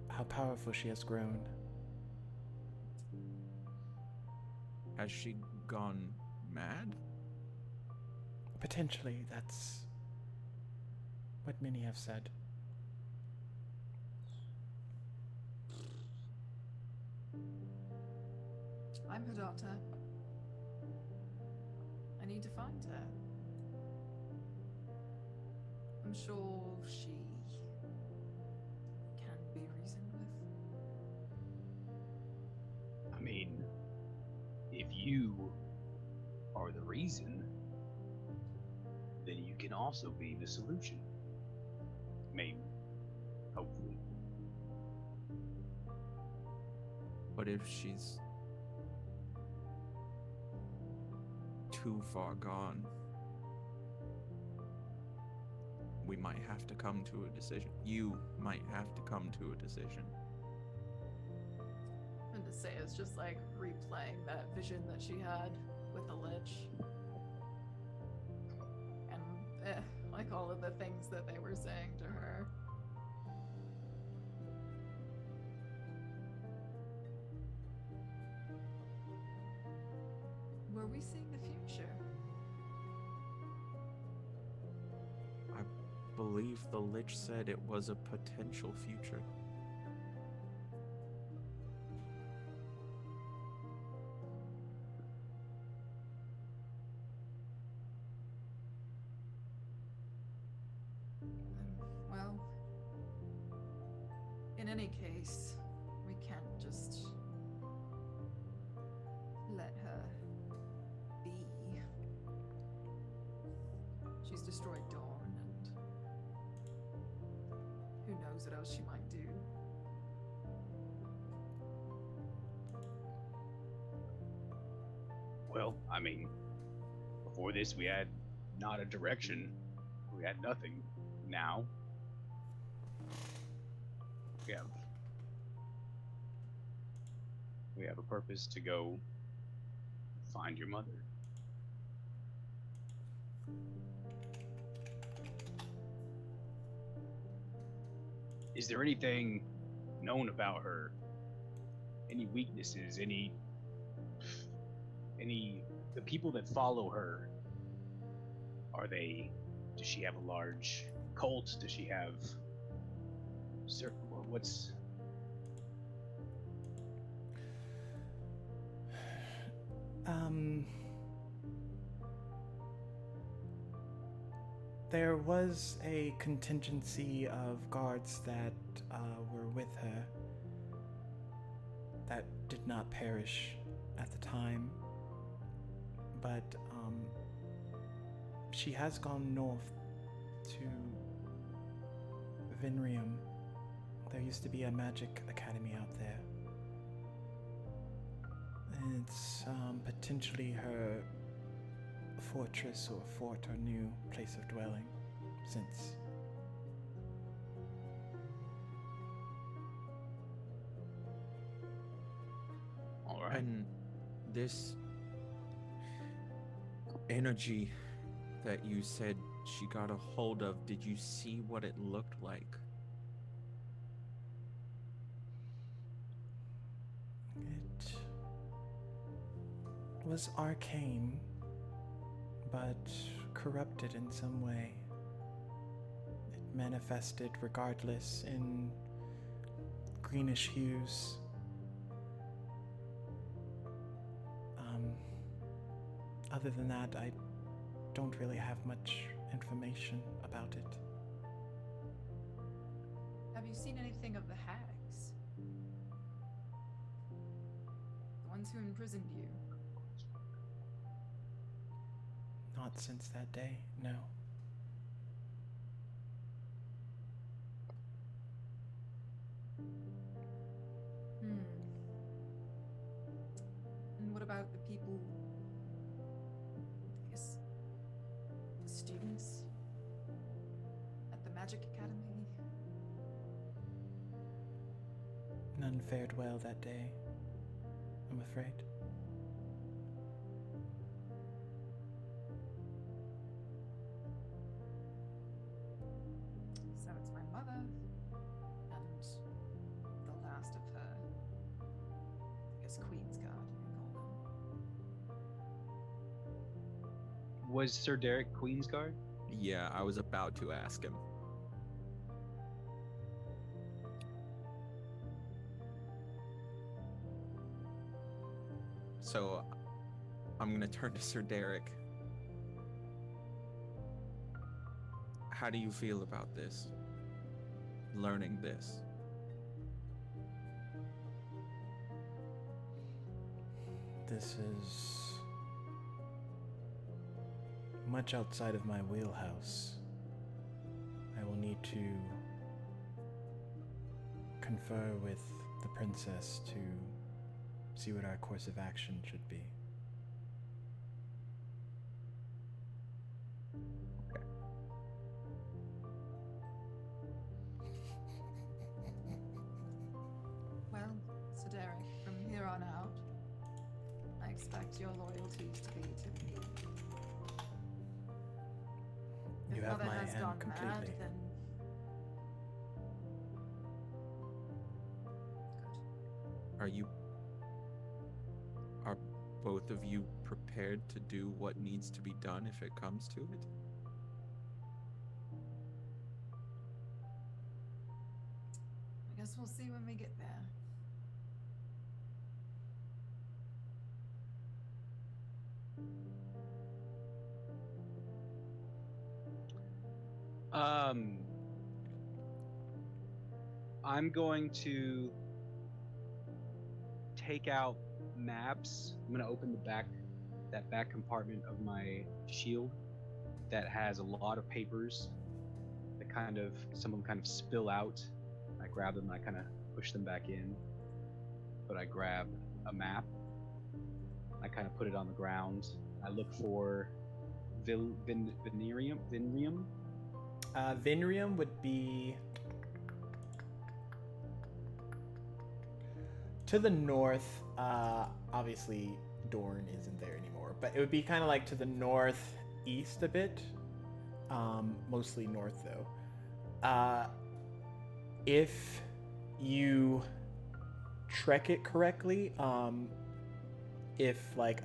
how powerful she has grown. Has she gone mad? Potentially, that's what many have said. I'm her daughter. I need to find her. I'm sure she can be reasoned with. I mean, if you are the reason, then you can also be the solution. Maybe. Hopefully. What if she's too far gone? We might have to come to a decision. You might have to come to a decision. And to say it's just like replaying that vision that she had with the Lich. And like all of the things that they were saying to her. Were we seeing the future? I believe the Lich said it was a potential future. Well, in any case, we can't just let her be. She's destroyed Dawn, and who knows what else she might do. Well, I mean, before this we had not a direction. We had nothing. Now we have a purpose to go find your mother. Is there anything known about her? Any weaknesses? Any the people that follow her? Does she have a large cult? Does she have what's There was a contingency of guards that were with her that did not perish at the time, but she has gone north to Vinrium. There used to be a magic academy out there. It's potentially her fortress or fort or new place of dwelling since. all right? And this energy that you said she got a hold of, did you see what it looked like? It was arcane, but corrupted in some way. It manifested regardless in greenish hues. Other than that, I don't really have much information about it. Have you seen anything of the hags? The ones who imprisoned you? Not since that day, no. And what about the people, I guess, the students at the Magic Academy? None fared well that day, I'm afraid. So it's my mother and the last of her, I guess, Queen's Guard, you can call them. Was Sir Derek Queen's Guard? Yeah, I was about to ask him. So, I'm gonna turn to Sir Derek. How do you feel about this? Learning this? This is much outside of my wheelhouse. I will need to confer with the princess to see what our course of action should be. Well, Sir Derek, from here on out, I expect your loyalties to be to me. You If have Mother my has hand gone completely. mad, then good. Are both of you prepared to do what needs to be done if it comes to it? I guess we'll see when we get there. I'm going to take out maps. I'm going to open that back compartment of my shield that has a lot of papers that some of them kind of spill out. I grab them and I kind of push them back in. But I grab a map. I kind of put it on the ground. I look for Venerium. Vinrium would be to the north. Obviously, Dorn isn't there anymore, but it would be kind of like to the northeast a bit. Mostly north, though. If you trek it correctly, if like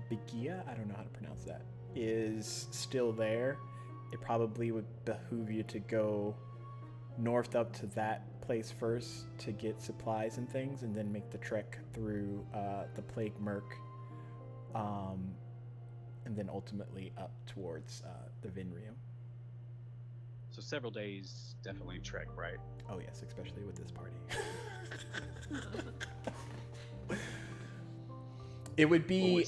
Bigia, I don't know how to pronounce that, is still there, it probably would behoove you to go north up to that place first to get supplies and things, and then make the trek through the Plague Merc, and then ultimately up towards the Vinrium. So several days, definitely trek, right? Oh yes, especially with this party. It would be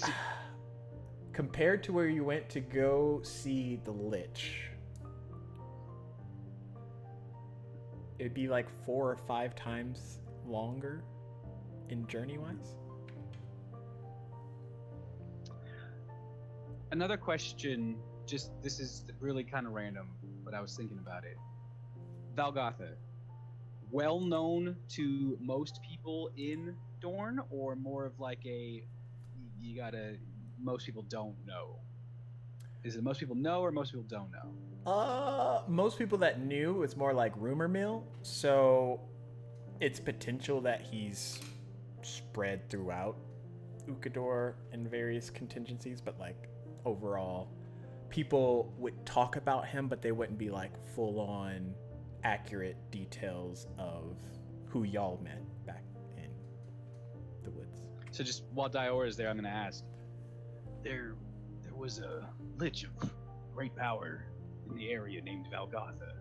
compared to where you went to go see the Lich. It'd be like 4 or 5 times longer in journey-wise. Another question, this is really kind of random, but I was thinking about it. Valgotha, well known to most people in Dorne, or more of like most people don't know? Is it most people know or most people don't know? Most people that knew, it's more like rumor mill, so it's potential that he's spread throughout Ukodor in various contingencies, but like overall, people would talk about him, but they wouldn't be like full-on accurate details of who y'all met back in the woods. So just while Diora is there, I'm going to ask. There was a lich of great power in the area named Valgotha.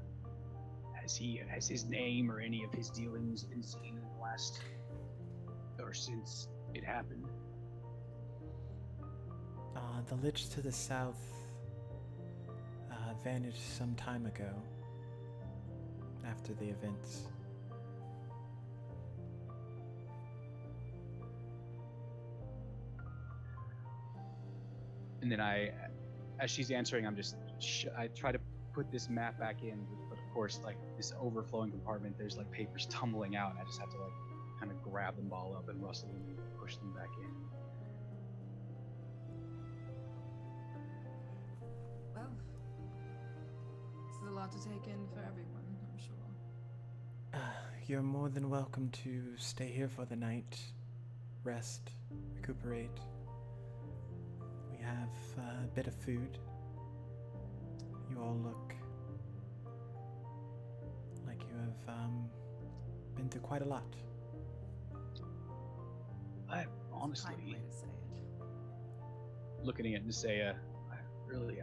Has his name or any of his dealings been seen in the last, or since it happened? The lich to the south vanished some time ago after the events. And then as she's answering, I try to put this map back in, but of course, like this overflowing compartment, there's like papers tumbling out, and I just have to like kind of grab them all up and rustle them and push them back in. Well, this is a lot to take in for everyone, I'm sure. You're more than welcome to stay here for the night, rest, recuperate. We have a bit of food. You all look like you have been through quite a lot. I honestly, Kind way to say it. looking at Nisea,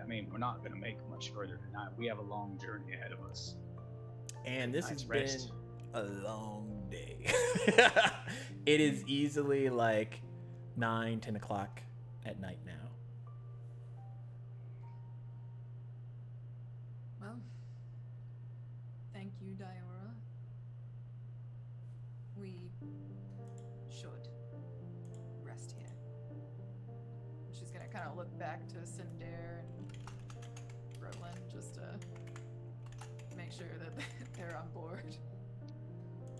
I mean, we're not going to make much further tonight. We have a long journey ahead of us. And this has Night's rest. been a long day. It is easily like 9-10 o'clock at night now. Well, thank you, Diora. We should rest here. She's gonna kind of look back to Cinder and Roland just to make sure that they're on board.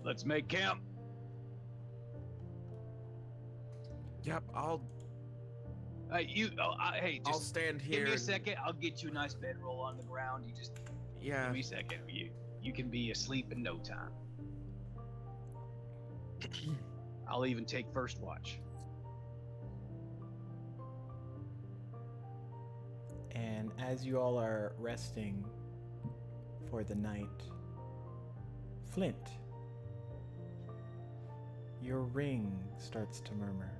Let's make camp. Yep, I'll Hey, I'll just stand here. give me a and- second. I'll get you a nice bedroll on the ground. You just Yeah. give me a second. You can be asleep in no time. I'll even take first watch. And as you all are resting for the night, Flint, your ring starts to murmur.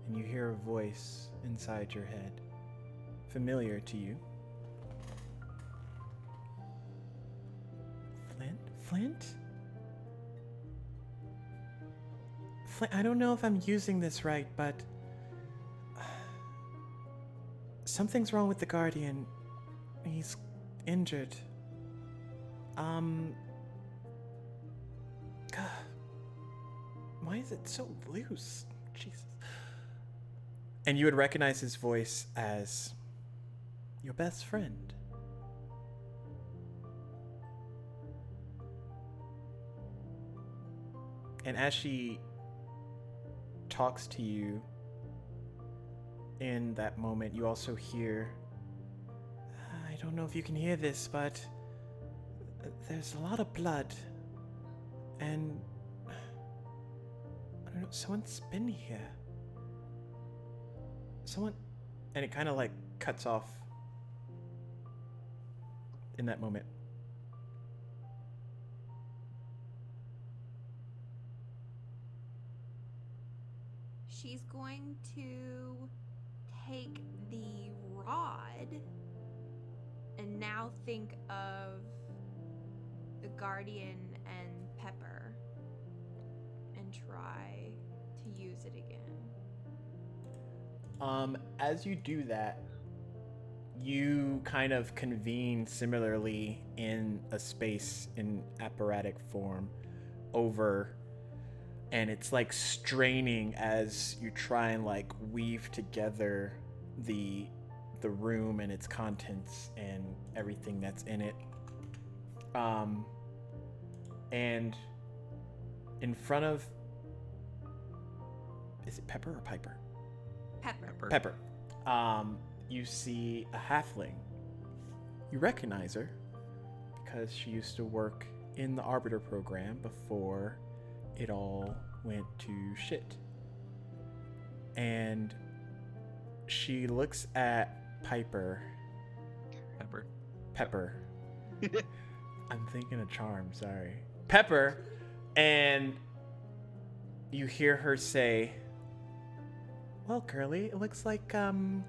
And you hear a voice inside your head. familiar to you. Flint? Flint, I don't know if I'm using this right, but something's wrong with the Guardian. He's injured. God, why is it so loose? Jesus. And you would recognize his voice as your best friend. And as she talks to you in that moment, you also hear, I don't know if you can hear this, but there's a lot of blood. And I don't know, someone's been here. Someone, and it kind of like cuts off in that moment. She's going to take the rod and now think of the Guardian and Pepper and try to use it again. As you do that, you kind of convene similarly in a space in apparatic form over, and it's like straining as you try and like weave together the room and its contents and everything that's in it. And in front of, is it Pepper or Piper? Pepper. You see a halfling. You recognize her because she used to work in the Arbiter program before it all went to shit. And she looks at Pepper. I'm thinking of Charm, sorry. Pepper, and you hear her say, well, Curly, it looks like, you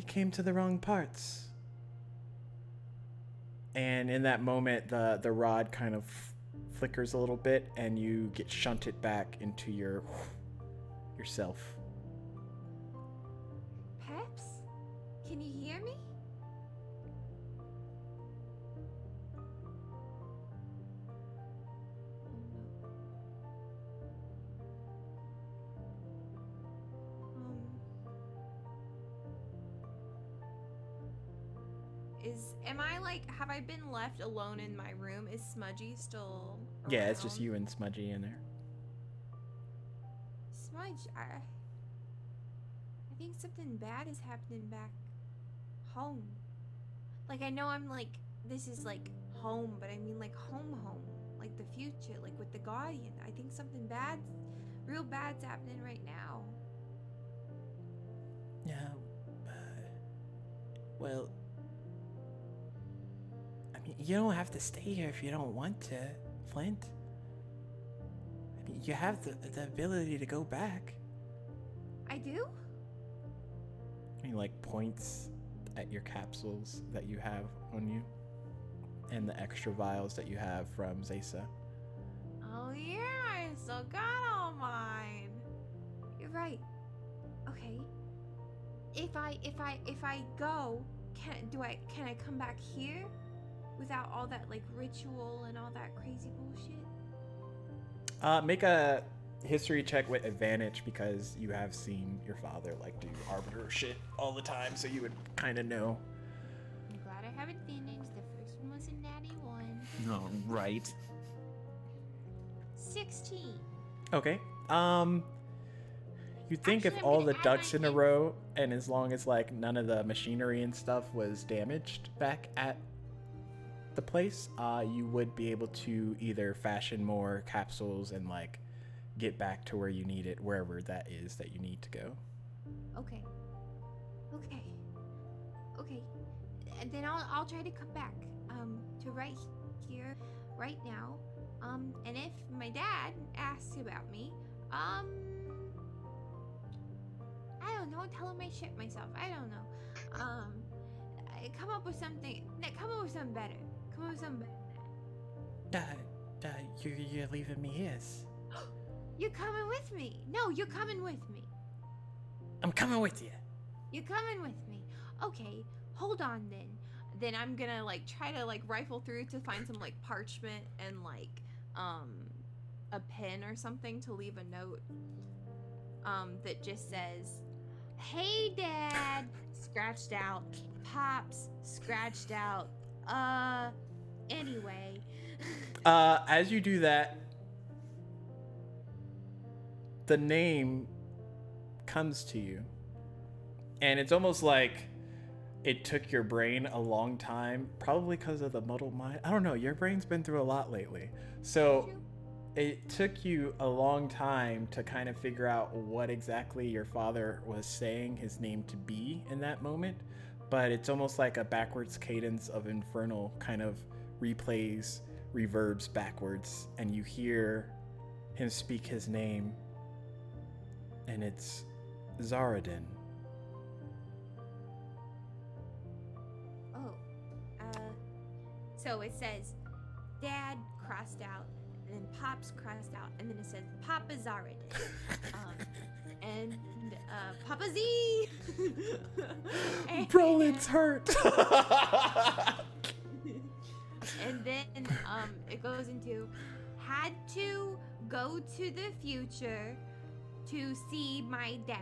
came to the wrong parts. And in that moment, the rod kind of flickers a little bit, and you get shunted back into yourself. Peps? Can you hear me? Am I like, have I been left alone in my room? Is Smudgy still around? Yeah, it's just you and Smudgy in there. Smudge, I think something bad is happening back home. Like, I know I'm like, this is like home, but I mean like home, like the future, like with the Guardian. I think something bad, real bad's happening right now. Yeah, well, I mean, you don't have to stay here if you don't want to, Flint. I mean, you have the ability to go back. I do? He like points at your capsules that you have on you and the extra vials that you have from Zesa. Oh yeah, I still got all mine. You're right. Okay. If I go, can I come back here without all that like ritual and all that crazy bullshit? Make a history check with advantage because you have seen your father like do arbiter shit all the time, so you would kind of know. I'm glad I have advantage. The first one was a natty 1. No, right. 16. Okay. You think Actually, if I'm all gonna the add ducks my in a ins- row, and as long as like none of the machinery and stuff was damaged back at the place, you would be able to either fashion more capsules and like get back to where you need it, wherever that is that you need to go. Okay. And then I'll try to come back to right here, right now. And if my dad asks about me, I don't know. Tell him I shit myself. I don't know. Come up with something. Come up with something better. Come up with something better. You're leaving me here. You're coming with me. No, you're coming with me. I'm coming with you. You're coming with me. Okay, hold on then. Then I'm gonna like try to like rifle through to find some like parchment and like a pen or something to leave a note that just says, Hey, Dad. Scratched out. Pops. Scratched out. Anyway. As you do that, the name comes to you. And it's almost like it took your brain a long time, probably because of the muddled mind. I don't know, your brain's been through a lot lately. So it took you a long time to kind of figure out what exactly your father was saying his name to be in that moment. But it's almost like a backwards cadence of infernal kind of replays, reverbs backwards, and you hear him speak his name, and it's Zaradin. Oh, so it says Dad crossed out, and then Pops crossed out, and then it says Papa Zaradin. And Papa Z. Brolin's hurt. And then it goes into had to go to the future to see my dad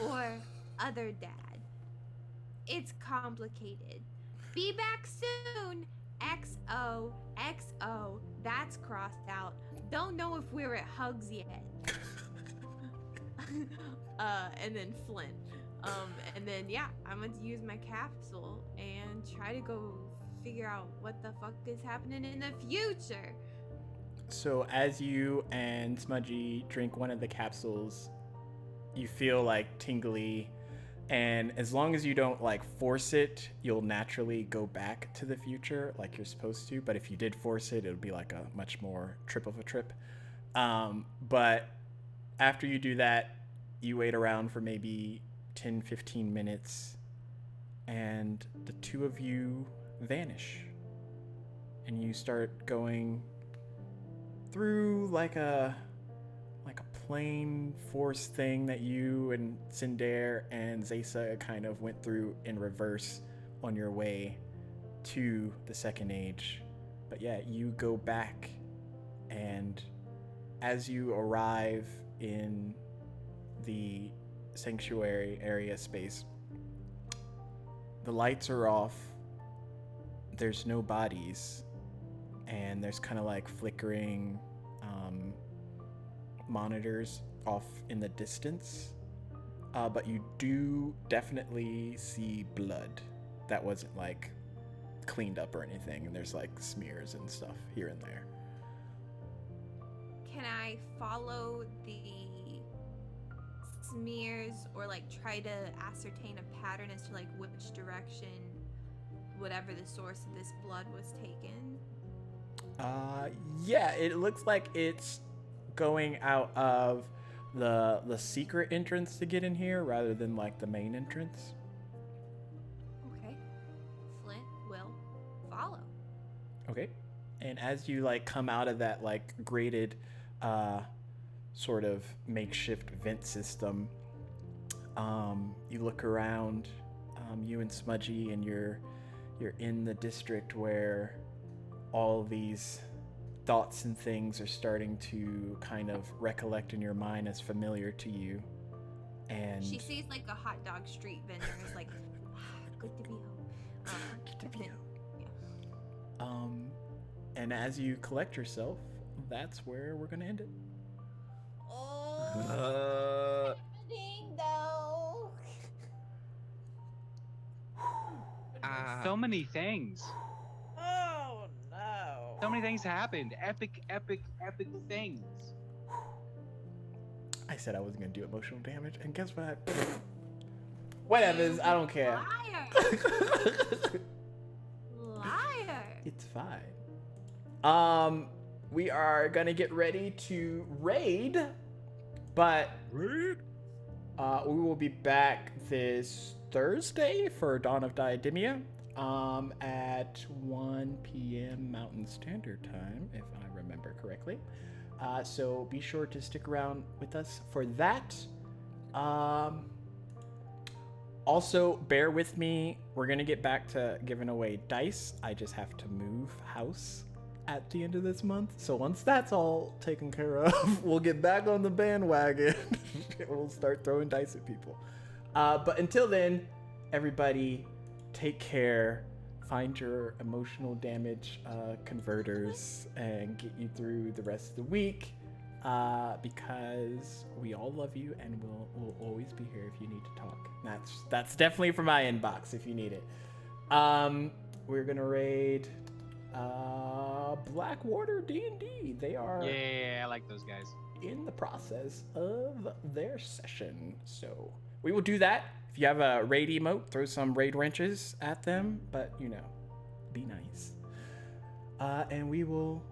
or other dad. It's complicated. Be back soon. XO, XO. That's crossed out. Don't know if we're at hugs yet. And then Flint. And then yeah, I'm going to use my capsule and try to go figure out what the fuck is happening in the future. So as you and Smudgy drink one of the capsules, you feel like tingly, and as long as you don't like force it, you'll naturally go back to the future like you're supposed to. But if you did force it, it would be like a much more trip of a trip. But after you do that, you wait around for maybe 10-15 minutes, and the two of you vanish, and you start going through like a plane force thing that you and Cinder and Zesa kind of went through in reverse on your way to the Second Age. But yeah, you go back, and as you arrive in the sanctuary area space, the lights are off, there's no bodies, and there's kind of like flickering monitors off in the distance, but you do definitely see blood that wasn't like cleaned up or anything, and there's like smears and stuff here and there. Can I follow the smears or like try to ascertain a pattern as to like which direction whatever the source of this blood was taken? Yeah, it looks like it's going out of the secret entrance to get in here rather than like the main entrance. Okay. Flint will follow. Okay. And as you like come out of that like grated sort of makeshift vent system, you look around, you and Smudgy, and you're in the district where all these thoughts and things are starting to kind of recollect in your mind as familiar to you. And she sees like a hot dog street vendor and is like, good to be home. Good to be and home. yeah. And as you collect yourself, that's where we're gonna end it. though. So many things. Oh no. So many things happened. Epic things. I said I wasn't gonna do emotional damage, and guess what? Whatever, I don't care. Liar. Liar. It's fine. We are gonna get ready to raid, but We will be back this Thursday for Dawn of Diademia at 1 p.m. Mountain Standard Time, if I remember correctly. So be sure to stick around with us for that. Also, bear with me. We're going to get back to giving away dice. I just have to move house at the end of this month. So once that's all taken care of, we'll get back on the bandwagon. We'll start throwing dice at people. But until then, everybody, take care. Find your emotional damage converters and get you through the rest of the week. Because we all love you and we'll always be here if you need to talk. That's definitely for my inbox if you need it. We're gonna raid Blackwater D&D. They are Yeah, I like those guys. in the process of their session, so we will do that. If you have a raid emote, throw some raid wrenches at them, but you know, be nice. And we will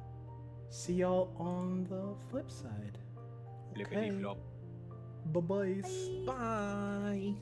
see y'all on the flip side. Flippity Okay. flop. Bye-bye. Bye.